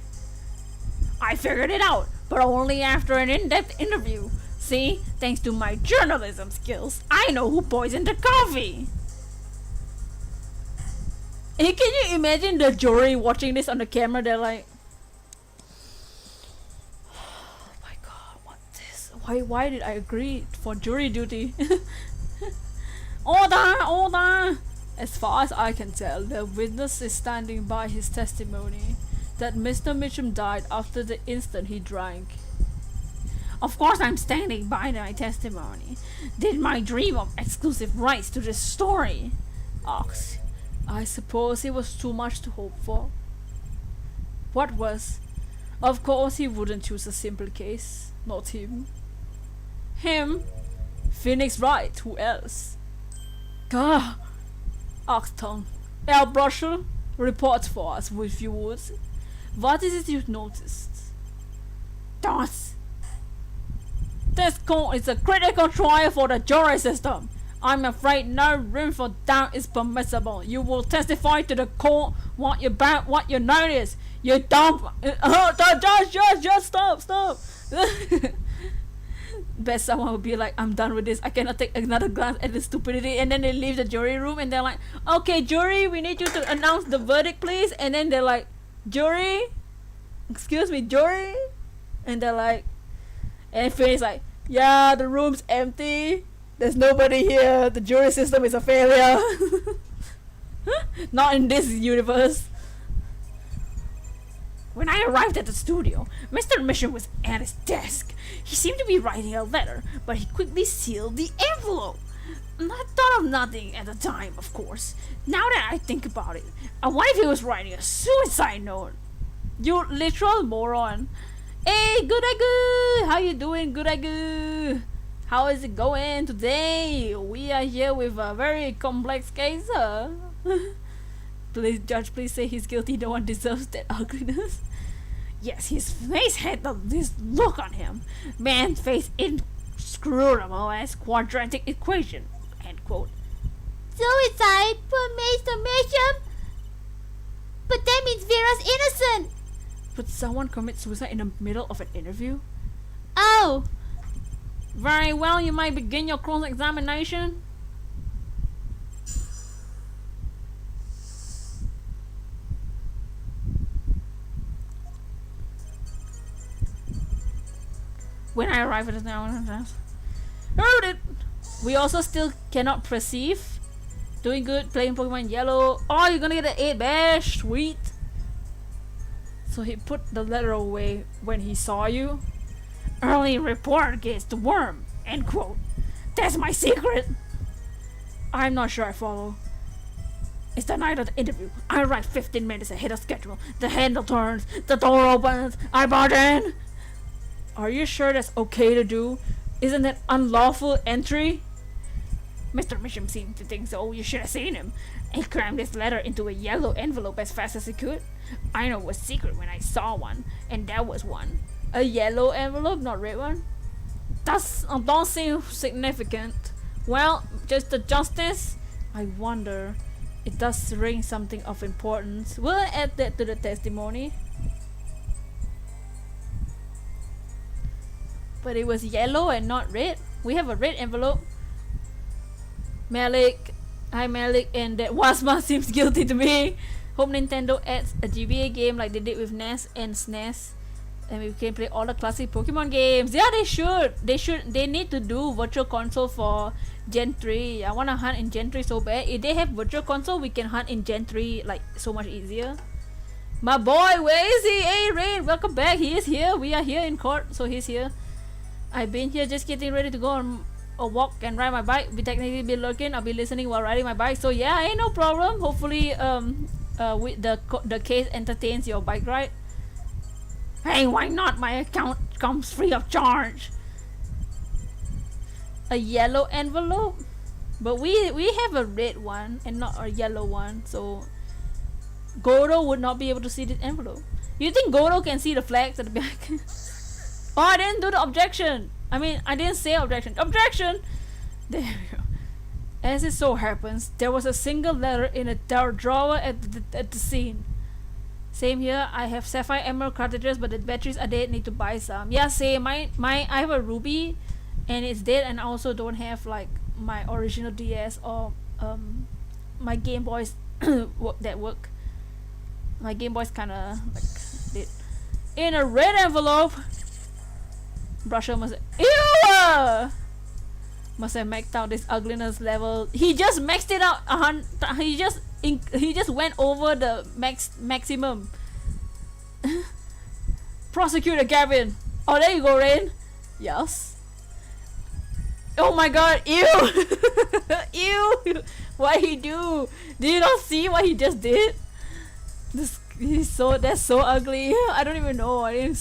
I figured it out, but only after an in-depth interview. See, thanks to my journalism skills, I know who poisoned the coffee. And can you imagine the jury watching this on the camera? They're like, oh my god, what this? Why did I agree for jury duty? Order! As far as I can tell, the witness is standing by his testimony that Mr. Mitchum died after the instant he drank. Of course I'm standing by my testimony. Did my dream of exclusive rights to this story? Ox, I suppose it was too much to hope for. What was? Of course he wouldn't choose a simple case. Not him. Him? Phoenix Wright, who else? Gah! Ox tongue. Al Brushel, report for us, if you would. What is it you've noticed? Das! This court is a critical trial for the jury system. I'm afraid no room for doubt is permissible. You will testify to the court what you notice. You don't. Just stop. Bet someone would be like, I'm done with this. I cannot take another glance at this stupidity. And then they leave the jury room and they're like, okay, jury, we need you to announce the verdict, please. And then they're like, jury, excuse me, jury. And they're like, and Faye's like, yeah, the room's empty. There's nobody here. The jury system is a failure. Not in this universe. When I arrived at the studio, Mr. Mitchum was at his desk. He seemed to be writing a letter, but he quickly sealed the envelope. I thought of nothing at the time, of course. Now that I think about it, what if he was writing a suicide note? You literal moron. Hey, good. How you doing, good? How is it going today? We are here with a very complex case. Please, judge, please say he's guilty. No one deserves that ugliness. Yes, his face had this look on him. Man's face inscrutable as quadratic equation. End quote. Suicide for Mr. Mitchum? But that means Vera's innocent. Would someone commit suicide in the middle of an interview? Oh. Very well, you might begin your cross-examination. When I arrive at the town, heard it. We also still cannot perceive. Doing good, playing Pokemon Yellow. Oh, you're gonna get an 8 bash, sweet. So he put the letter away when he saw you. Early report against the worm, end quote. That's my secret. I'm not sure I follow. It's the night of the interview. I arrive 15 minutes ahead of schedule. The handle turns, the door opens, I barge in. Are you sure that's okay to do? Isn't that unlawful entry? Mr. Mitchum seemed to think so. You should have seen him. He crammed this letter into a yellow envelope as fast as he could. I know it was secret when I saw one, and that was one. A yellow envelope, not red one? That don't seem significant. Well, just the justice? I wonder. It does ring something of importance. Will I add that to the testimony? But it was yellow and not red. We have a red envelope. Malik. Hi Malik, and that Wasma seems guilty to me. Hope Nintendo adds a GBA game like they did with NES and SNES. And we can play all the classic Pokemon games. Yeah, they should. They need to do Virtual Console for Gen 3. I wanna hunt in Gen 3 so bad. If they have Virtual Console, we can hunt in Gen 3 like so much easier. My boy, where is he? Hey Rain, welcome back. He is here. We are here in court, so he's here. I've been here just getting ready to go walk and ride my bike. We technically be lurking. I'll be listening while riding my bike. So yeah, ain't no problem. Hopefully with the case entertains your bike ride. Hey, why not? My account comes free of charge. A yellow envelope, but we have a red one and not a yellow one, so Goro would not be able to see the envelope. You think Goro can see the flags at the back? Oh, I didn't do the objection. I mean, I didn't say objection. Objection! There we go. As it so happens, there was a single letter in a drawer at the scene. Same here. I have sapphire emerald cartridges, but the batteries are dead. Need to buy some. Yeah, same. I have a ruby, and it's dead. And I also don't have like my original DS or my Game Boys that work. My Game Boy's kind of like dead. In a red envelope. Brusher must must have maxed out this ugliness level. He just maxed it out. He just went over the maximum. Prosecutor Gavin. Oh, there you go, Rain. Yes. Oh my God! Ew! Ew! What he do? Did you not see what he just did? That's so ugly. I don't even know. I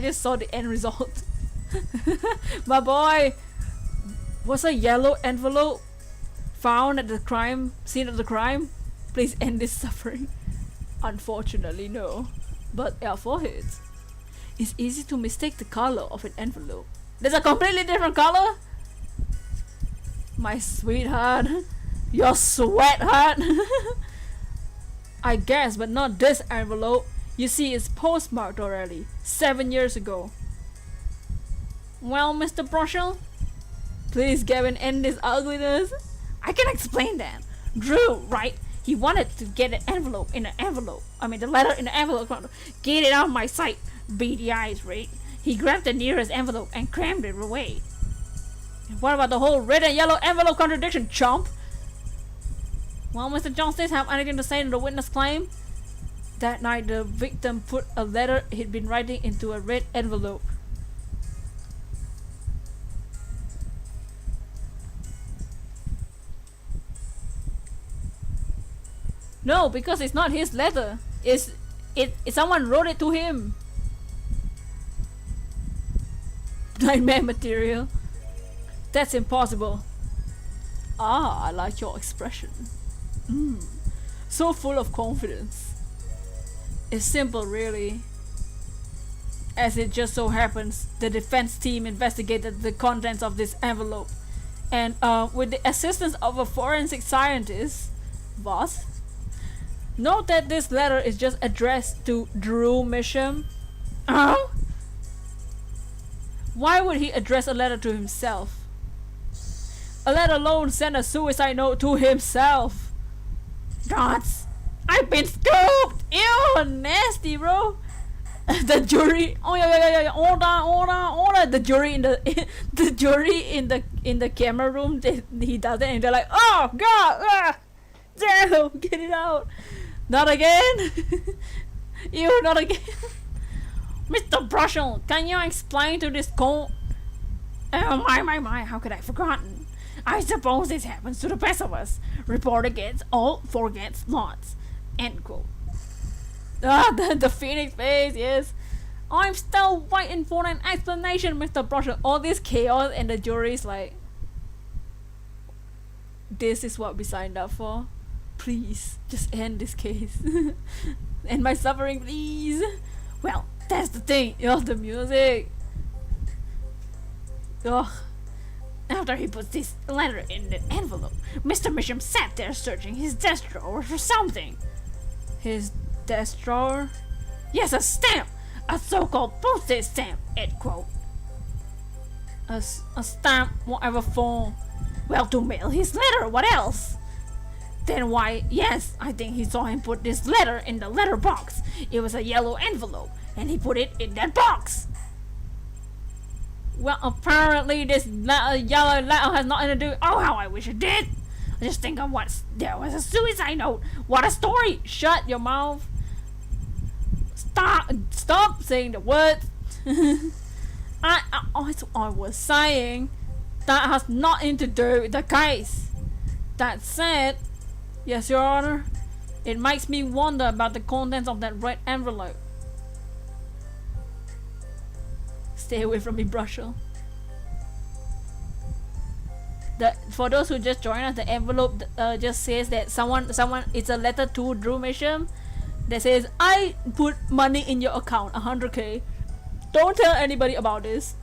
just saw the end result. My boy, was a yellow envelope found at the crime scene of the crime? Please end this suffering. Unfortunately, no. But our foreheads. It's easy to mistake the color of an envelope. There's a completely different color? My sweetheart. Your sweatheart. I guess, but not this envelope. You see, it's postmarked already. 7 years ago. Well, Mr. Brushel, please, Gavin, end this ugliness. I can explain that. Drew, right? He wanted to get an envelope in an envelope. I mean, the letter in the envelope. Get it out of my sight. Beady eyes, right? He grabbed the nearest envelope and crammed it away. What about the whole red and yellow envelope contradiction, chump? Well, Mr. Johnston, have anything to say to the witness claim? That night, the victim put a letter he'd been writing into a red envelope. No, because it's not his letter. It's someone wrote it to him. Nightmare material. That's impossible. Ah, I like your expression. So full of confidence. It's simple, really. As it just so happens, the defense team investigated the contents of this envelope, and with the assistance of a forensic scientist, Voss, note that this letter is just addressed to Drew Misham. Why would he address a letter to himself? Let alone send a suicide note to himself. Gods, I've been scooped! Ew, nasty, bro. The jury. Oh yeah. Order. The jury in the camera room. He does it, and they're like, oh God, damn, get it out. Not again. Ew, not again. Mr. Brushel, can you explain to this court? Oh my, how could I have forgotten? I suppose this happens to the best of us. Reporter gets all, forgets lots. End quote. The phoenix face, yes. I'm still waiting for an explanation, Mr. Brushel. All this chaos and the jury's like, this is what we signed up for. Please, just end this case. End my suffering, please. Well, that's the thing. The music. Ugh. After he puts this letter in the envelope, Mr. Misham sat there searching his desk drawer for something. His desk drawer? Yes, a stamp! A so-called postage stamp! End quote. A stamp, whatever for? Well, to mail his letter, what else? Then why, yes, I think he saw him put this letter in the letter box. It was a yellow envelope, and he put it in that box. Well, apparently this yellow letter has nothing to do. Oh, how I wish it did. Just think of there was a suicide note. What a story. Shut your mouth. Stop saying the words. I was saying, That has nothing to do with the case. That said, yes, Your Honor, it makes me wonder about the contents of that red envelope. Stay away from me, Brushel. For those who just joined us, the envelope just says that someone, it's a letter to Drew Misham that says, I put money in your account, 100k. Don't tell anybody about this.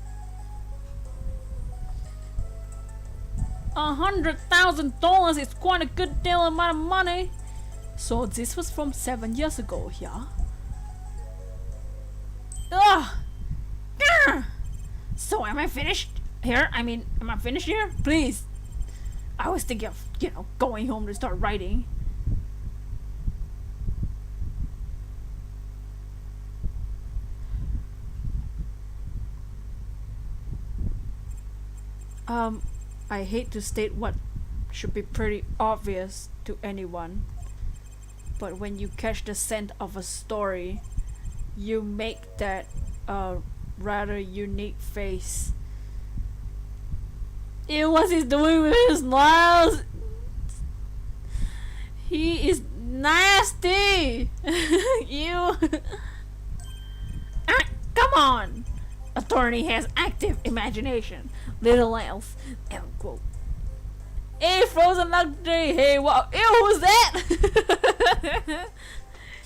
$100,000 is quite a good deal amount of money. So this was from 7 years ago, yeah? Ugh! So am I finished here? I mean, am I finished here? Please. I was thinking of, going home to start writing. I hate to state what should be pretty obvious to anyone, but when you catch the scent of a story, you make that a rather unique face. Ew, what's he doing with his nails? He is nasty. Ew. Come on. Attorney has active imagination. Little else. End quote. Hey, Frozen Luxury. Hey, wow. Ew, who's that?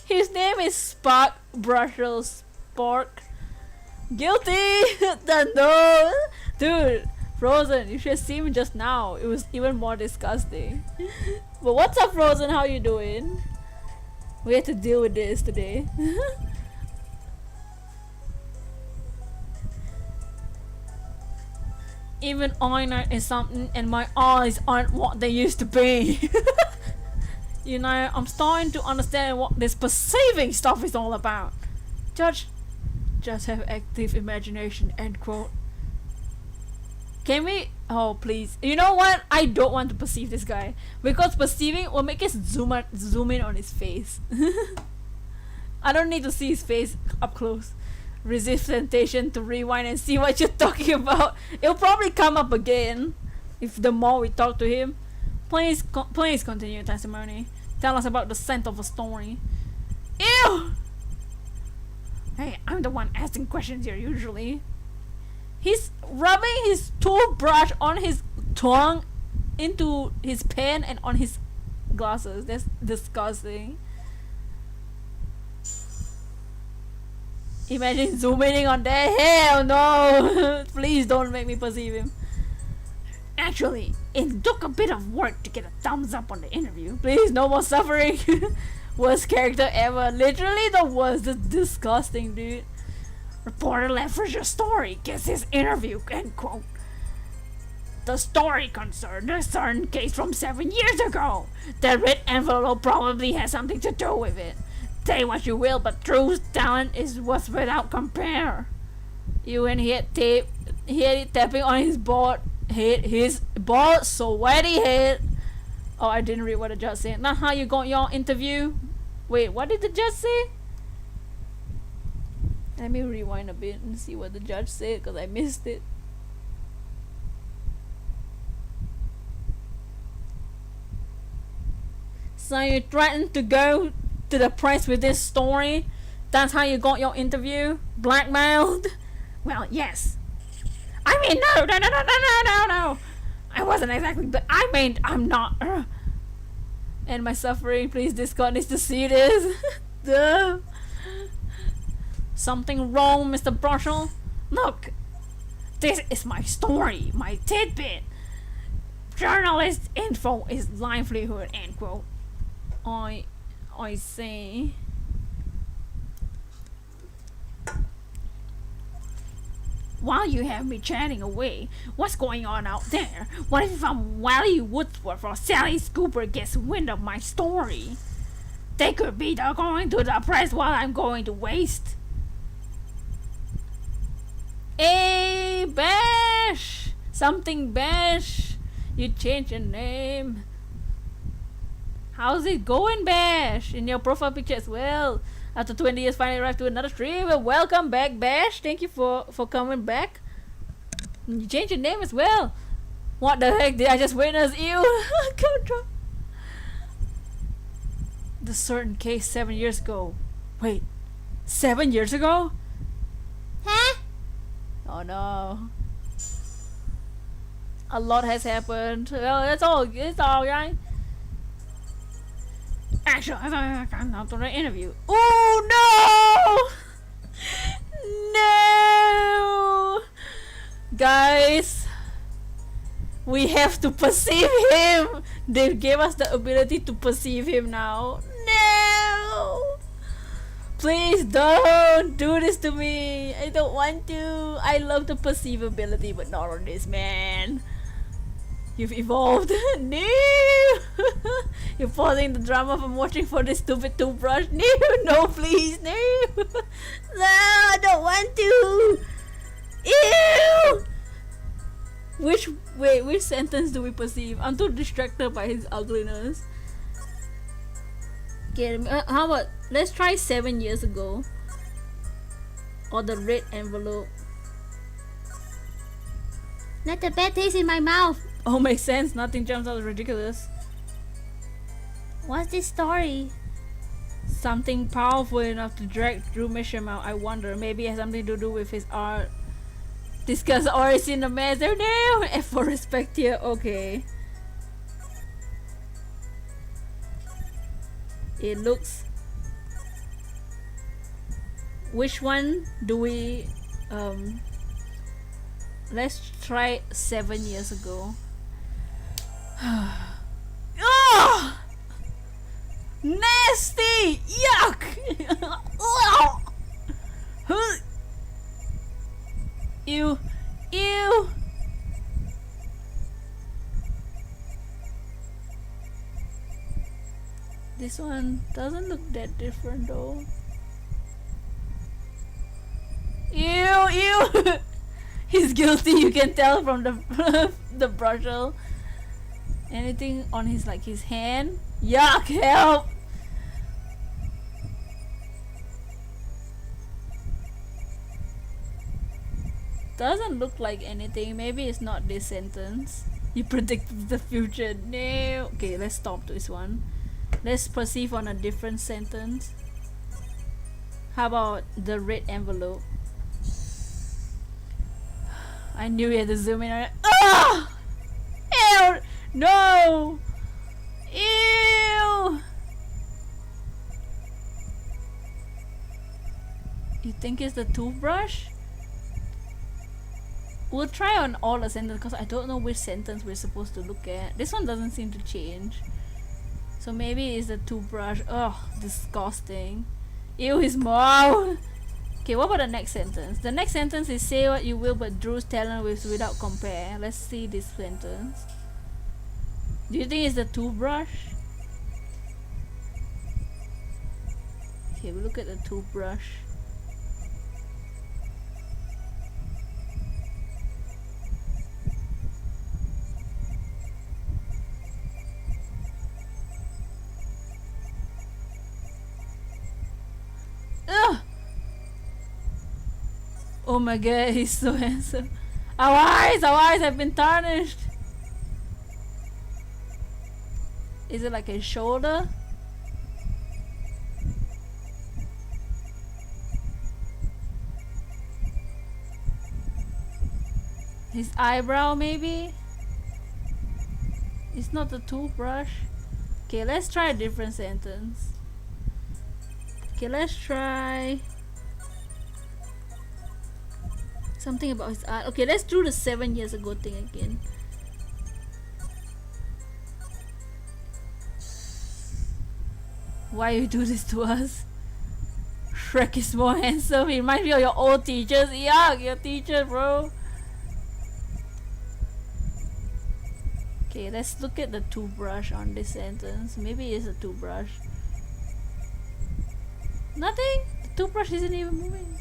His name is Spark Brushel Spark. Guilty. No. Dude, Frozen, you should have seen me just now. It was even more disgusting. But what's up, Frozen? How you doing? We have to deal with this today. Even eyeliner is something, and my eyes aren't what they used to be. I'm starting to understand what this perceiving stuff is all about. Judge, just have active imagination. End quote. Can we? Oh, please. You know what? I don't want to perceive this guy, because perceiving will make us zoom in on his face. I don't need to see his face up close. Resist temptation to rewind and see what you're talking about. It'll probably come up again if the more we talk to him. Please continue your testimony. Tell us about the scent of a story. Ew! Hey, I'm the one asking questions here usually. He's rubbing his toothbrush on his tongue, into his pen, and on his glasses. That's disgusting. Imagine zooming in on that. Hell no. Please don't make me perceive him. Actually, it took a bit of work to get a thumbs up on the interview. Please, no more suffering. Worst character ever. Literally the worst. It's disgusting, dude. Reporter left for your story. Gets his interview. End quote. The story concerned a certain case from 7 years ago. The red envelope probably has something to do with it. Say what you will, but Drew's talent was without compare. You and he had it tapping on his bald head, his bald, sweaty head. Oh, I didn't read what the judge said. Not how you got your interview. Wait, what did the judge say? Let me rewind a bit and see what the judge said, because I missed it. So you threatened to go to the press with this story? That's how you got your interview? Blackmailed? Well, yes. I mean, no. I wasn't exactly, but I mean, I'm not. And my suffering, please, Discord needs to see this. Duh. Something wrong, Mr. Brushel? Look, this is my story, my tidbit. Journalist info is livelihood, end quote. I see. While you have me chatting away, what's going on out there? What if Wally Woodsworth or Sally Scooper gets wind of my story? They could be going to the press while I'm going to waste. Hey, Bash! Something Bash! You changed your name. How's it going, Bash? In your profile picture as well. After 20 years, finally arrived to another stream. Well, welcome back, Bash. Thank you for coming back. You changed your name as well. What the heck did I just witness? Ew! The certain case 7 years ago. Wait, 7 years ago? Huh? Oh no. A lot has happened. Well, it's all right. Actually, I'm not doing an interview. Oh no! No! Guys, we have to perceive him. They gave us the ability to perceive him now. No! Please don't do this to me. I don't want to. I love the perceive ability, but not on this man. You've evolved. No! You're pausing the drama from watching for this stupid toothbrush. No, no, please, no. No, I don't want to. Ew! Which sentence do we perceive? I'm too distracted by his ugliness. Okay, how about let's try 7 years ago, or the red envelope. Let the bad taste in my mouth. Oh, makes sense. Nothing jumps out ridiculous. What's this story? Something powerful enough to drag Drew Mishima. I wonder. Maybe it has something to do with his art. Discuss origin the matter now. F for respect here. Okay. It looks. Which one do we let's try 7 years ago. Oh! Nasty! Yuck! Ew! Ew! This one doesn't look that different though. Ew! Ew! He's guilty, you can tell from the the brush. Anything on his his hand? Yuck! Help! Doesn't look like anything. Maybe it's not this sentence. You predicted the future. No. Okay, let's stop this one. Let's perceive on a different sentence. How about the red envelope? I knew we had to zoom in on it. Ah! Ew! No! Ew! You think it's the toothbrush? We'll try on all the sentences because I don't know which sentence we're supposed to look at. This one doesn't seem to change. So maybe it's the toothbrush. Ugh, disgusting. Ew, his mouth. Okay, what about the next sentence? The next sentence is say what you will, but Drew's talent was without compare. Let's see this sentence. Do you think it's the toothbrush? Okay, we look at the toothbrush. Ugh! Oh my god, he's so handsome. Our eyes have been tarnished. Is it like his shoulder? His eyebrow maybe? It's not the toothbrush. Okay, let's try a different sentence. Okay, let's try something about his eye. Okay, let's do the 7 years ago thing again. Why you do this to us? Shrek is more handsome. He reminds me of your old teachers. Yuck, your teacher, bro. Okay, let's look at the toothbrush on this sentence. Maybe it's a toothbrush. Nothing? The toothbrush isn't even moving.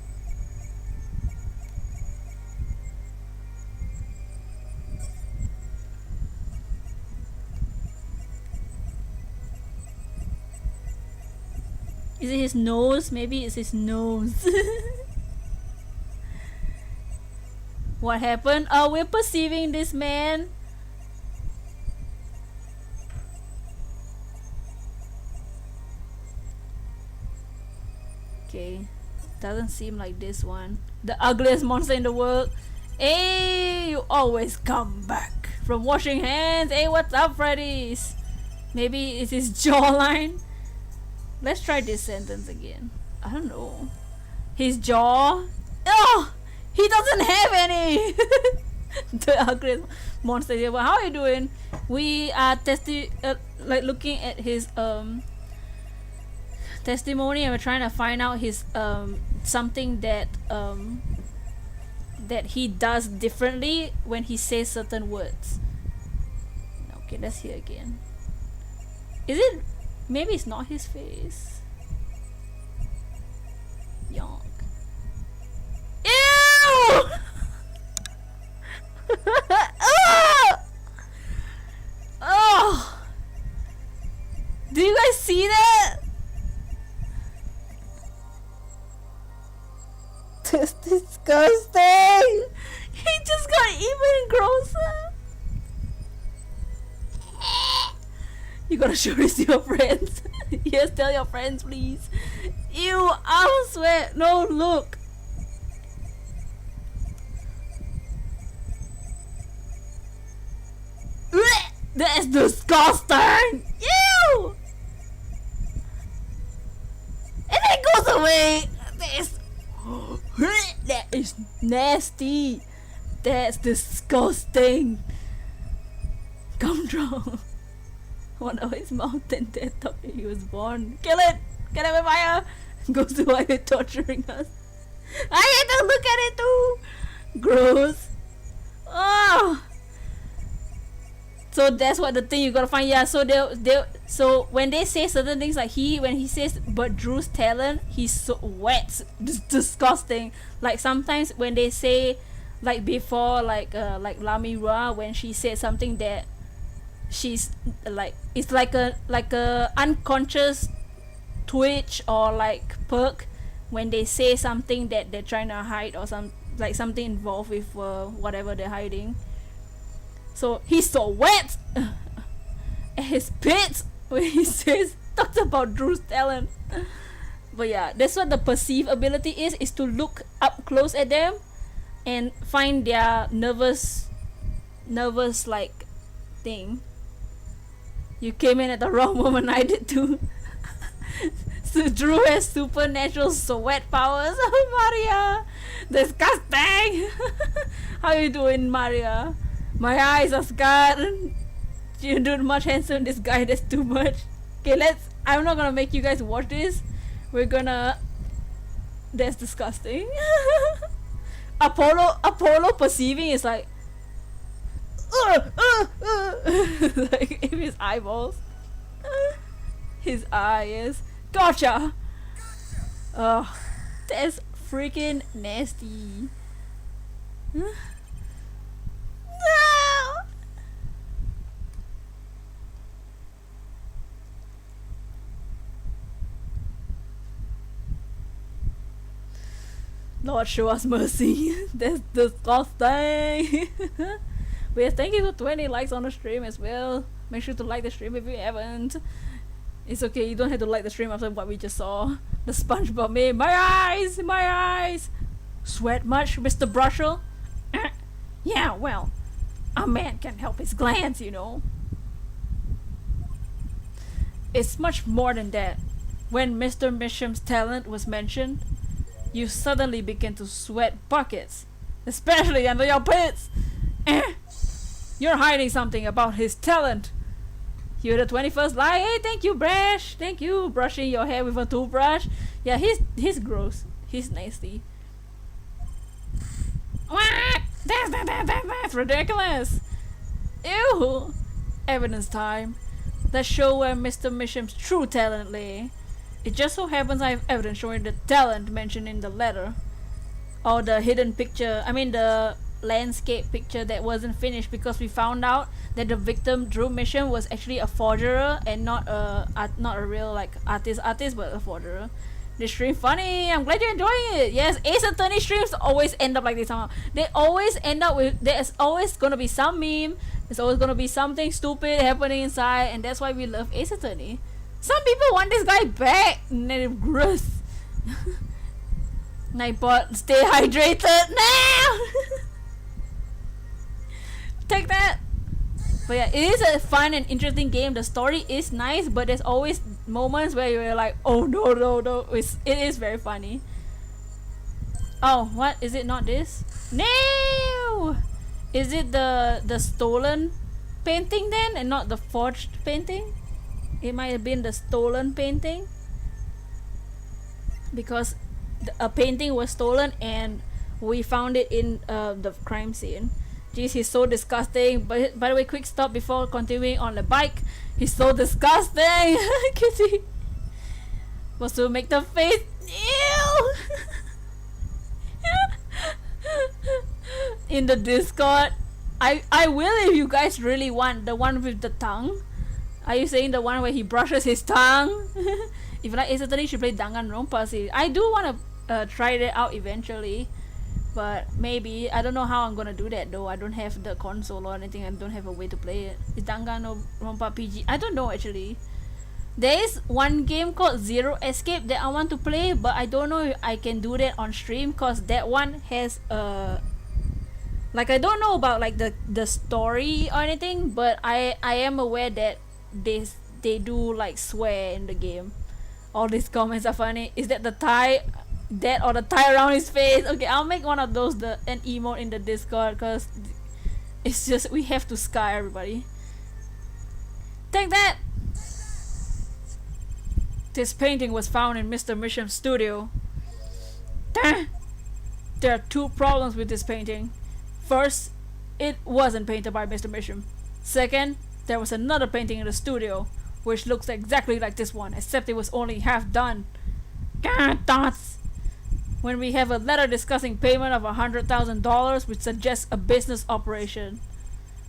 Is it his nose? Maybe it's his nose. What happened? Oh, we're perceiving this man. Doesn't seem like this one. The ugliest monster in the world. Hey, you always come back from washing hands. Hey, what's up, Freddy's? Maybe it's his jawline. Let's try this sentence again. I don't know. His jaw. Oh, he doesn't have any. The ugliest monster here. Well, how are you doing? We are like looking at his testimony, and we're trying to find out his something that that he does differently when he says certain words. Okay, let's hear again. Is it? Maybe it's not his face. Yonk. Ew! Oh! Oh! Do you guys see that? That's disgusting! He just got even grosser! You gotta show this to your friends. Yes, tell your friends, please. Ew, I swear. No, look. That's disgusting! Ew! And then it goes away. That is nasty. That's disgusting. Gumdrop. One of his mouth and death after he was born. Kill it! Kill it with fire! Goes to why you're torturing us. I had to look at it too! Gross. Oh! So that's what the thing you gotta find. Yeah, so so when they say certain things like when he says but Drew's talent, he's so wet. Disgusting. Like sometimes when they say like before like Lamirua, when she said something that she's like, it's like a unconscious twitch or like perk when they say something that they're trying to hide, or like something involved with whatever they're hiding. So he's so wet at his pits when he talks about Drew's talent. But yeah, that's what the perceive ability is to look up close at them and find their nervous like thing. You came in at the wrong moment. I did too. So Drew has supernatural sweat powers. Maria, disgusting. How you doing, Maria? My eyes are scarred. You're doing much handsome. This guy, that's too much. Okay, I'm not gonna make you guys watch this. We're gonna. That's disgusting. Apollo perceiving is like. Like in his eyeballs. His eyes. Gotcha! Oh, that's freaking nasty. No! Lord, show us mercy. That's disgusting. But yes, thank you for 20 likes on the stream as well. Make sure to like the stream if you haven't. It's okay, you don't have to like the stream after what we just saw. The SpongeBob meme. My eyes! My eyes! Sweat much, Mr. Brushel? Yeah, well, a man can't help his glands, you know. It's much more than that. When Mr. Misham's talent was mentioned, you suddenly begin to sweat buckets, especially under your pits. You're hiding something about his talent. You're the 21st lie. Hey, thank you, Brash. Thank you, brushing your hair with a toothbrush. Yeah, he's gross. He's nasty. What? That's ridiculous. Ew. Evidence time. Let's show where Mr. Misham's true talent lay. It just so happens I have evidence showing the talent mentioned in the letter. Or the hidden picture. I mean the landscape picture that wasn't finished, because we found out that the victim Drew Mission was actually a forger and not a real like artist, but a forger. The stream funny. I'm glad you're enjoying it. Yes, Ace Attorney streams always end up like this. They always end up with, there's always gonna be some meme. There's always gonna be something stupid happening inside, and that's why we love Ace Attorney. Some people want this guy back, and then gross. Nightbot, stay hydrated now. Take that. But yeah, it is a fun and interesting game. The story is nice, but there's always moments where you're like, oh no no no. It is very funny. Oh, what is it? Not this? No. Is it the stolen painting then, and not the forged painting? It might have been the stolen painting, because a painting was stolen and we found it in the crime scene. Jeez, he's so disgusting. But by the way, quick stop before continuing on the bike. He's so disgusting. Kitty was to make the face. Ew. In the Discord, I will if you guys really want the one with the tongue. Are you saying the one where he brushes his tongue? If you like Ace Attorney, you should play Danganronpa. I do want to try that out eventually, but maybe I don't know how I'm gonna do that though. I don't have the console or anything. I don't have a way to play it. Is Danganronpa PG? I don't know actually. There is one game called Zero Escape that I want to play, but I don't know if I can do that on stream, cause that one has like, I don't know about like the story or anything, but I am aware that they do like swear in the game. All these comments are funny. Is that the tie? That or the tie around his face? Okay, I'll make one of those an emote in the Discord, cause it's just we have to scar everybody. Take that. This painting was found in Mr. Misham's studio. There are two problems with this painting. First, it wasn't painted by Mr. Misham. Second, there was another painting in the studio which looks exactly like this one, except it was only half done. Thoughts. When we have a letter discussing payment of $100,000, which suggests a business operation.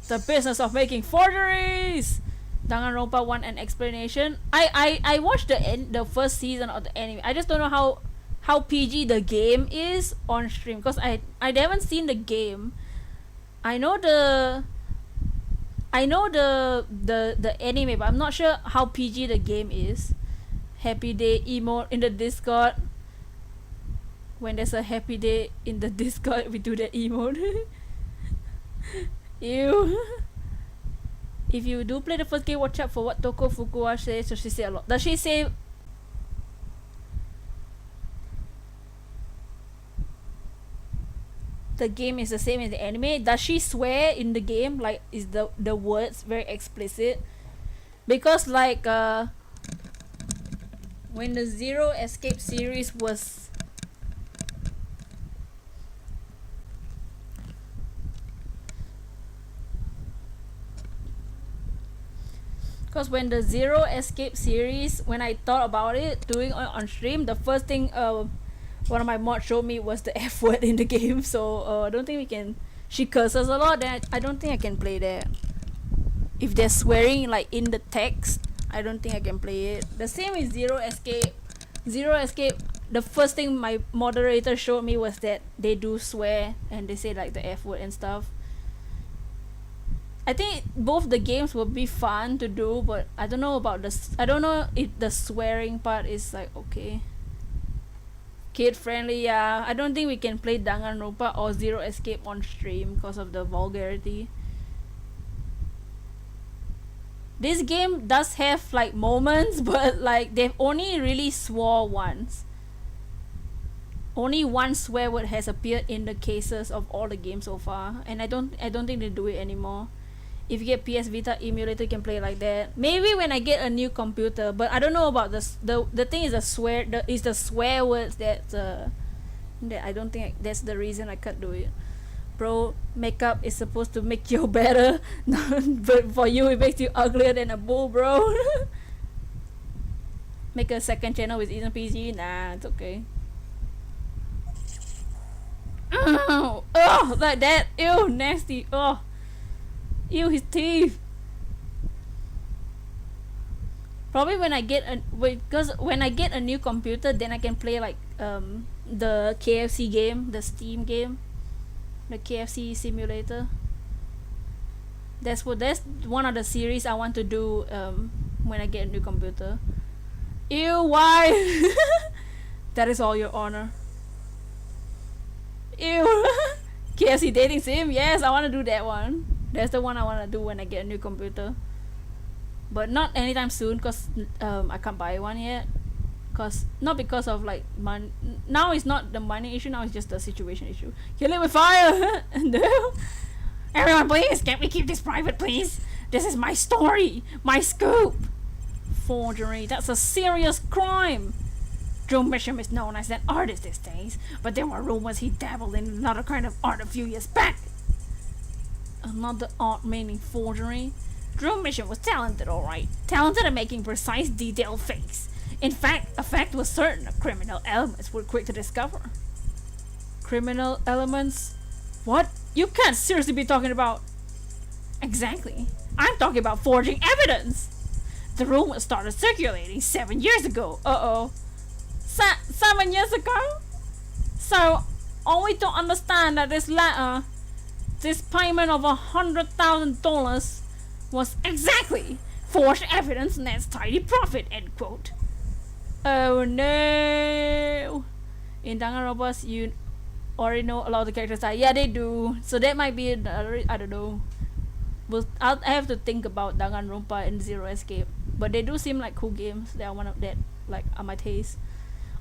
The business of making forgeries! Danganronpa want an explanation. I watched the first season of the anime. I just don't know how PG the game is on stream, because I haven't seen the game. I know the anime, but I'm not sure how PG the game is. Happy day emote in the Discord. When there's a happy day in the Discord, we do that emote. Ew. If you do play the first game, watch out for what Toko Fukuwa says. So she say a lot. Does she say the game is the same as the anime? Does she swear in the game? Like, is the words very explicit? Because like when the Zero Escape series was when the Zero Escape series, when I thought about it, doing it on stream, the first thing one of my mods showed me was the F word in the game. So I don't think we can. She curses a lot, then I don't think I can play that. If they're swearing like in the text, I don't think I can play it. The same with Zero Escape. Zero Escape, the first thing my moderator showed me was that they do swear and they say like the F word and stuff. I think both the games would be fun to do, but I don't know about I don't know if the swearing part is like okay. Kid friendly, yeah. I don't think we can play Danganronpa or Zero Escape on stream because of the vulgarity. This game does have like moments, but like they've only really swore once. Only one swear word has appeared in the cases of all the games so far, and I don't think they do it anymore. If you get PS Vita emulator, you can play like that. Maybe when I get a new computer, but I don't know about this. The thing is the swear words that I don't think that's the reason I can't do it. Bro, makeup is supposed to make you better, but for you it makes you uglier than a bull, bro. Make a second channel with Ethan PG? Nah, it's okay. Oh, like that. Ew, nasty. Oh. Ew, his teeth. Probably when I get when I get a new computer, then I can play like the KFC game, the Steam game, the KFC simulator. That's one of the series I want to do when I get a new computer. Ew, why? That is all your honor. Ew. KFC dating sim? Yes, I want to do that one. That's the one I want to do when I get a new computer. But not anytime soon, cause I can't buy one yet. Cause not because of like money. Now it's not the money issue. Now it's just the situation issue. Kill it with fire. No. Everyone, please, can we keep this private, please? This is my story, my scoop. Forgery. That's a serious crime. Joe Bishop is known as an artist these days, but there were rumors he dabbled in another kind of art a few years back. Another art meaning forgery. Drew Mission was talented, alright. Talented at making precise, detailed fakes. In fact, a fact was certain: criminal elements were quick to discover. Criminal elements? What? You can't seriously be talking about... Exactly. I'm talking about forging evidence! The rumor started circulating 7 years ago. Uh-oh. 7 years ago? So, are we to understand that this letter, this payment of $100,000 was exactly forged evidence and that's tidy profit, end quote. Oh no. In Danganronpa, you already know a lot of the characters die. Yeah, they do. So that might be another, I don't know. I have to think about Danganronpa and Zero Escape. But they do seem like cool games. They are one of that, like, are my taste.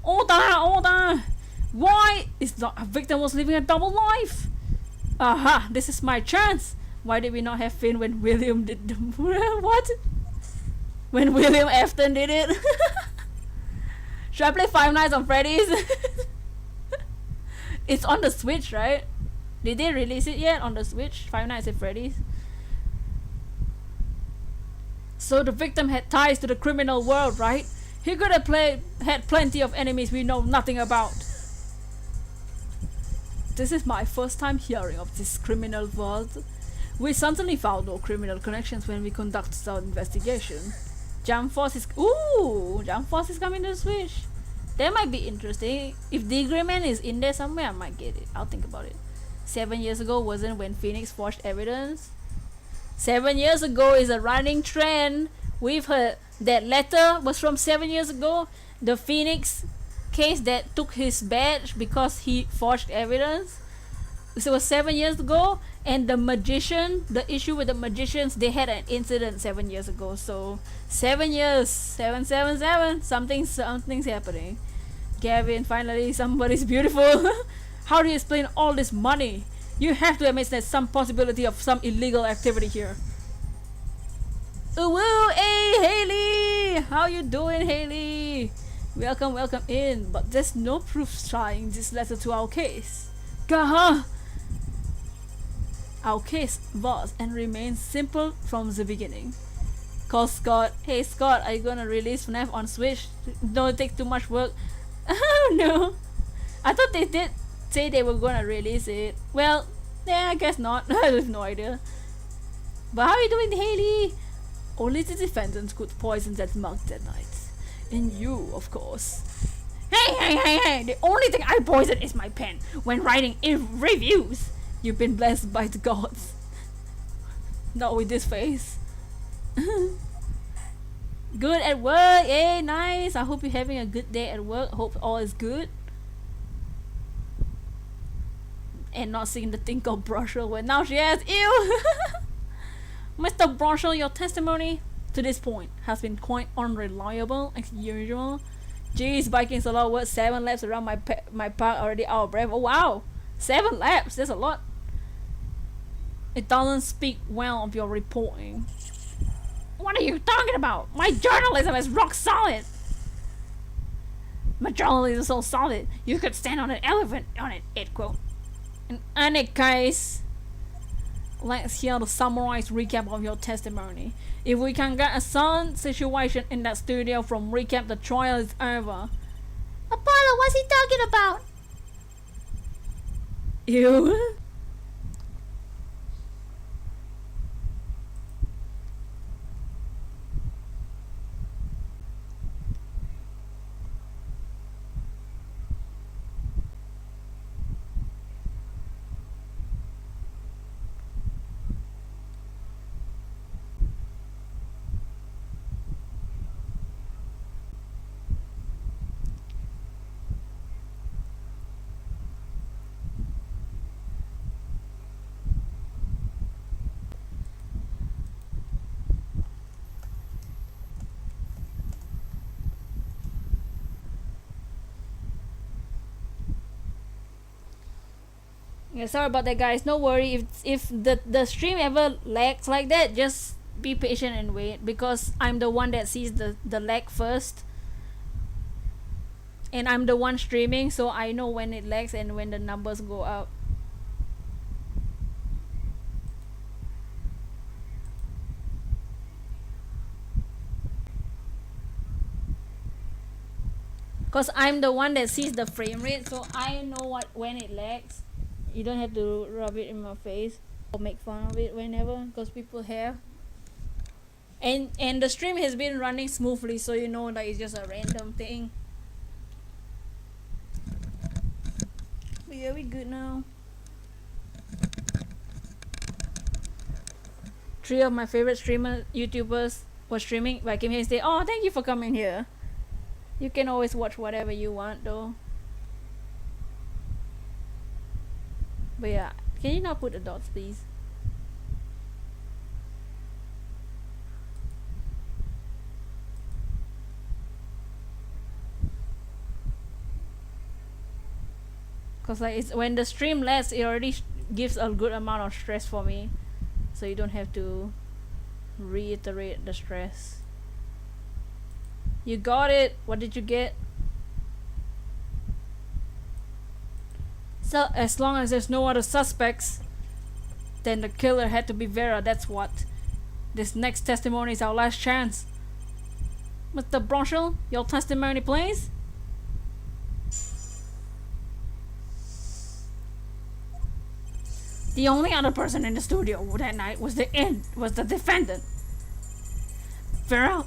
Order! Why is the victim was living a double life? Aha, this is my chance. Why did we not have Finn when William did the... What? When William Afton did it? Should I play Five Nights on Freddy's? It's on the Switch, right? Did they release it yet on the Switch? Five Nights at Freddy's? So the victim had ties to the criminal world, right? He could have had plenty of enemies we know nothing about. This is my first time hearing of this criminal world. We certainly found no criminal connections when we conducted our investigation. Jump Force is... Ooh! Jump Force is coming to the Switch. That might be interesting. If the agreement is in there somewhere, I might get it. I'll think about it. 7 years ago wasn't when Phoenix forged evidence. 7 years ago is a running trend. We've heard that letter was from 7 years ago. The Phoenix case that took his badge because he forged evidence. So it was 7 years ago. And the magician, the issue with the magicians, they had an incident 7 years ago. So 7 years, 777, something's happening. Gavin, finally somebody's beautiful. How do you explain all this money? You have to admit there's some possibility of some illegal activity here. Ooh, hey Haley! How you doing, Haley? Welcome in. But there's no proof tying this letter to our case. Gaha! Our case was and remains simple from the beginning. Call Scott. Hey Scott, are you gonna release FNAF on Switch? Don't take too much work. Oh no. I thought they did say they were gonna release it. Well, yeah, I guess not. I have no idea. But how are you doing, Haley? Only the defendants could poison that monk that night. And you, of course. Hey! The only thing I poison is my pen when writing reviews. You've been blessed by the gods. Not with this face. Good at work. Yay, nice. I hope you're having a good day at work. Hope all is good. And not seeing the thing called Brushel when now she has. Ew! Mr. Brushel, your testimony to this point has been quite unreliable as usual. Jeez, biking's a lot of work. 7 laps around my park already out of breath. Oh wow! 7 laps, that's a lot. It doesn't speak well of your reporting. What are you talking about? My journalism is rock solid. My journalism is so solid, you could stand on an elephant on it, end quote. In any case, let's hear the summarized recap of your testimony. If we can get a certain situation in that studio from recap, the trial is over. Apollo, what's he talking about? Ew. Yeah, sorry about that, guys. No worry. If the stream ever lags like that, just be patient and wait, because I'm the one that sees the lag first, and I'm the one streaming, so I know when it lags and when the numbers go up. Cause I'm the one that sees the frame rate, so I know what when it lags. You don't have to rub it in my face or make fun of it whenever, cause people have. And the stream has been running smoothly, so you know that it's just a random thing. But yeah, we good now. 3 of my favorite streamer YouTubers were streaming, but I came here and say, "Oh, thank you for coming here." You can always watch whatever you want, though. But yeah, can you not put the dots, please? Cause like it's when the stream lasts, it already gives a good amount of stress for me, so you don't have to reiterate the stress. You got it. What did you get? So as long as there's no other suspects, then the killer had to be Vera. That's what. This next testimony is our last chance. Mr. Bronchel, your testimony, please. The only other person in the studio that night was the defendant. Vera.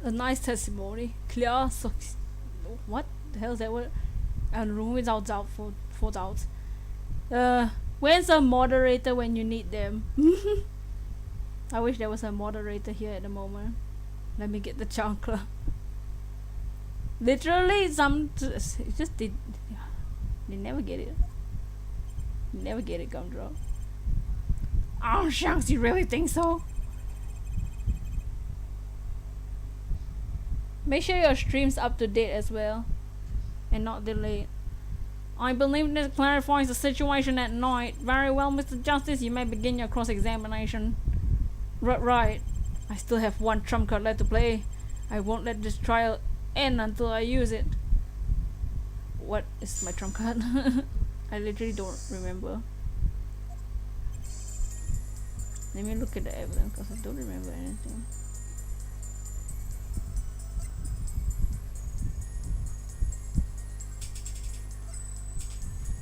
A nice testimony. Clear. So, what the hell is that word? And room without doubt for doubt. Where's a moderator when you need them? I wish there was a moderator here at the moment. Let me get the chancla. Literally, it just did. They never get it. Never get it, Gumdrop. Oh, shucks, you really think so? Make sure your stream's up to date as well, and not delayed. I believe this clarifies the situation at night. Very well, Mr. Justice, you may begin your cross-examination. Right. I still have one trump card left to play. I won't let this trial end until I use it. What is my trump card? I literally don't remember. Let me look at the evidence because I don't remember anything.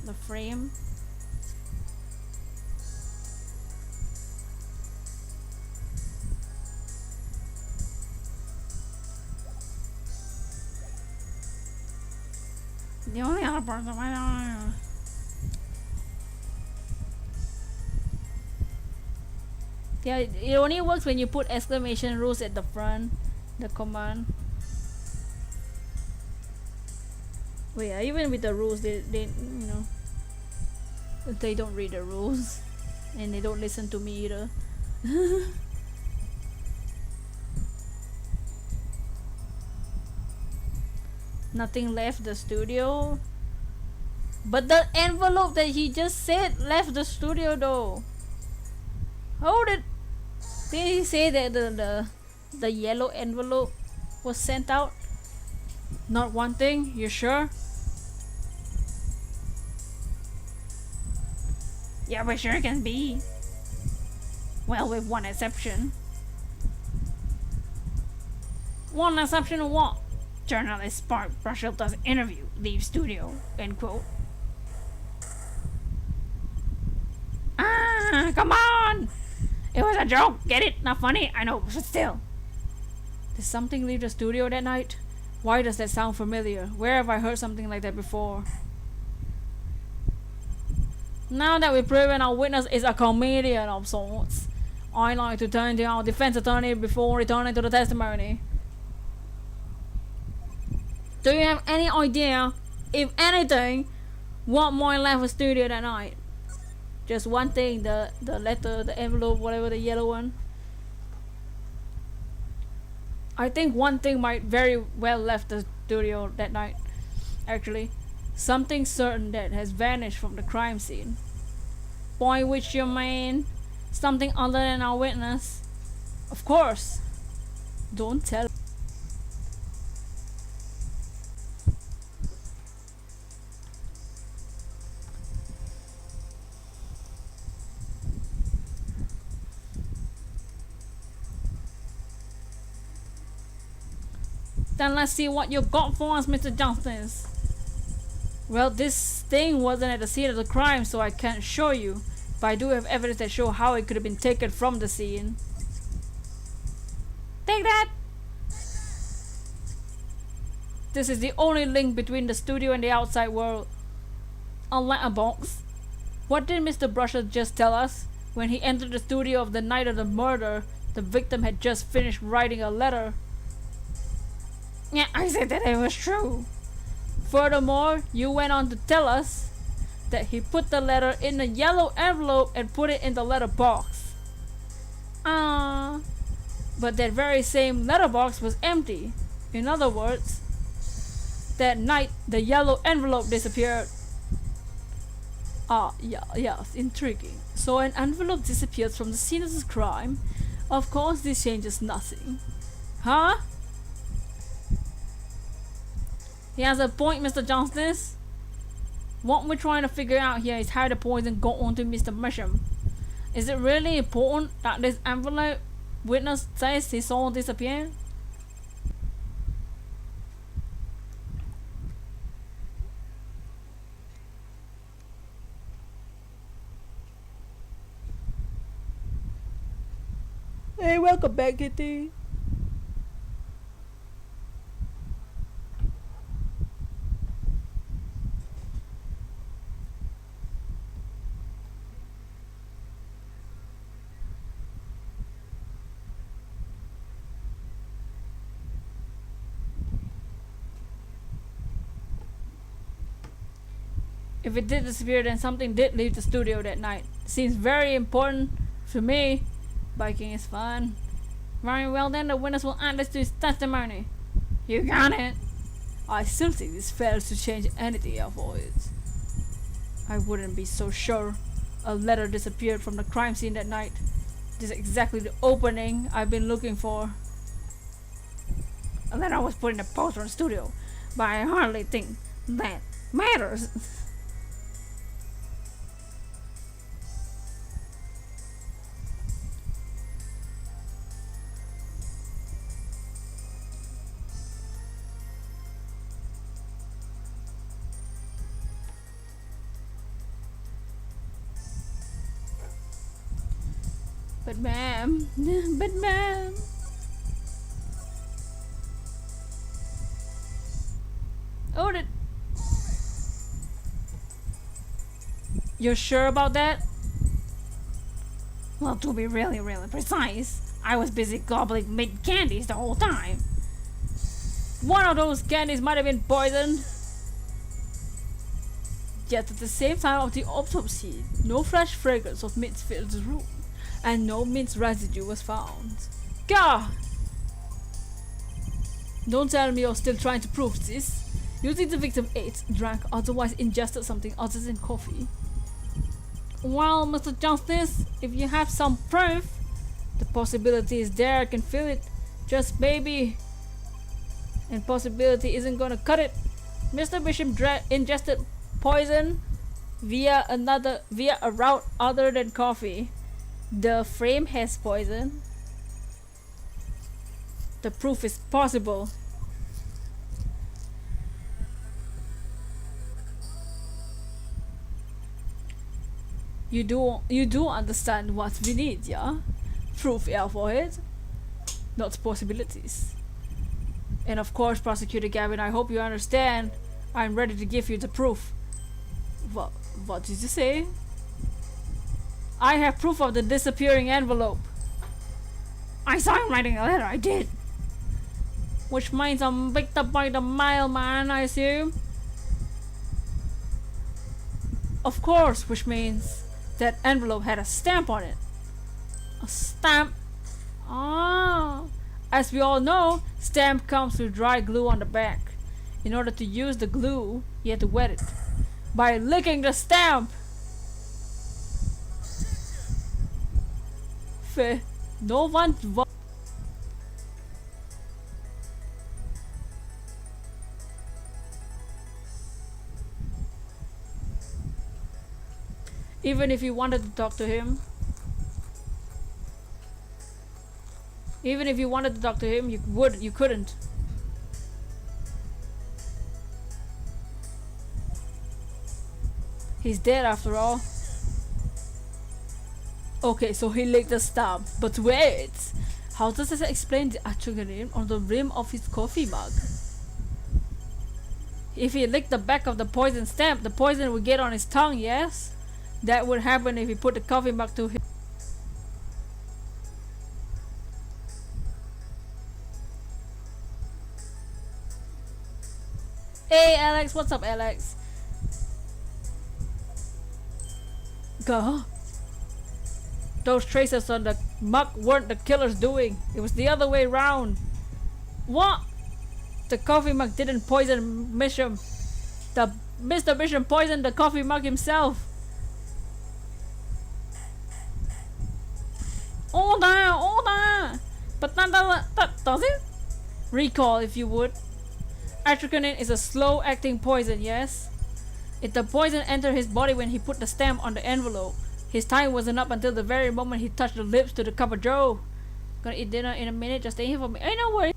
The frame. The only other person I don't know. Yeah, it only works when you put exclamation rules at the front, the command. Well, yeah, even with the rules, they you know, they don't read the rules, and they don't listen to me either. Nothing left the studio. But the envelope that he just said left the studio though. How did he say that the yellow envelope was sent out? Not one thing, you sure? Yeah, we sure can be. Well, with one exception. One exception of what? Journalist Spark Brushel does interview, leave studio, end quote. Ah, come on! It was a joke, get it? Not funny, I know, but still. Did something leave the studio that night? Why does that sound familiar? Where have I heard something like that before? Now that we've proven our witness is a comedian of sorts, I'd like to turn to our defense attorney before returning to the testimony. Do you have any idea, if anything, what might left the studio that night? Just one thing, the letter, the envelope, whatever, the yellow one. I think one thing might very well left the studio that night. Actually, something certain that has vanished from the crime scene. By which you mean something other than our witness? Of course. Don't tell. Then let's see what you got for us, Mr. Justice. Well, this thing wasn't at the scene of the crime, so I can't show you. But I do have evidence that show how it could have been taken from the scene. Take that! This is the only link between the studio and the outside world. A letterbox. What did Mr. Brusher just tell us? When he entered the studio of the night of the murder, the victim had just finished writing a letter. Yeah, I said that it was true. Furthermore, you went on to tell us that he put the letter in a yellow envelope and put it in the letterbox. But that very same letterbox was empty. In other words, that night the yellow envelope disappeared. Yes, intriguing. So an envelope disappears from the scene of the crime. Of course, this changes nothing. Huh? He has a point, Mr. Justice. What we're trying to figure out here is how the poison got onto Mr. Misham. Is it really important that this envelope witness says he saw disappear? Hey, welcome back, Kitty. If it did disappear, then something did leave the studio that night. Seems very important to me. Biking is fun. Very well then, the witness will add this to his testimony. You got it. I still think this fails to change anything for it. I wouldn't be so sure. A letter disappeared from the crime scene that night. This is exactly the opening I've been looking for. A letter was put in the post from the studio, but I hardly think that matters. But ma'am, oh, you're sure about that? Well, to be really precise, I was busy gobbling mint candies the whole time. One of those candies might have been poisoned. Yet at the same time of the autopsy, no fresh fragrance of mint filled the room, and no mint residue was found. Gah! Don't tell me you're still trying to prove this. You think the victim ate, drank, otherwise ingested something other than coffee? Well, Mr. Justice, if you have some proof, the possibility is there, I can feel it. Just maybe. And possibility isn't gonna cut it. Mr. Bishop ingested poison via a route other than coffee. The frame has poison. The proof is possible. You do understand what we need, yeah? Proof, yeah, for it, not possibilities. And of course, Prosecutor Gavin, I hope you understand. I'm ready to give you the proof. What did you say? I have proof of the disappearing envelope. I saw him writing a letter, I did. Which means I'm picked up by the mailman, I assume. Of course, which means that envelope had a stamp on it. A stamp? Ah. As we all know, stamp comes with dry glue on the back. In order to use the glue, you have to wet it by licking the stamp. No one. Even if you wanted to talk to him, you couldn't. He's dead after all. Okay, so he licked the stamp. But wait! How does this explain the article on the rim of his coffee mug? If he licked the back of the poison stamp, the poison would get on his tongue, yes? That would happen if he put the coffee mug to him. Hey Alex, what's up Alex? Go. Those traces on the mug weren't the killer's doing. It was the other way around. What? The coffee mug didn't poison Bishop. The Mr. Bishop poisoned the coffee mug himself. Hold on. But that does it? Recall if you would. Atroquinine is a slow-acting poison, yes? If the poison entered his body when he put the stamp on the envelope, his time wasn't up until the very moment he touched the lips to the cup of joe. Gonna eat dinner in a minute, just stay here for me. Ain't no worry.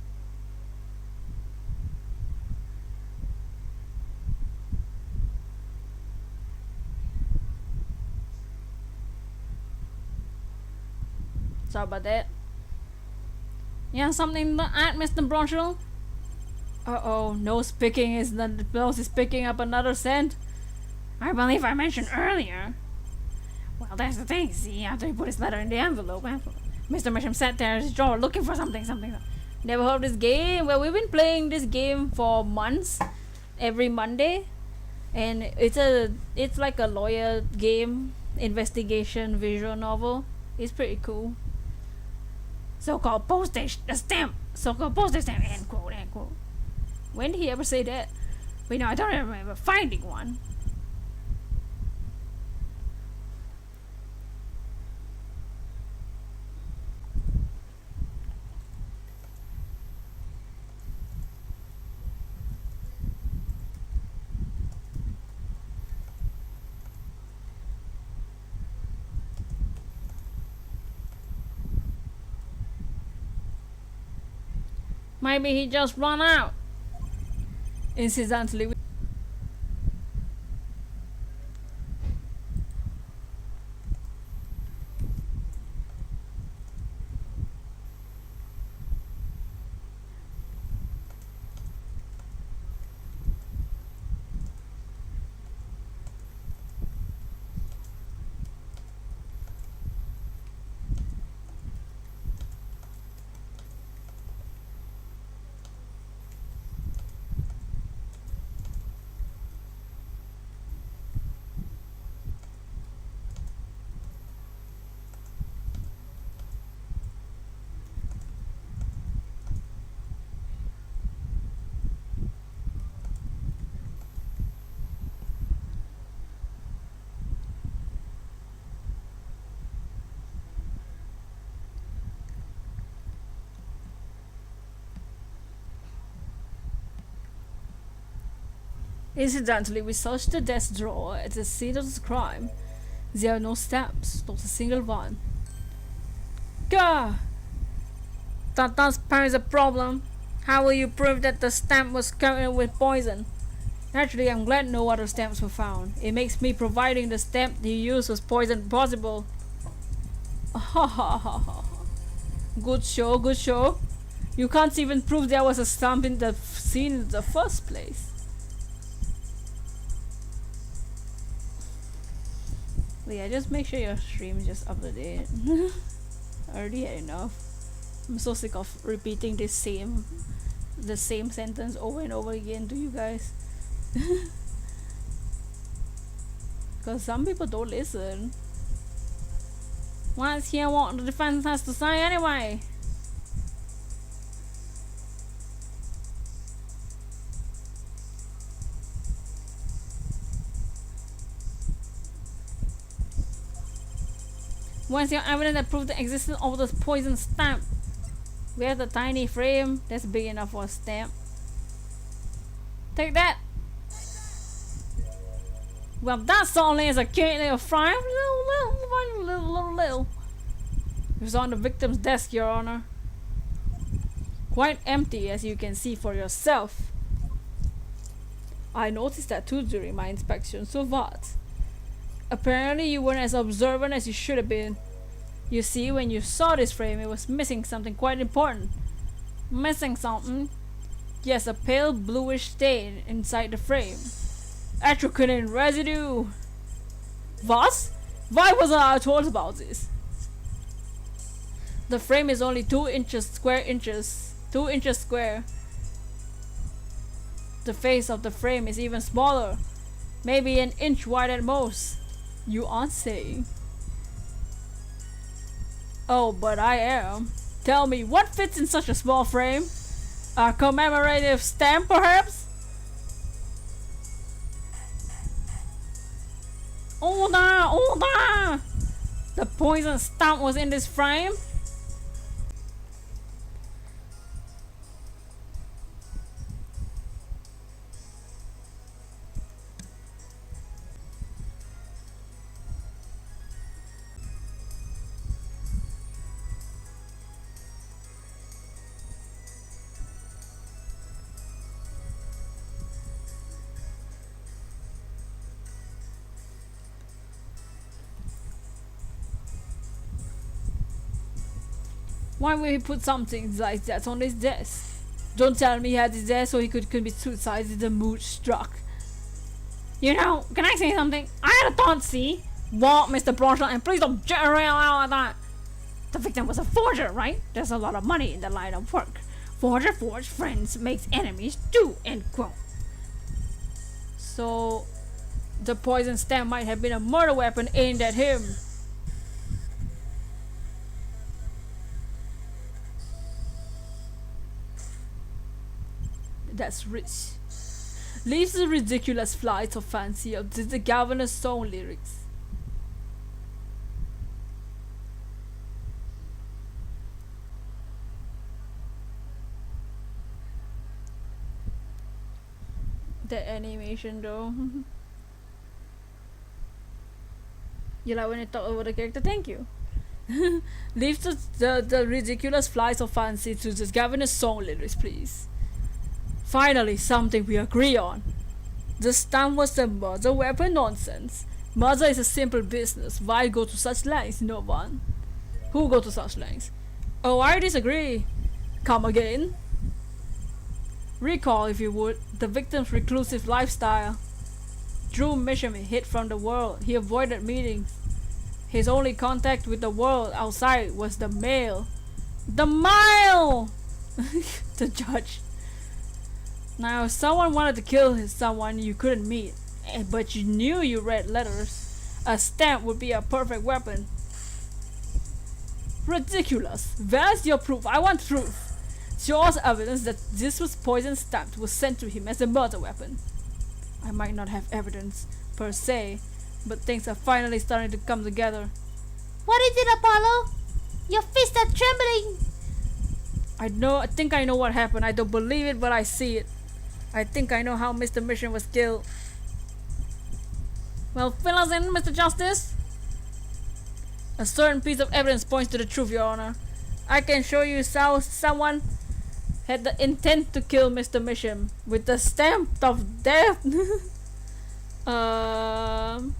Sorry about that. You have something to add, Mr. Bronchel? Uh-oh, nose is picking up another scent. I believe I mentioned earlier. Well, that's the thing, see, after he put his letter in the envelope, Mr. Misham sat there at his drawer looking for something. Never heard of this game? Well, we've been playing this game for months, every Monday. And it's like a lawyer game, investigation, visual novel. It's pretty cool. So-called postage stamp, end quote. When did he ever say that? Wait, no, I don't remember finding one. Maybe he just ran out. Incidentally, Incidentally, we searched the desk drawer at the scene of the crime. There are no stamps, not a single one. Gah! That does pose a problem. How will you prove that the stamp was coated with poison? Actually, I'm glad no other stamps were found. It makes me providing the stamp you used was poison possible. Ha ha ha ha. Good show, good show. You can't even prove there was a stamp in the scene in the first place. But yeah, just make sure your stream is just up to date. I already had enough. I'm so sick of repeating the same sentence over and over again to you guys. Because some people don't listen. Let's hear what the defense has to say anyway. What's your evidence that proves the existence of the poison stamp? We have the tiny frame that's big enough for a stamp. Take that! Well, that certainly is a cute little frame. Little. It was on the victim's desk, Your Honor. Quite empty, as you can see for yourself. I noticed that too during my inspection, so what? Apparently you weren't as observant as you should have been. You see, when you saw this frame, it was missing something quite important. Missing something? Yes, a pale bluish stain inside the frame. Atropine residue. What? Why wasn't I told about this? The frame is only 2 inches square. The face of the frame is even smaller. Maybe an inch wide at most. You aren't saying. Oh, but I am. Tell me, what fits in such a small frame? A commemorative stamp, perhaps? Order! The poison stamp was in this frame? Why would he put something like that on his desk? Don't tell me he had it there so he could commit suicide if the mood struck. You know, can I say something? I had a thought, see? What, Mr. Blanchard? And please don't jet around like that. The victim was a forger, right? There's a lot of money in the line of work. Forger forge friends makes enemies too, end quote. So, the poison stamp might have been a murder weapon aimed at him. That's rich. Leaves the ridiculous flights of fancy of the governor's song lyrics. The animation though. You like when I talk over the character? Thank you. Leave the ridiculous flights of fancy to the governor's song lyrics, please. Finally, something we agree on. The stamp was the murder weapon nonsense. Murder is a simple business. Why go to such lengths? No one. Who go to such lengths? Oh, I disagree. Come again. Recall, if you would, the victim's reclusive lifestyle. Drew Misham hid from the world. He avoided meetings. His only contact with the world outside was the mail. The mail! The judge. Now, if someone wanted to kill someone you couldn't meet, but you knew you read letters, a stamp would be a perfect weapon. Ridiculous. Where's your proof? I want proof. Shows evidence that this was poison stamp was sent to him as a murder weapon. I might not have evidence per se, but things are finally starting to come together. What is it, Apollo? Your fists are trembling. I think I know what happened. I don't believe it, but I see it. I think I know how Mr. Mission was killed. Well, fill us in, Mr. Justice. A certain piece of evidence points to the truth, Your Honor. I can show you how someone had the intent to kill Mr. Misham with the stamp of death. The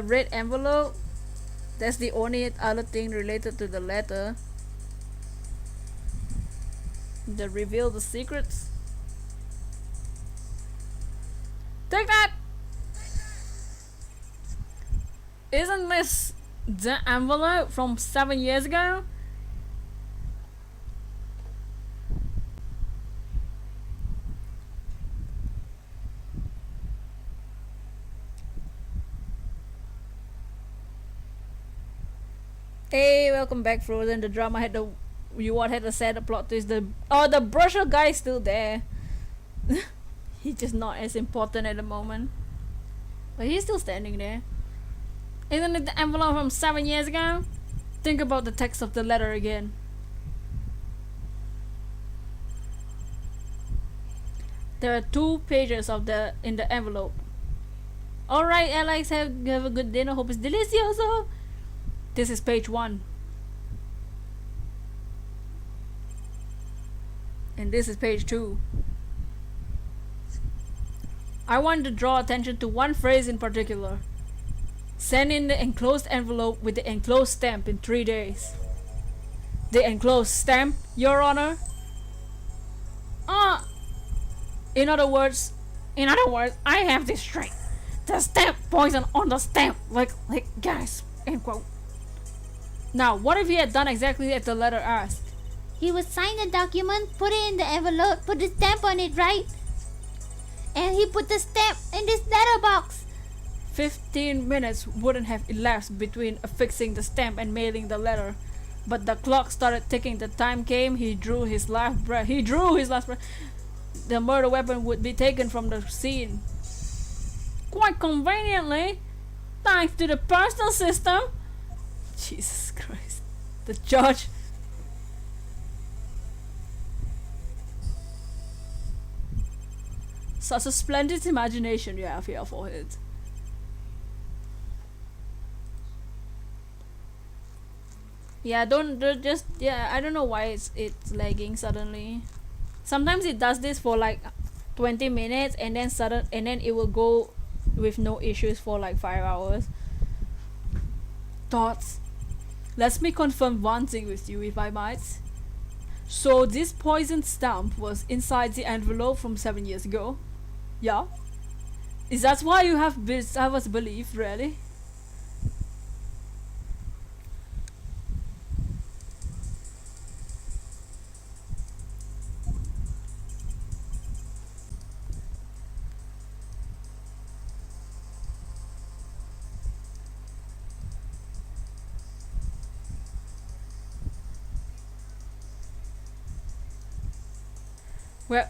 red envelope. That's the only other thing related to the letter. They reveal the secrets. Take that! Isn't this the envelope from 7 years ago? Hey, welcome back, Frozen. The drama had the had a sad plot twist. The brusher guy is still there. He's just not as important at the moment, but he's still standing there. Isn't it the envelope from 7 years ago? Think about the text of the letter again. There are 2 pages in the envelope. Alright, Alex, have a good dinner. Hope it's delicioso. This is page 1. And this is page 2. I want to draw attention to one phrase in particular. Send in the enclosed envelope with the enclosed stamp in 3 days. The enclosed stamp, Your Honor? In other words, I have this straight. The stamp poison on the stamp, like guys, end quote. Now, what if he had done exactly as the letter asked? He would sign the document, put it in the envelope, put the stamp on it, right? And he put the stamp in this letterbox. 15 minutes wouldn't have elapsed between affixing the stamp and mailing the letter. But the clock started ticking. The time came. He drew his last breath. The murder weapon would be taken from the scene. Quite conveniently, thanks to the postal system. Jesus Christ. The judge. Such a splendid imagination you have here for it. Yeah, I don't know why it's lagging suddenly. Sometimes it does this for like 20 minutes and then it will go with no issues for like 5 hours. Thoughts. Let me confirm one thing with you, if I might. So this poison stamp was inside the envelope from 7 years ago? Yeah? Is that why you have us believe, really?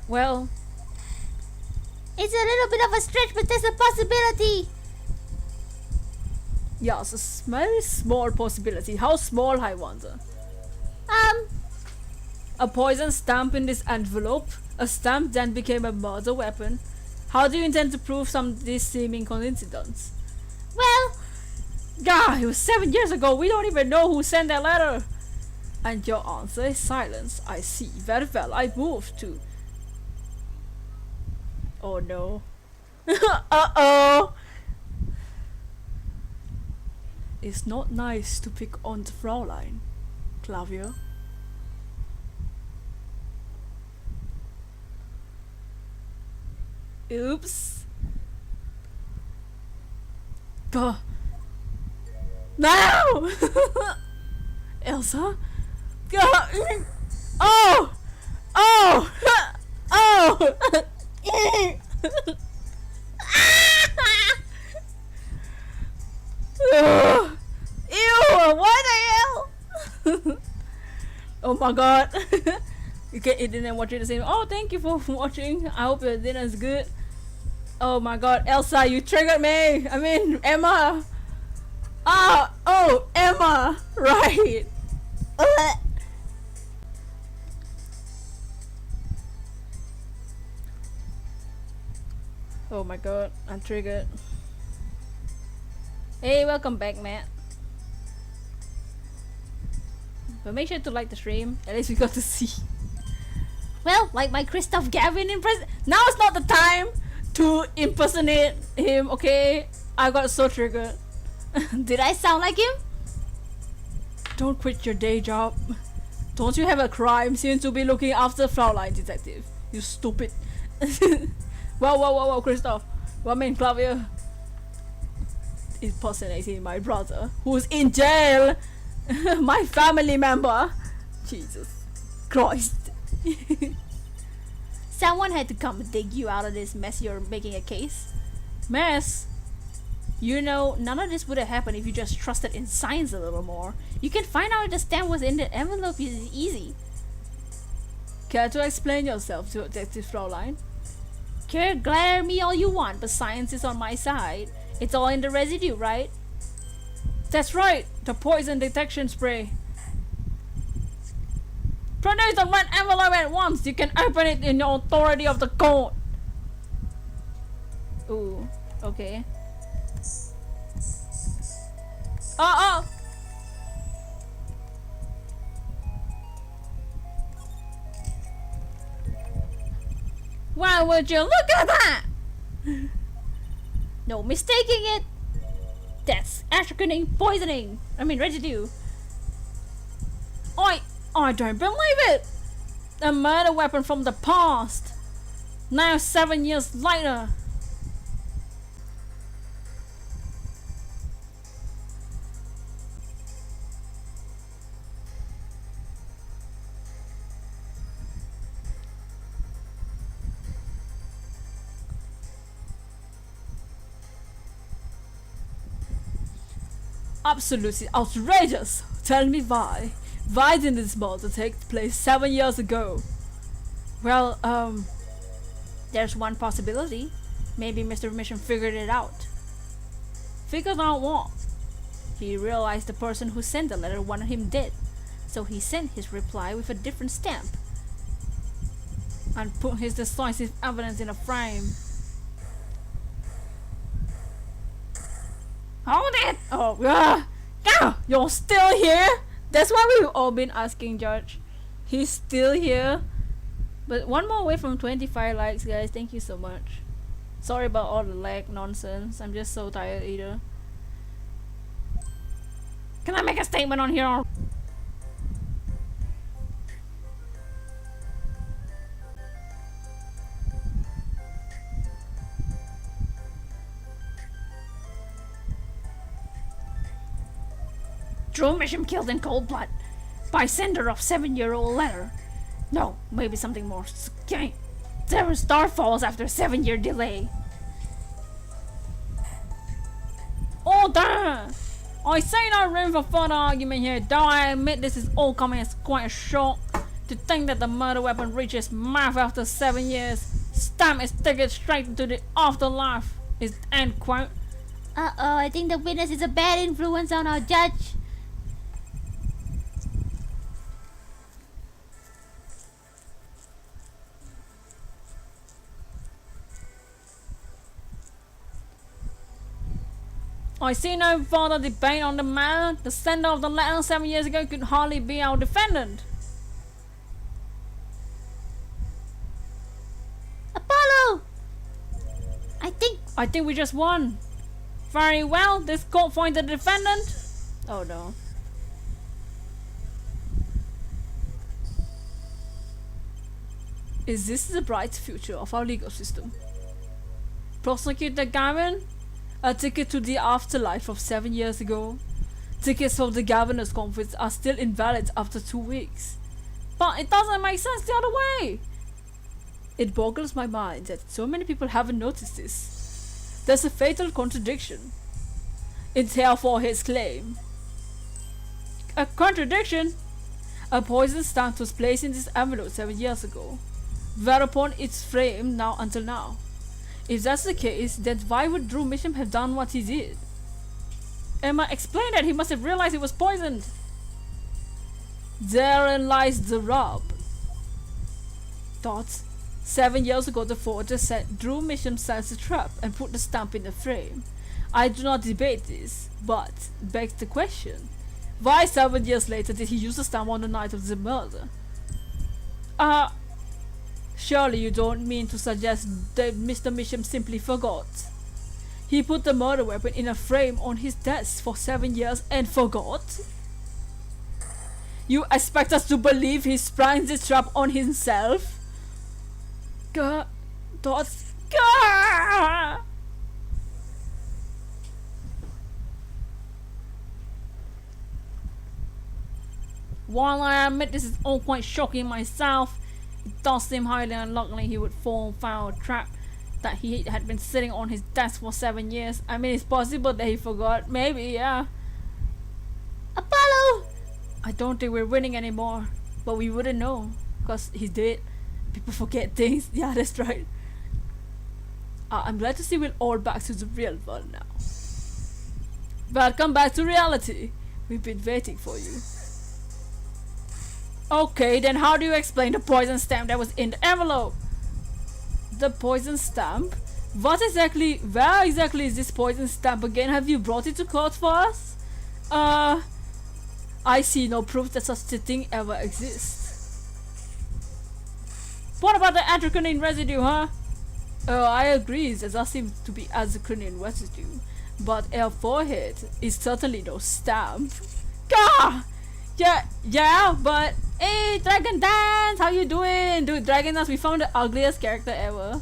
Well, It's a little bit of a stretch, but there's a possibility. yes, a very small possibility. How small, I wonder? A poison stamp in this envelope. A stamp then became a murder weapon. How do you intend to prove this seeming coincidence? Well, Gah, it was 7 years ago. We don't even know who sent that letter. And your answer is silence. I see. Very well. I moved to. Oh no. Uh-oh. It's not nice to pick on the Fraulein, Claudia. Oops. Duh. No! Elsa? Oh! Oh! Oh! Ew! What the hell? Oh my god. You can eat it and watch it the same. Oh, thank you for watching. I hope your dinner is good. Oh my god, Elsa, you triggered me. I mean, Emma. Oh, Emma. Right. Oh my god, I'm triggered. Hey, welcome back, Matt. But make sure to like the stream. At least we got to see. Well, like my Christoph Gavin impression. Now it's not the time to impersonate him, okay? I got so triggered. Did I sound like him? Don't quit your day job. Don't you have a crime scene to be looking after, Fraulein Detective? You stupid. Whoa, Christoph. What mean, Claudia? Impersonating my brother, who's in jail. My family member. Jesus Christ. Someone had to come and dig you out of this mess you're making a case. Mess? You know, none of this would have happened if you just trusted in science a little more. You can find out if the stamp was in the envelope. It's easy. Care to explain yourself to Detective Fraulein? Care glare me all you want, but science is on my side. It's all in the residue, right? That's right, the poison detection spray. Produce the red envelope at once. You can open it in the authority of the court. Ooh, okay. Oh! Why would you look at that? No mistaking it. That's arsenic poisoning. I mean residue. I don't believe it. A murder weapon from the past. Now 7 years later. Absolutely outrageous. Tell me why. Why didn't this murder take place 7 years ago? Well, there's one possibility. Maybe Mr. Mission figured it out. Figured out what? He realized the person who sent the letter wanted him dead, so he sent his reply with a different stamp and put his decisive evidence in a frame. Hold it! Oh, yeah! You're still here? That's why we've all been asking George. He's still here. But one more away from 25 likes, guys. Thank you so much. Sorry about all the lag nonsense. I'm just so tired either. Can I make a statement on here? Drew Mission killed in cold blood by sender of 7-year-old letter. No, maybe something more scary. 7 star falls after 7-year delay. Order! I say no room for further argument here, though I admit this is all coming as quite a shock. To think that the murder weapon reaches mouth after 7 years, stamp is taken straight into the afterlife. Is end quote. Uh-oh, I think the witness is a bad influence on our judge. I see no further debate on the matter. The sender of the letter 7 years ago could hardly be our defendant. Apollo! I think we just won. Very well, this court finds the defendant. Oh no. Is this the bright future of our legal system? Prosecutor Gavin? A ticket to the afterlife of 7 years ago. Tickets for the governor's conference are still invalid after 2 weeks. But it doesn't make sense the other way. It boggles my mind that so many people haven't noticed this. There's a fatal contradiction in therefore his claim. A contradiction? A poison stamp was placed in this envelope 7 years ago, whereupon it's framed now until now. If that's the case, then why would Drew Mission have done what he did? Emma explained that he must have realized it was poisoned. Therein lies the rub. Thoughts? 7 years ago, the forger set Drew Mission sets a trap and put the stamp in the frame. I do not debate this, but begs the question: why 7 years later did he use the stamp on the night of the murder? Surely you don't mean to suggest that Mr. Misham simply forgot. He put the murder weapon in a frame on his desk for 7 years and forgot? You expect us to believe he sprang this trap on himself? God, thoughts. God! While I admit this is all quite shocking myself, it does seem highly unlikely he would fall foul of a trap that he had been sitting on his desk for 7 years. I mean, it's possible that he forgot. Maybe, yeah. Apollo! I don't think we're winning anymore, but we wouldn't know, because he's dead. People forget things. Yeah, that's right. I'm glad to see we're all back to the real world now. Welcome back to reality. We've been waiting for you. Okay, then how do you explain the poison stamp that was in the envelope? The poison stamp? Where exactly is this poison stamp again? Have you brought it to court for us? I see no proof that such a thing ever exists. What about the atracynine residue, huh? I agree, there does seem to be atracynine residue, but our forehead is certainly no stamp. Gah! Yeah, but hey, Dragon Dance, how you doing? Dude, Dragon Dance, we found the ugliest character ever.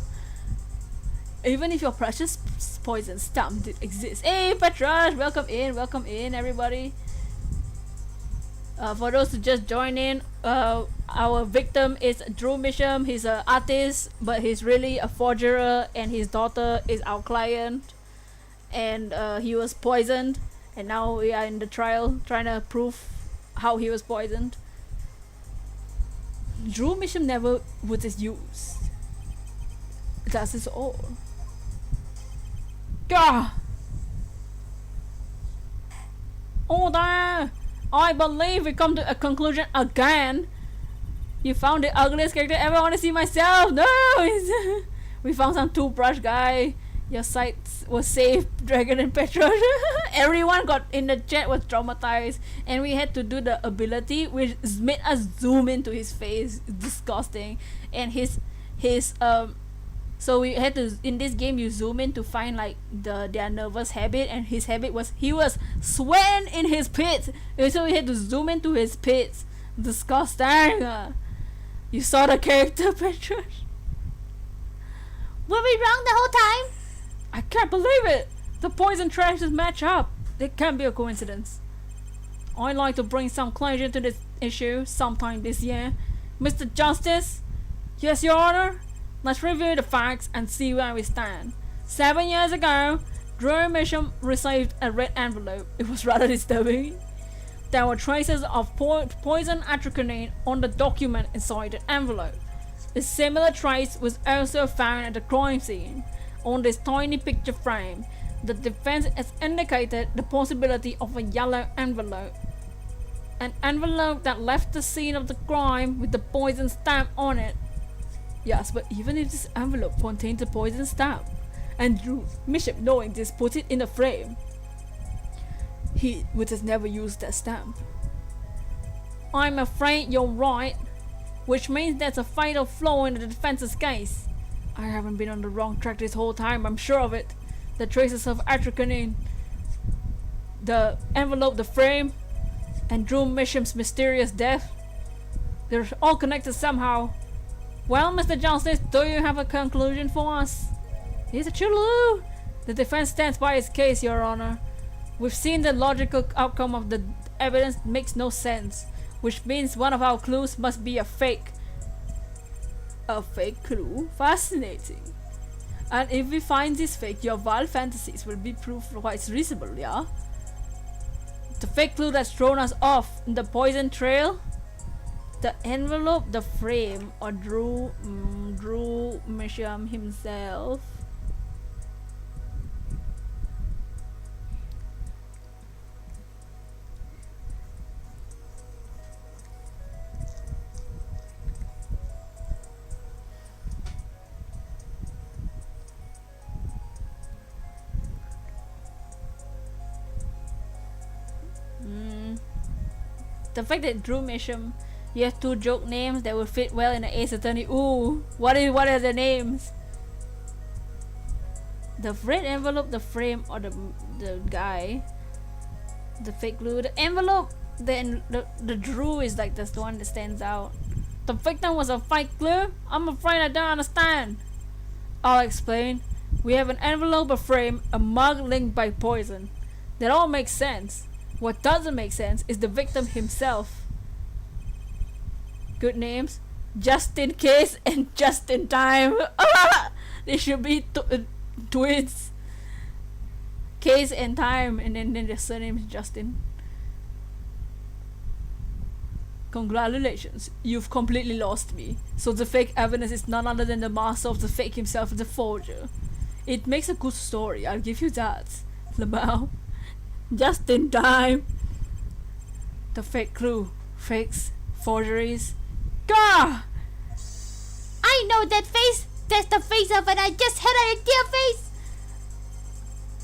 Even if your precious poison stamp did exist. Hey, Petrash, welcome in, everybody. For those who just joined in, our victim is Drew Misham. He's an artist, but he's really a forger, and his daughter is our client. And he was poisoned, and now we are in the trial trying to prove how he was poisoned. Drew Misham never was used. That's his all. Gah! Oh, there! I believe we come to a conclusion again. You found the ugliest character ever. I want to see myself. No! We found some toothbrush guy. Your sight was safe, Dragon and Petra. Everyone got in the chat was traumatized, and we had to do the ability which made us zoom into his face. Disgusting. And his so we had to, in this game you zoom in to find like their nervous habit, and his habit was he was sweating in his pits, and so we had to zoom into his pits. Disgusting. You saw the character, Petra? Were we wrong the whole time? I can't believe it! The poison trashes match up. It can't be a coincidence. I'd like to bring some closure to this issue sometime this year. Mr. Justice? Yes, Your Honor? Let's review the facts and see where we stand. 7 years ago, Drew Misham received a red envelope. It was rather disturbing. There were traces of poison atracynine on the document inside the envelope. A similar trace was also found at the crime scene. On this tiny picture frame, the defense has indicated the possibility of a yellow envelope. An envelope that left the scene of the crime with the poison stamp on it. Yes, but even if this envelope contained the poison stamp, and Drew Misham, knowing this, put it in a frame, he would have never used that stamp. I'm afraid you're right, which means there's a fatal flaw in the defense's case. I haven't been on the wrong track this whole time, I'm sure of it. The traces of atracynine, the envelope, the frame, and Drew Misham's mysterious death, they're all connected somehow. Well, Mr. Justice, do you have a conclusion for us? He's a chulu. The defense stands by its case, Your Honor. We've seen the logical outcome of the evidence makes no sense, which means one of our clues must be a fake. A fake clue? Fascinating. And if we find this fake, your wild fantasies will be proved quite reasonable, yeah? The fake clue that's thrown us off in the poison trail? The envelope, the frame, or Drew Misham himself? The fact that Drew Misham, you have two joke names that would fit well in an Ace Attorney. Ooh, what are the names? The red envelope, the frame, or the guy? The fake glue. The envelope, the Drew is like the one that stands out. The victim was a fake glue? I'm afraid I don't understand. I'll explain. We have an envelope, a frame, a mug linked by poison. That all makes sense. What doesn't make sense is the victim himself. Good names. Just in case and just in time. They should be twins. Case and time, and then their surname is Justin. Congratulations, you've completely lost me. So the fake evidence is none other than the master of the fake himself, the forger. It makes a good story, I'll give you that. Lamau. Just in time. The fake clue. Fakes. Forgeries. Gah! I know that face. That's the face of it. I just had an idea face.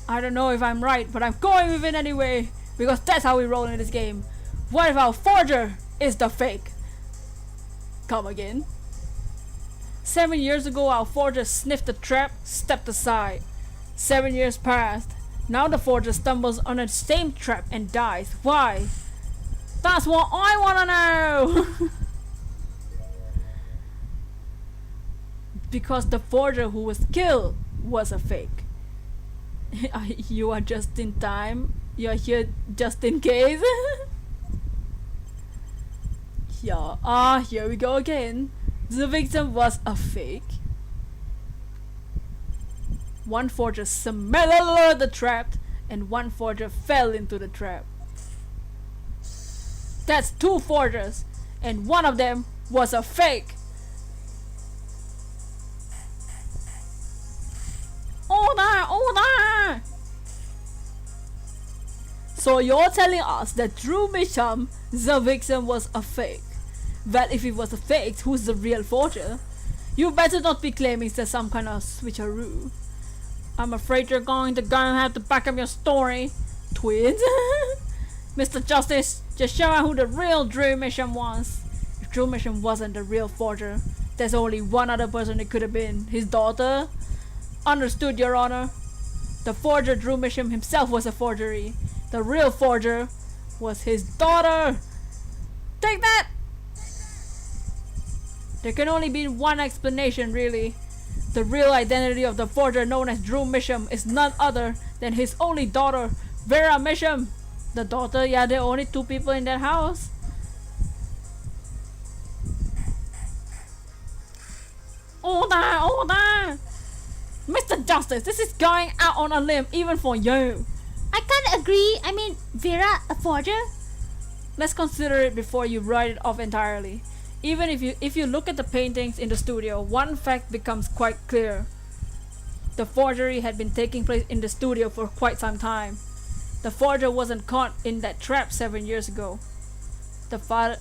I don't know if I'm right, but I'm going with it anyway. Because that's how we roll in this game. What if our forger is the fake? Come again. 7 years ago, our forger sniffed the trap, stepped aside. 7 years passed. Now the forger stumbles on the same trap and dies. Why? That's what I wanna know! Because the forger who was killed was a fake. You are just in time. You're here just in case. Yeah, here we go again. The victim was a fake. One forger smelled the trap, and one forger fell into the trap. That's two forgers, and one of them was a fake. Order! So you're telling us that Drew Misham, the victim, was a fake? Well, if it was a fake, who's the real forger? You better not be claiming there's some kind of switcheroo. I'm afraid you're going to have to back up your story, twins. Mr. Justice, just show out who the real Drew Misham was. If Drew Misham wasn't the real forger, there's only one other person it could have been. His daughter? Understood, Your Honor. The forger Drew Misham himself was a forgery. The real forger was his daughter. Take that! There can only be one explanation, really. The real identity of the forger known as Drew Misham is none other than his only daughter, Vera Misham. The daughter, yeah, there are only two people in that house. Order! Mr. Justice, this is going out on a limb even for you. I can't agree. I mean, Vera, a forger? Let's consider it before you write it off entirely. Even if you look at the paintings in the studio, one fact becomes quite clear. The forgery had been taking place in the studio for quite some time. The forger wasn't caught in that trap 7 years ago. The father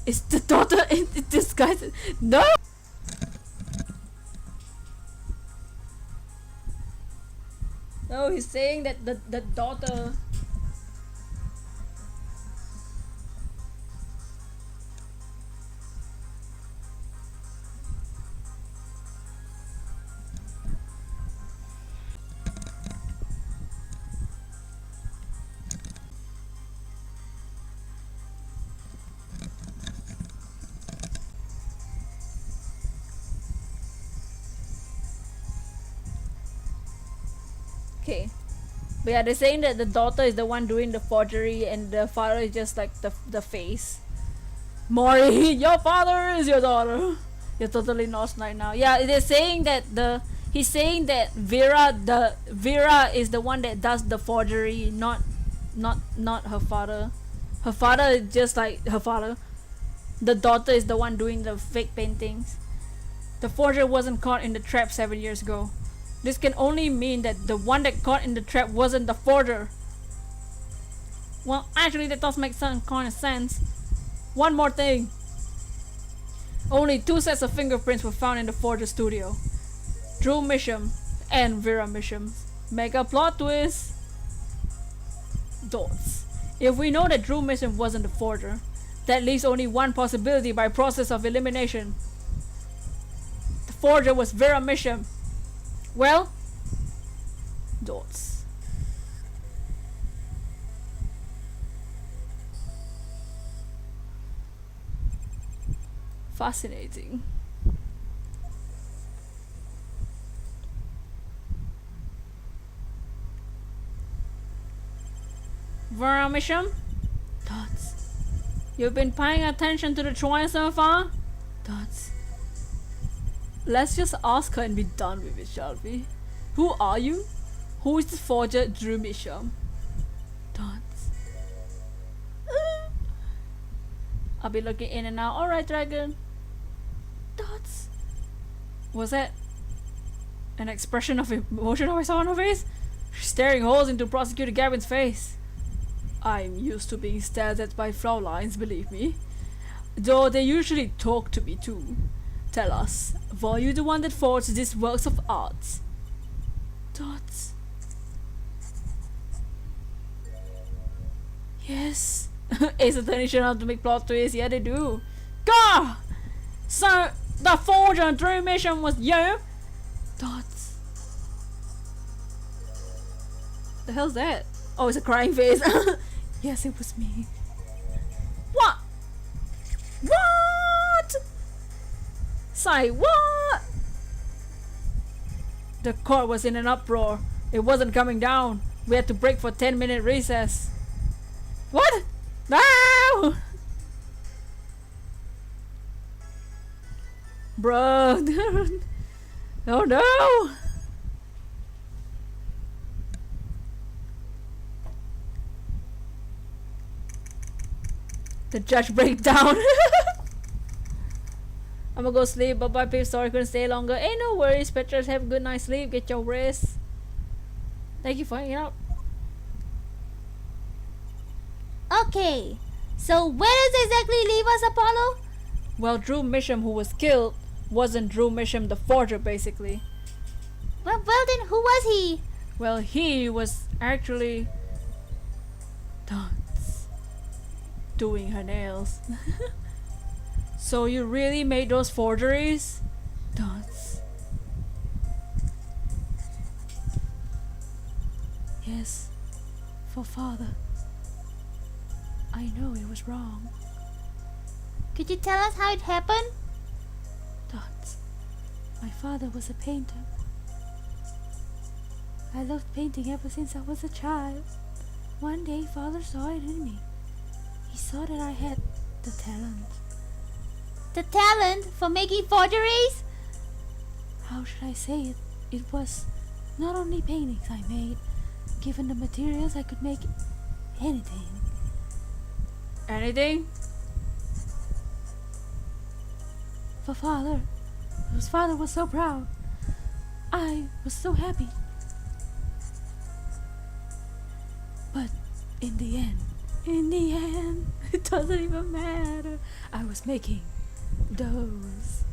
is the daughter in disguise. No! No, he's saying that the daughter. Okay. But yeah, they're saying that the daughter is the one doing the forgery and the father is just like the face. Maury, your father is your daughter. You're totally lost right now. Yeah, they're saying that he's saying that Vera is the one that does the forgery, not her father. Her father is just like her father. The daughter is the one doing the fake paintings. The forger wasn't caught in the trap 7 years ago. This can only mean that the one that caught in the trap wasn't the forger. Well, actually that does make some kind of sense. One more thing. Only 2 sets of fingerprints were found in the forger studio. Drew Misham and Vera Misham. Mega plot twist. Dots. If we know that Drew Mission wasn't the forger, that leaves only one possibility by process of elimination. The forger was Vera Misham. Well, dots. Fascinating. Vera Misham? Dots. You've been paying attention to the trial so far? Dots. Let's just ask her and be done with it, shall we? Who are you? Who is the forger Drew Misham? Dots. I'll be looking in and out. Alright, dragon. Dots. Was that an expression of emotion I saw on her face? She's staring holes into Prosecutor Gavin's face. I'm used to being stared at by Fraulines, believe me. Though they usually talk to me too. Tell us, were you the one that forged these works of art? Dots. Yes. Ace Attorney shouldn't have to make plot twists. Yeah, they do. Gah! So, the forger Drew Mission was you? Dots. The hell's that? Oh, it's a crying face. Yes, it was me. What? What? Say what? The court was in an uproar. It wasn't coming down. We had to break for 10-minute recess. What? No! Bruh. Oh no! The judge breakdown. I'm gonna go sleep. Bye bye, peeps. Sorry I couldn't stay longer. Ain't no worries, Petras. Have a good night's sleep. Get your rest. Thank you for hanging out. Okay, so where does exactly leave us, Apollo? Well, Drew Misham, who was killed, wasn't Drew Misham the forger, basically. Well, then who was he? Well, he was actually Dance doing her nails. So you really made those forgeries? Dance. Yes, for father. I know it was wrong. Could you tell us how it happened? Dots. My father was a painter. I loved painting ever since I was a child. One day father saw it in me. He saw that I had the talent. The talent for making forgeries? How should I say it? It was not only paintings I made. Given the materials, I could make anything. Anything? For father. His father was so proud. I was so happy. But in the end, it doesn't even matter. I was making those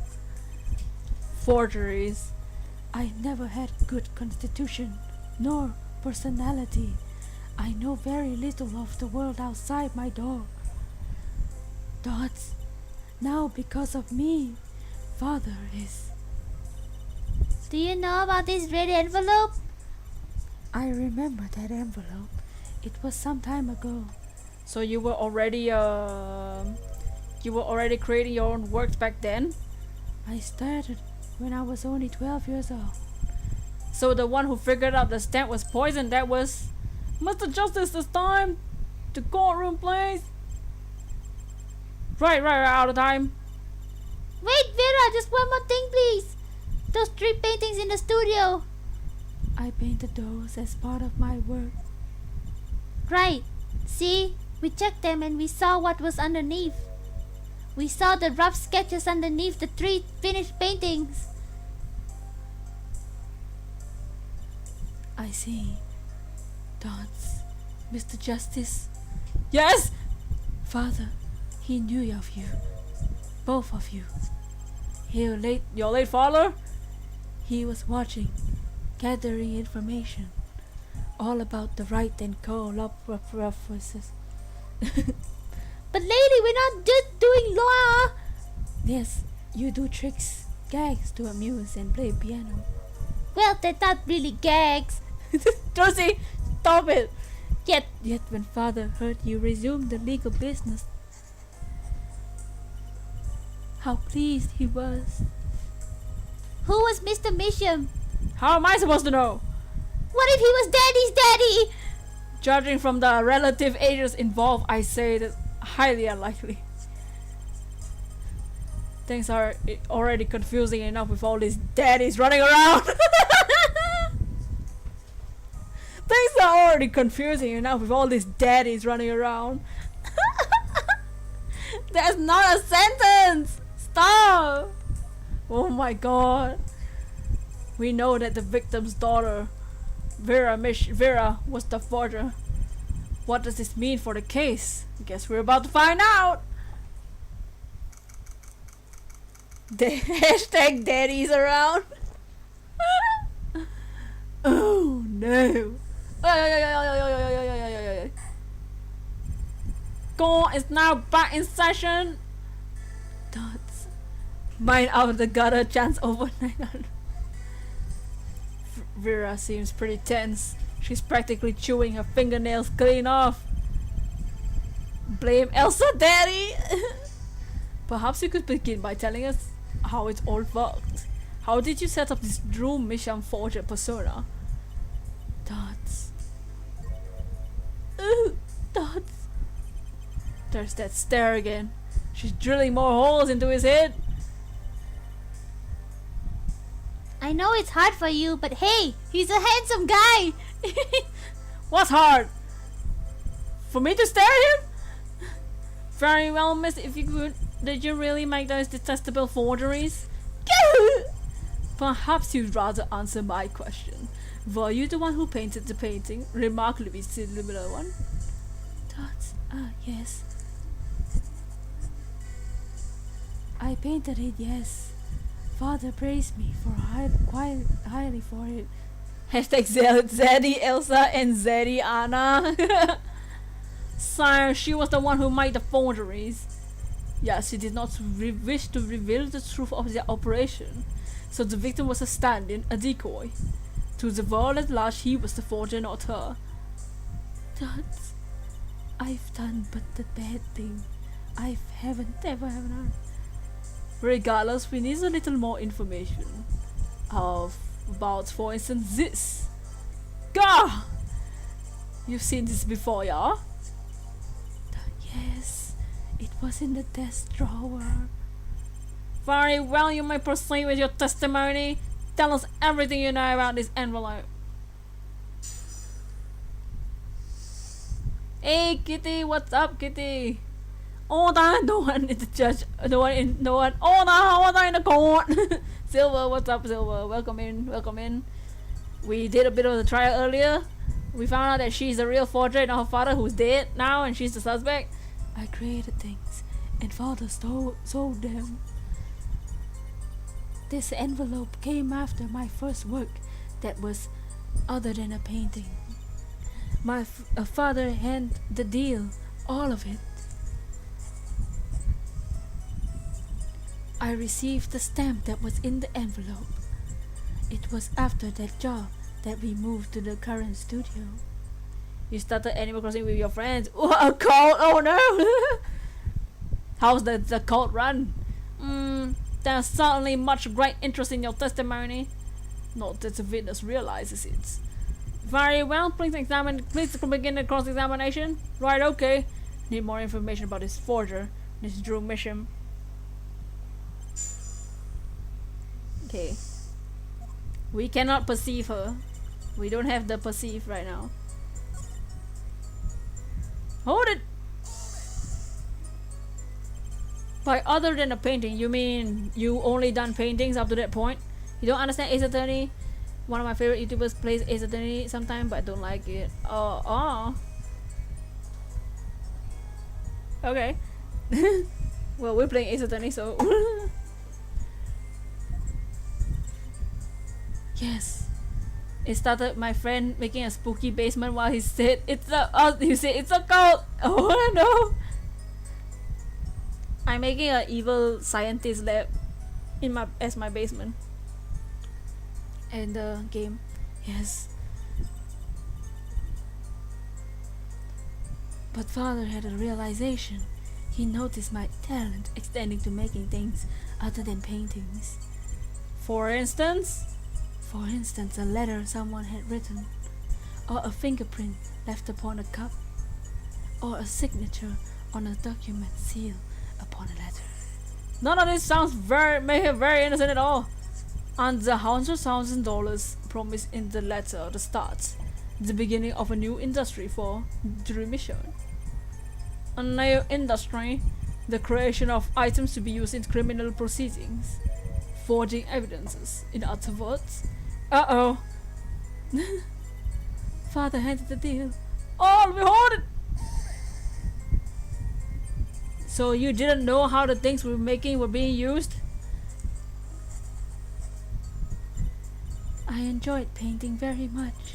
forgeries. I never had good constitution nor personality. I know very little of the world outside my door. Dots. Now because of me, father is... Do you know about this red envelope? I remember that envelope. It was some time ago. So you were already creating your own works back then? I started when I was only 12 years old. So the one who figured out the stamp was poison, that was... Mr. Justice, it's time! The courtroom, please! Right, out of time. Wait, Vera, just one more thing, please. Those 3 paintings in the studio. I painted those as part of my work. Right. See, we checked them and we saw what was underneath. We saw the rough sketches underneath the 3 finished paintings. I see. Dots. Mr. Justice. Yes! Father, he knew of you. Both of you. Your late father? He was watching, gathering information. All about the right and co-laborers. But lady, we're not just doing law. Yes, you do tricks, gags to amuse and play piano. Well, they're not really gags. Josie, stop it! Yet when father heard you resume the legal business, how pleased he was. Who was Mr. Misham? How am I supposed to know? What if he was Daddy's daddy? Judging from the relative ages involved, I say it is highly unlikely. Things are already confusing enough with all these daddies running around. Things are already confusing enough with all these daddies running around. That's not a sentence! Stop! Oh my god. We know that the victim's daughter, Vera, was the forger. What does this mean for the case? Guess we're about to find out! The hashtag daddies around. Oh no. Court is now back in session. Dots. Mine out of the gutter chance over 900. Vera seems pretty tense. She's practically chewing her fingernails clean off. Blame Elsa, daddy. Perhaps you could begin by telling us how it's all worked. How did you set up this Drew Misham forger persona? Dots. Dots. There's that stare again. She's drilling more holes into his head. I know it's hard for you, but hey, he's a handsome guy. What's hard? For me to stare at him? Very well, miss, if you could. Did you really make those detestable forgeries? Perhaps you'd rather answer my question. Were you the one who painted the painting? Remarkably similar one. Dots. Yes. I painted it, yes. Father praised me for quite highly for it. Hashtag Zaddy Elsa and Zaddy Anna. Sire, she was the one who made the forgeries. Yes, she did not wish to reveal the truth of the operation, so the victim was a stand-in, a decoy. To the world at large, he was the forger, not her. Dots. I've done but the bad thing. I haven't I? Regardless, we need a little more information. About, for instance, this. Gah! You've seen this before, yeah? Yes, it was in the desk drawer. Very well, you may proceed with your testimony. Tell us everything you know about this envelope. Hey Kitty, what's up, Kitty? Oh, no one is the judge. No one. Oh no, in the court. Silver, what's up, Silver? Welcome in. We did a bit of the trial earlier. We found out that she's the real forger, not her father, who's dead now, and she's the suspect. I created things, and father sold them. This envelope came after my first work that was other than a painting. My father handed the deal, all of it. I received the stamp that was in the envelope. It was after that job that we moved to the current studio. You started Animal Crossing with your friends. What a cult! Oh no! How's the cult run? There's certainly much great interest in your testimony. Not that the witness realizes it. Very well, please begin the cross-examination. Right, okay. Need more information about this forger, this Drew Misham. Okay. We cannot perceive her. We don't have the perceive right now. Hold it! By other than a painting, you mean you only done paintings up to that point? You don't understand Ace Attorney? One of my favorite YouTubers plays Ace Attorney sometimes, but I don't like it. Okay. Well, we're playing Ace Attorney, so... Yes, It started my friend making a spooky basement while he said it's a cult. Oh no! I'm making an evil scientist lab in my basement. And the game, yes. But father had a realization. He noticed my talent extending to making things other than paintings. For instance, a letter someone had written, or a fingerprint left upon a cup, or a signature on a document sealed upon a letter. None of this sounds very innocent at all. And the $100,000 promised in the letter the start, the beginning of a new industry for Dream Mission. A new industry, the creation of items to be used in criminal proceedings, forging evidences. In other words, uh-oh. Father handed the deal. Oh, behold it! So you didn't know how the things we were making were being used? I enjoyed painting very much.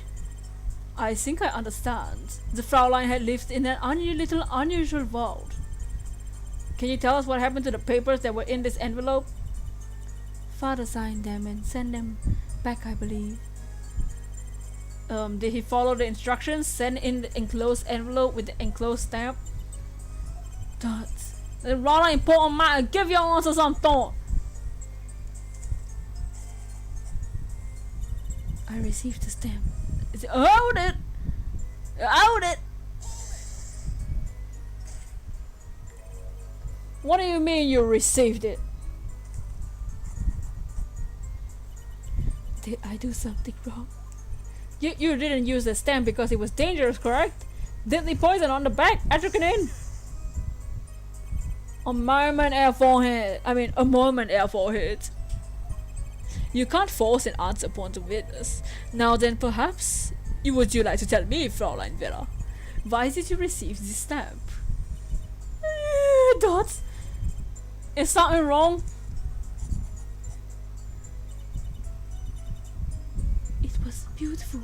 I think I understand. The Fraulein had lived in an unusual world. Can you tell us what happened to the papers that were in this envelope? Father signed them and sent them back, I believe. Did he follow the instructions? Send in the enclosed envelope with the enclosed stamp? Dots. The rather important matter. Give your answer some thought. I received the stamp. Hold it! Hold it! What do you mean you received it? Did I do something wrong? You didn't use the stamp because it was dangerous, correct? Deadly poison on the back, atropine. A moment air forehead. You can't force an answer upon the witness. Now then, perhaps, would you like to tell me, Fraulein Vera, why did you receive this stamp? Dots, is something wrong? It was beautiful.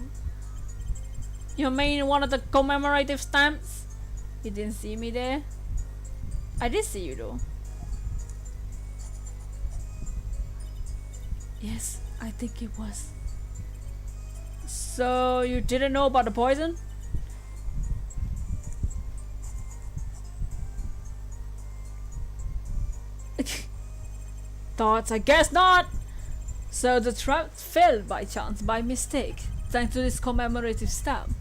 You mean one of the commemorative stamps? You didn't see me there? I did see you though. Yes, I think it was. So you didn't know about the poison? Thoughts, I guess not. So the trap failed by chance, by mistake, thanks to this commemorative stamp.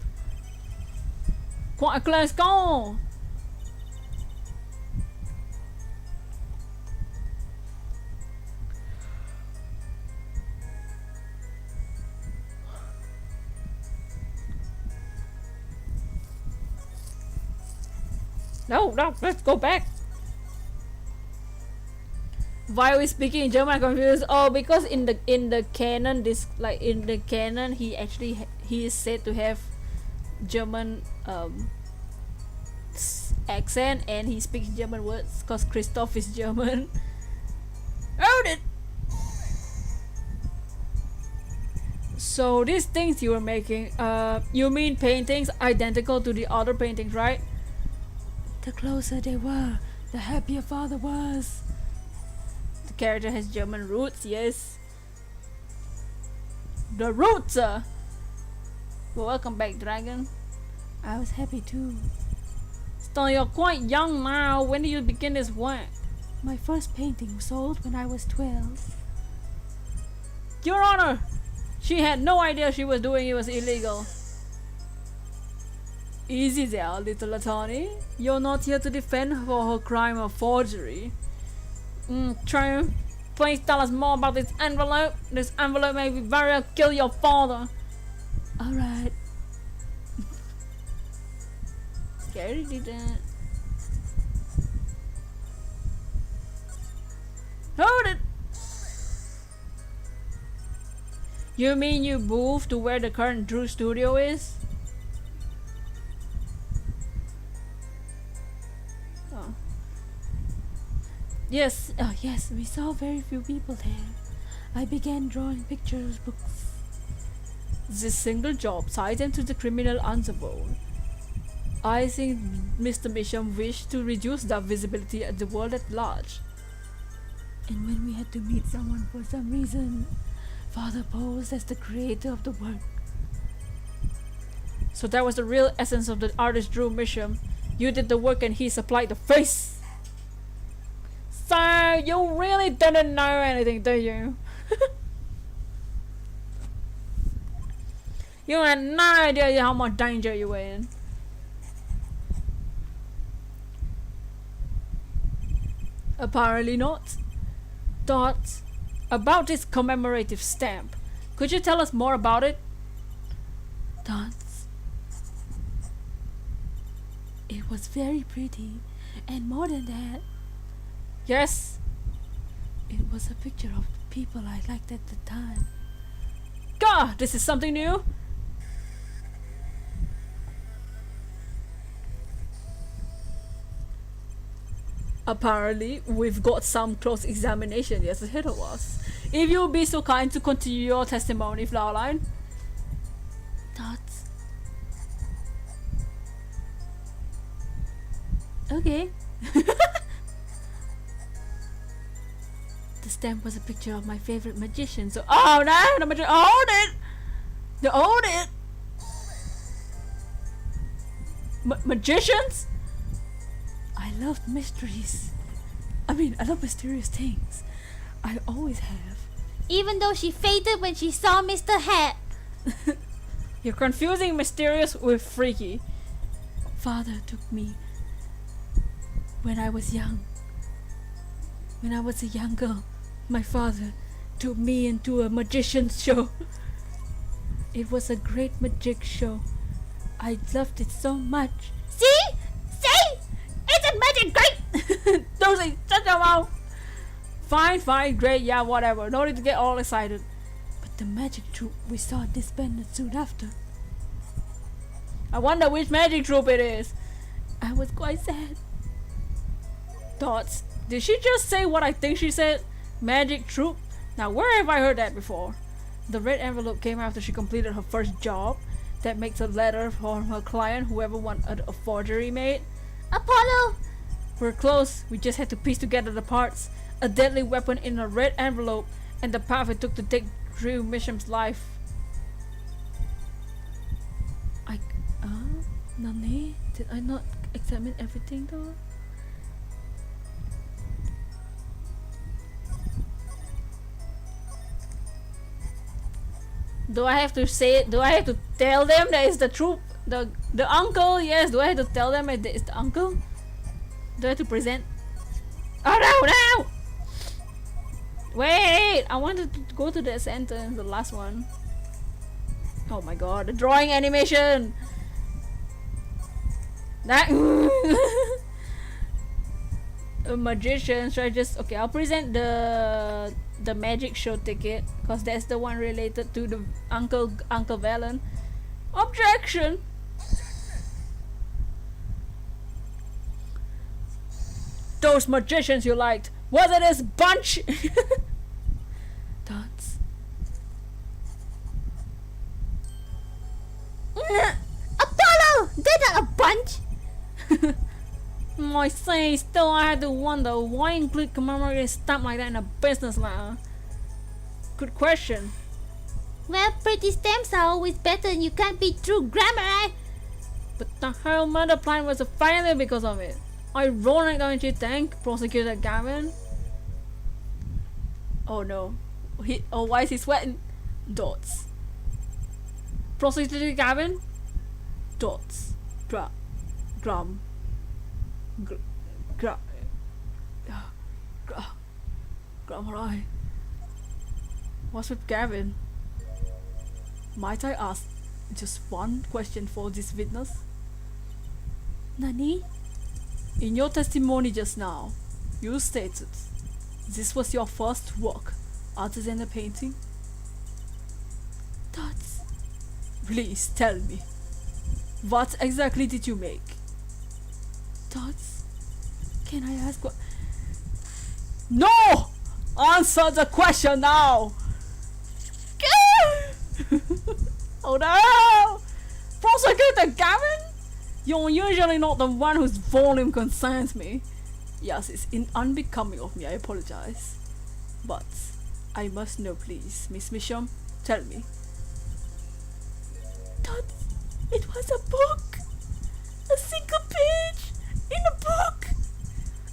Quite a close call. No, let's go back. Why are we speaking in German? I'm confused. Oh, because in the canon, he actually he is said to have German accent, and he speaks German words because Christoph is German. Hold it. So these things you were making, you mean paintings identical to the other paintings, right? The closer they were, the happier father was. The character has German roots, yes. The roots! Well, welcome back, Dragon. I was happy too. Still, you're quite young now. When did you begin this work? My first painting was sold when I was 12. Your Honor! She had no idea she was doing it was illegal. Easy there, little attorney. You're not here to defend for her crime of forgery. True. Please tell us more about this envelope. This envelope may be very kill your father. Alright. Gary didn't. Hold it! You mean you moved to where the current Drew studio is? Yes, yes, we saw very few people there. I began drawing pictures, books. This single job ties them to the criminal underworld. I think Mr. Misham wished to reduce the visibility of the world at large. And when we had to meet someone for some reason, Father posed as the creator of the work. So that was the real essence of the artist Drew Misham. You did the work and he supplied the face. So you really didn't know anything, do you? You had no idea how much danger you were in. Apparently not. Thoughts about this commemorative stamp. Could you tell us more about it? Thoughts. It was very pretty, and more than that, Yes? it was a picture of people I liked at the time. God, this is something new. Apparently, we've got some close examination yet ahead of us. If you'll be so kind to continue your testimony, Fraulein. Thoughts. Okay. The stamp was a picture of my favorite magician, so Oh no, the magician owned it! They owned it! Magicians? I loved mysteries. I love mysterious things. I always have. Even though she fainted when she saw Mr. Hat. You're confusing mysterious with freaky. Father took me when I was young. When I was a young girl, my father took me into a magician's show. It was a great magic show. I loved it so much. See? See? It's a magic great! Don't say, shut your mouth! Fine, great, yeah, whatever. No need to get all excited. But the magic troupe we saw disbanded soon after. I wonder which magic troupe it is. I was quite sad. Thoughts? Did she just say what I think she said? Magic troupe? Now where have I heard that before? The red envelope came after she completed her first job. That makes a letter from her client, whoever wanted a forgery made. Apollo! We're close. We just had to piece together the parts. A deadly weapon in a red envelope, and the path it took to take Drew Misham's life. Nani? Did I not examine everything though? Do I have to say it? Do I have to tell them that it's the troop? The uncle? Yes. Do I have to tell them that it's the uncle? Do I have to present? Oh no! Wait! I wanted to go to the sentence, the last one. Oh my god, the drawing animation! That a magician, so I just okay, I'll present the magic show ticket because that's the one related to the Uncle Valen. Objection! Those magicians you liked, was it this bunch? Thoughts? Apollo! They're not a bunch! I say, still I had to wonder why include commemorative stamp like that in a business letter. Good question. Well, pretty stamps are always better and you can't be true grammar, eh? But the whole murder plan was a failure because of it. Ironic, don't you think, Prosecutor Gavin? Oh no. Why is he sweating? Dots. Prosecutor Gavin? Dots. Grum. Grammar. What's with Gavin? Might I ask just one question for this witness? Nani? In your testimony just now, you stated this was your first work other than the painting. Thoughts? Please tell me, what exactly did you make? Thoughts? Can I ask what? No! Answer the question now! Oh no! Prosecutor Gavin? You're usually not the one whose volume concerns me. Yes, it's unbecoming of me, I apologize. But I must know, please, Miss Misham, tell me. It was a book. A single page in a book.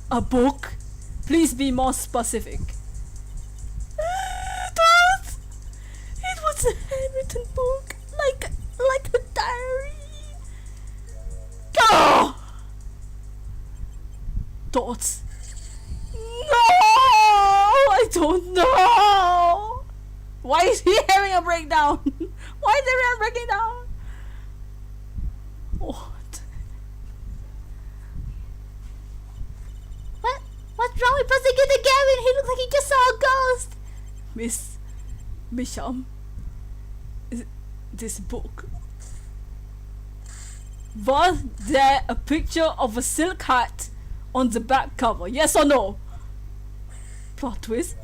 A book? Please be more specific. It was a handwritten book, like a diary. Oh! Thoughts? No, I don't know. Why is he having a breakdown? Why is everyone breaking down? What? What's wrong with Prosecutor Gavin? He looks like he just saw a ghost. Miss Misham, this book. Was there a picture of a silk hat on the back cover? Yes or no? Plot twist.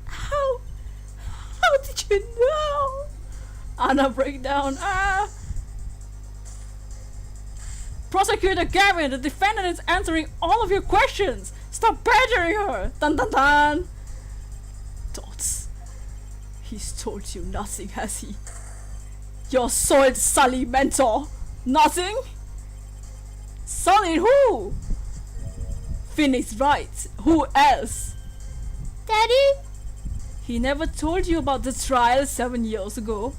How did you know? Anna breakdown. Prosecutor Gavin, the defendant is answering all of your questions. Stop badgering her. Dun dun dun. Dots. He's told you nothing, has he? Your soiled Sully mentor. Nothing? Sully who? Phoenix right. Who else? Daddy? He never told you about the trial 7 years ago?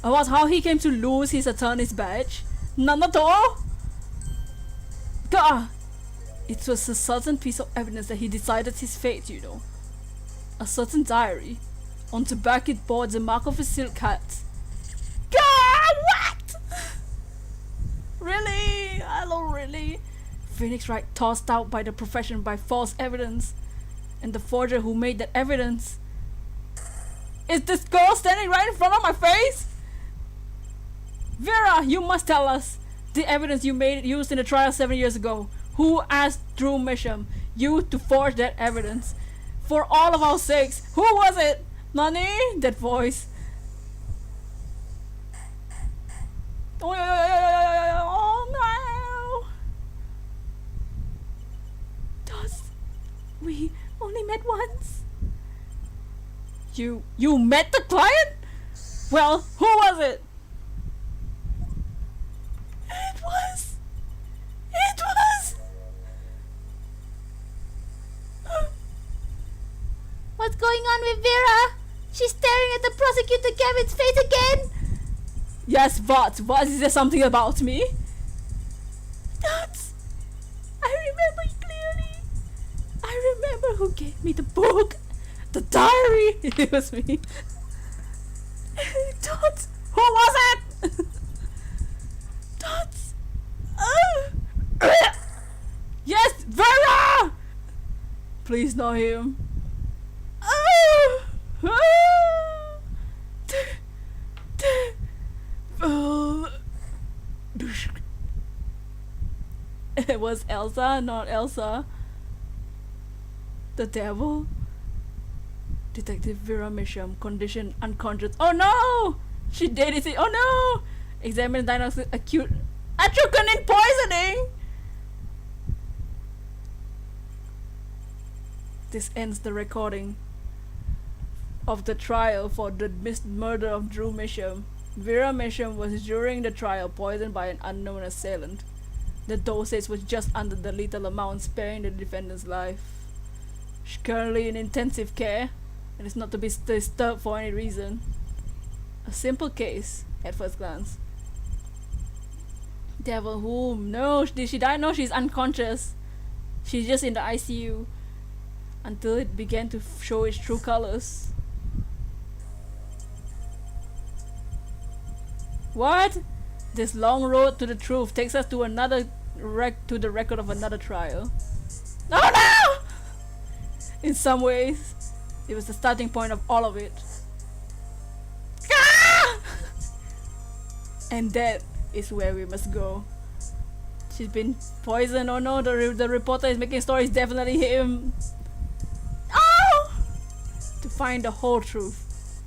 About how he came to lose his attorney's badge? None at all? Gah! It was a certain piece of evidence that he decided his fate, you know. A certain diary. On the back it bore the mark of a silk hat. Gah! What? Really? Hello, really? Phoenix Wright tossed out by the profession by false evidence. And the forger who made that evidence. Is this girl standing right in front of my face? Vera, you must tell us. The evidence you made used in the trial 7 years ago. Who asked Drew Misham you to forge that evidence? For all of our sakes, who was it? Nani? That voice. Oh no! We only met once. You met the client? Well, who was it? It was. What's going on with Vera? She's staring at the Prosecutor Gavin's face again. Yes, but what is there something about me? Dots. I remember it clearly. I remember who gave me the book. The diary. It was me. Dots. Who was it? Dots. Yes, Vera. Please not him. It was Elsa, not Elsa. The devil. Detective Vera Misham, condition unconscious. Oh no! She dated it. Oh no! Examine diagnosis acute atrocanin poisoning. This ends the recording of the trial for the murder of Drew Misham. Vera Misham was during the trial poisoned by an unknown assailant. The dosage was just under the lethal amount, sparing the defendant's life. She's currently in intensive care and is not to be disturbed for any reason. A simple case at first glance. Devil whom? No, did she die? No, she's unconscious. She's just in the ICU until it began to show its true colors. What? This long road to the truth takes us to the record of another trial. Oh no! In some ways, it was the starting point of all of it. Ah! And that is where we must go. She's been poisoned. Oh no, the reporter is making stories. Definitely him. Oh! To find the whole truth.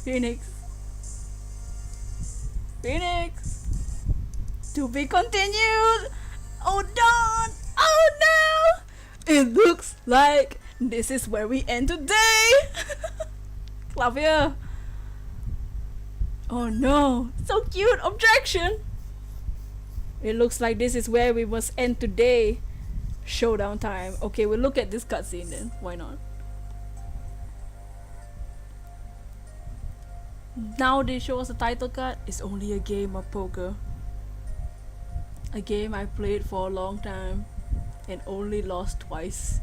Phoenix. Phoenix. To be continued. Oh darn. Oh no. It looks like this is where we end today. Clavia. Oh no. So cute. Objection. It looks like this is where we must end today. Showdown time. Okay, we'll look at this cutscene then. Why not? Now they show us a title card. It's only a game of poker. A game I played for a long time and only lost twice.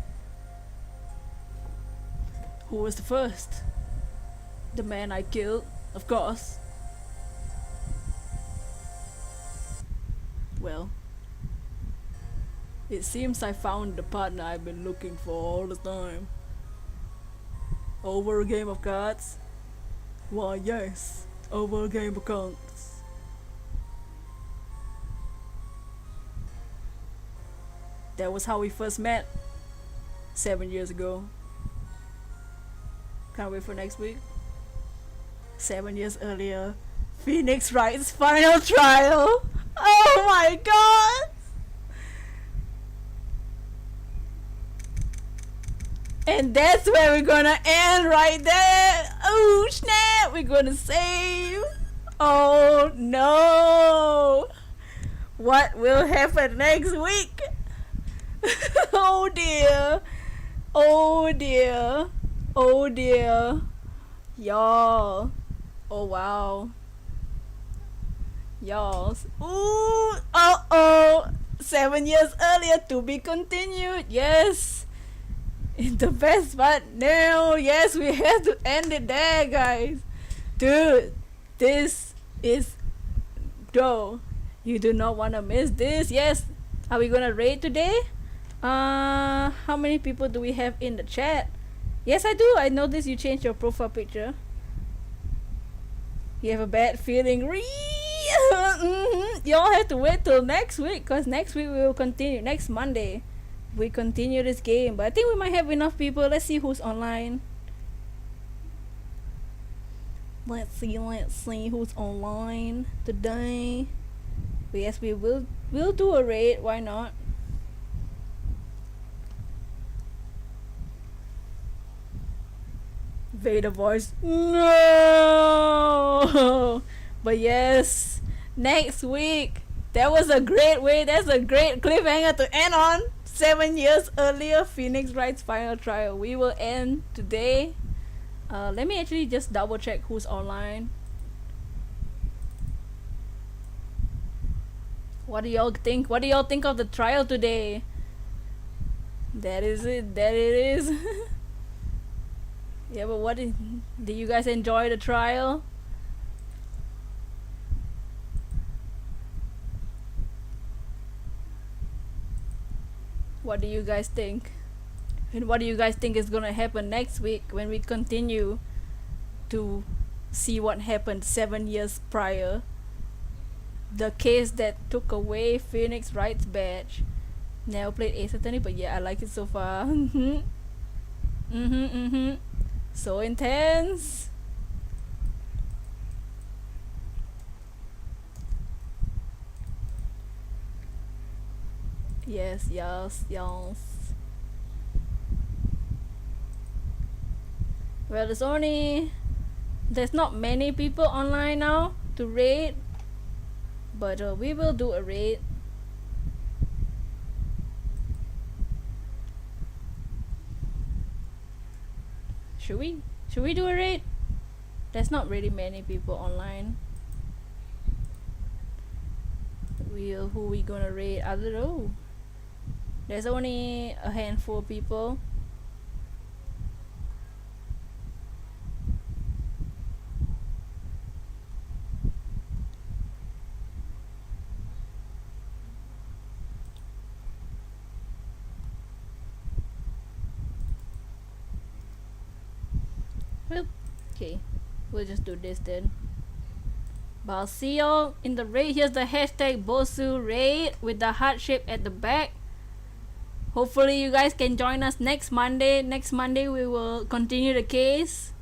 Who was the first? The man I killed, of course. Well, it seems I found the partner I've been looking for all the time. Over a game of cards? Why yes, over a game of cards. That was how we first met 7 years ago. Can't wait for next week. 7 years earlier, Phoenix Wright's final trial. Oh my god! And that's where we're gonna end right there. Oh snap, we're gonna save. Oh no. What will happen next week? Oh dear. Oh dear. Oh dear. Y'all. Oh wow. Y'all. Ooh. Uh-oh. 7 years earlier, to be continued. Yes. The best part now. Yes, we have to end it there, guys. Dude, this is dope. You do not want to miss this. Yes. Are we gonna raid today? How many people do we have in the chat? Yes, I do. I noticed you changed your profile picture. You have a bad feeling. Y'all have to wait till next week, because next week we will continue. Next Monday we continue this game, but I think we might have enough people. Let's see who's online. Let's see who's online today. Yes, we'll do a raid. Why not? Vader voice. No. But yes, next week. That was a great way. That's a great cliffhanger to end on. 7 years earlier, Phoenix Wright's final trial. We will end today. Let me actually just double check who's online. What do y'all think? What do y'all think of the trial today? That is it. That it is. Yeah, but did you guys enjoy the trial? What do you guys think? And what do you guys think is gonna happen next week when we continue to see what happened 7 years prior? The case that took away Phoenix Wright's badge. Never played Ace Attorney, but yeah, I like it so far. So intense. Yes. Well, there's not many people online now to raid, but we will do a raid. Should we do a raid? There's not really many people online. Who we gonna raid? I don't know. There's only a handful of people. Okay, we'll just do this then. But I'll see y'all in the raid. Here's the hashtag Bosu raid with the heart shape at the back. Hopefully you guys can join us next Monday. Next Monday we will continue the case.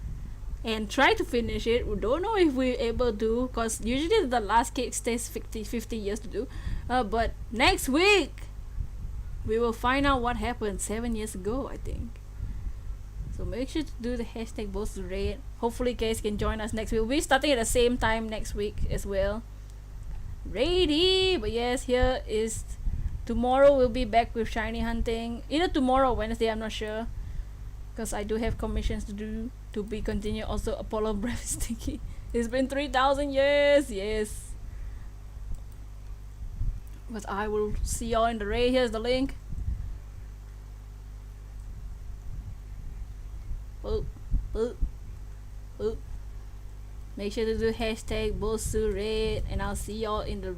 and try to finish it. We don't know if we're able to, because usually the last case takes 50 years to do. But next week we will find out what happened 7 years ago, I think. So make sure to do the hashtag both rate. Hopefully guys can join us next week. We'll be starting at the same time next week as well. Ready. But yes, here is tomorrow. We'll be back with shiny hunting, either tomorrow or Wednesday, I'm not sure, because I do have commissions to do to be continued. Also Apollo breath is sticky. It's been 3,000 years. Yes, but I will see y'all in the raid. Here's the link. Boop, boop, boop. Make sure to do hashtag Bosu raid, and I'll see y'all in the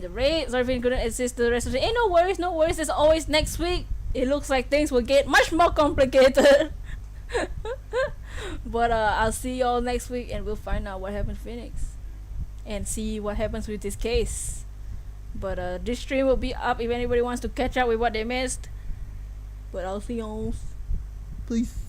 raid. Sorry if I couldn't assist the rest of the. Ain't no worries, no worries. It's always next week. It looks like things will get much more complicated. But I'll see y'all next week, and we'll find out what happened to Phoenix, and see what happens with this case. But this stream will be up if anybody wants to catch up with what they missed. But I'll see y'all. Peace.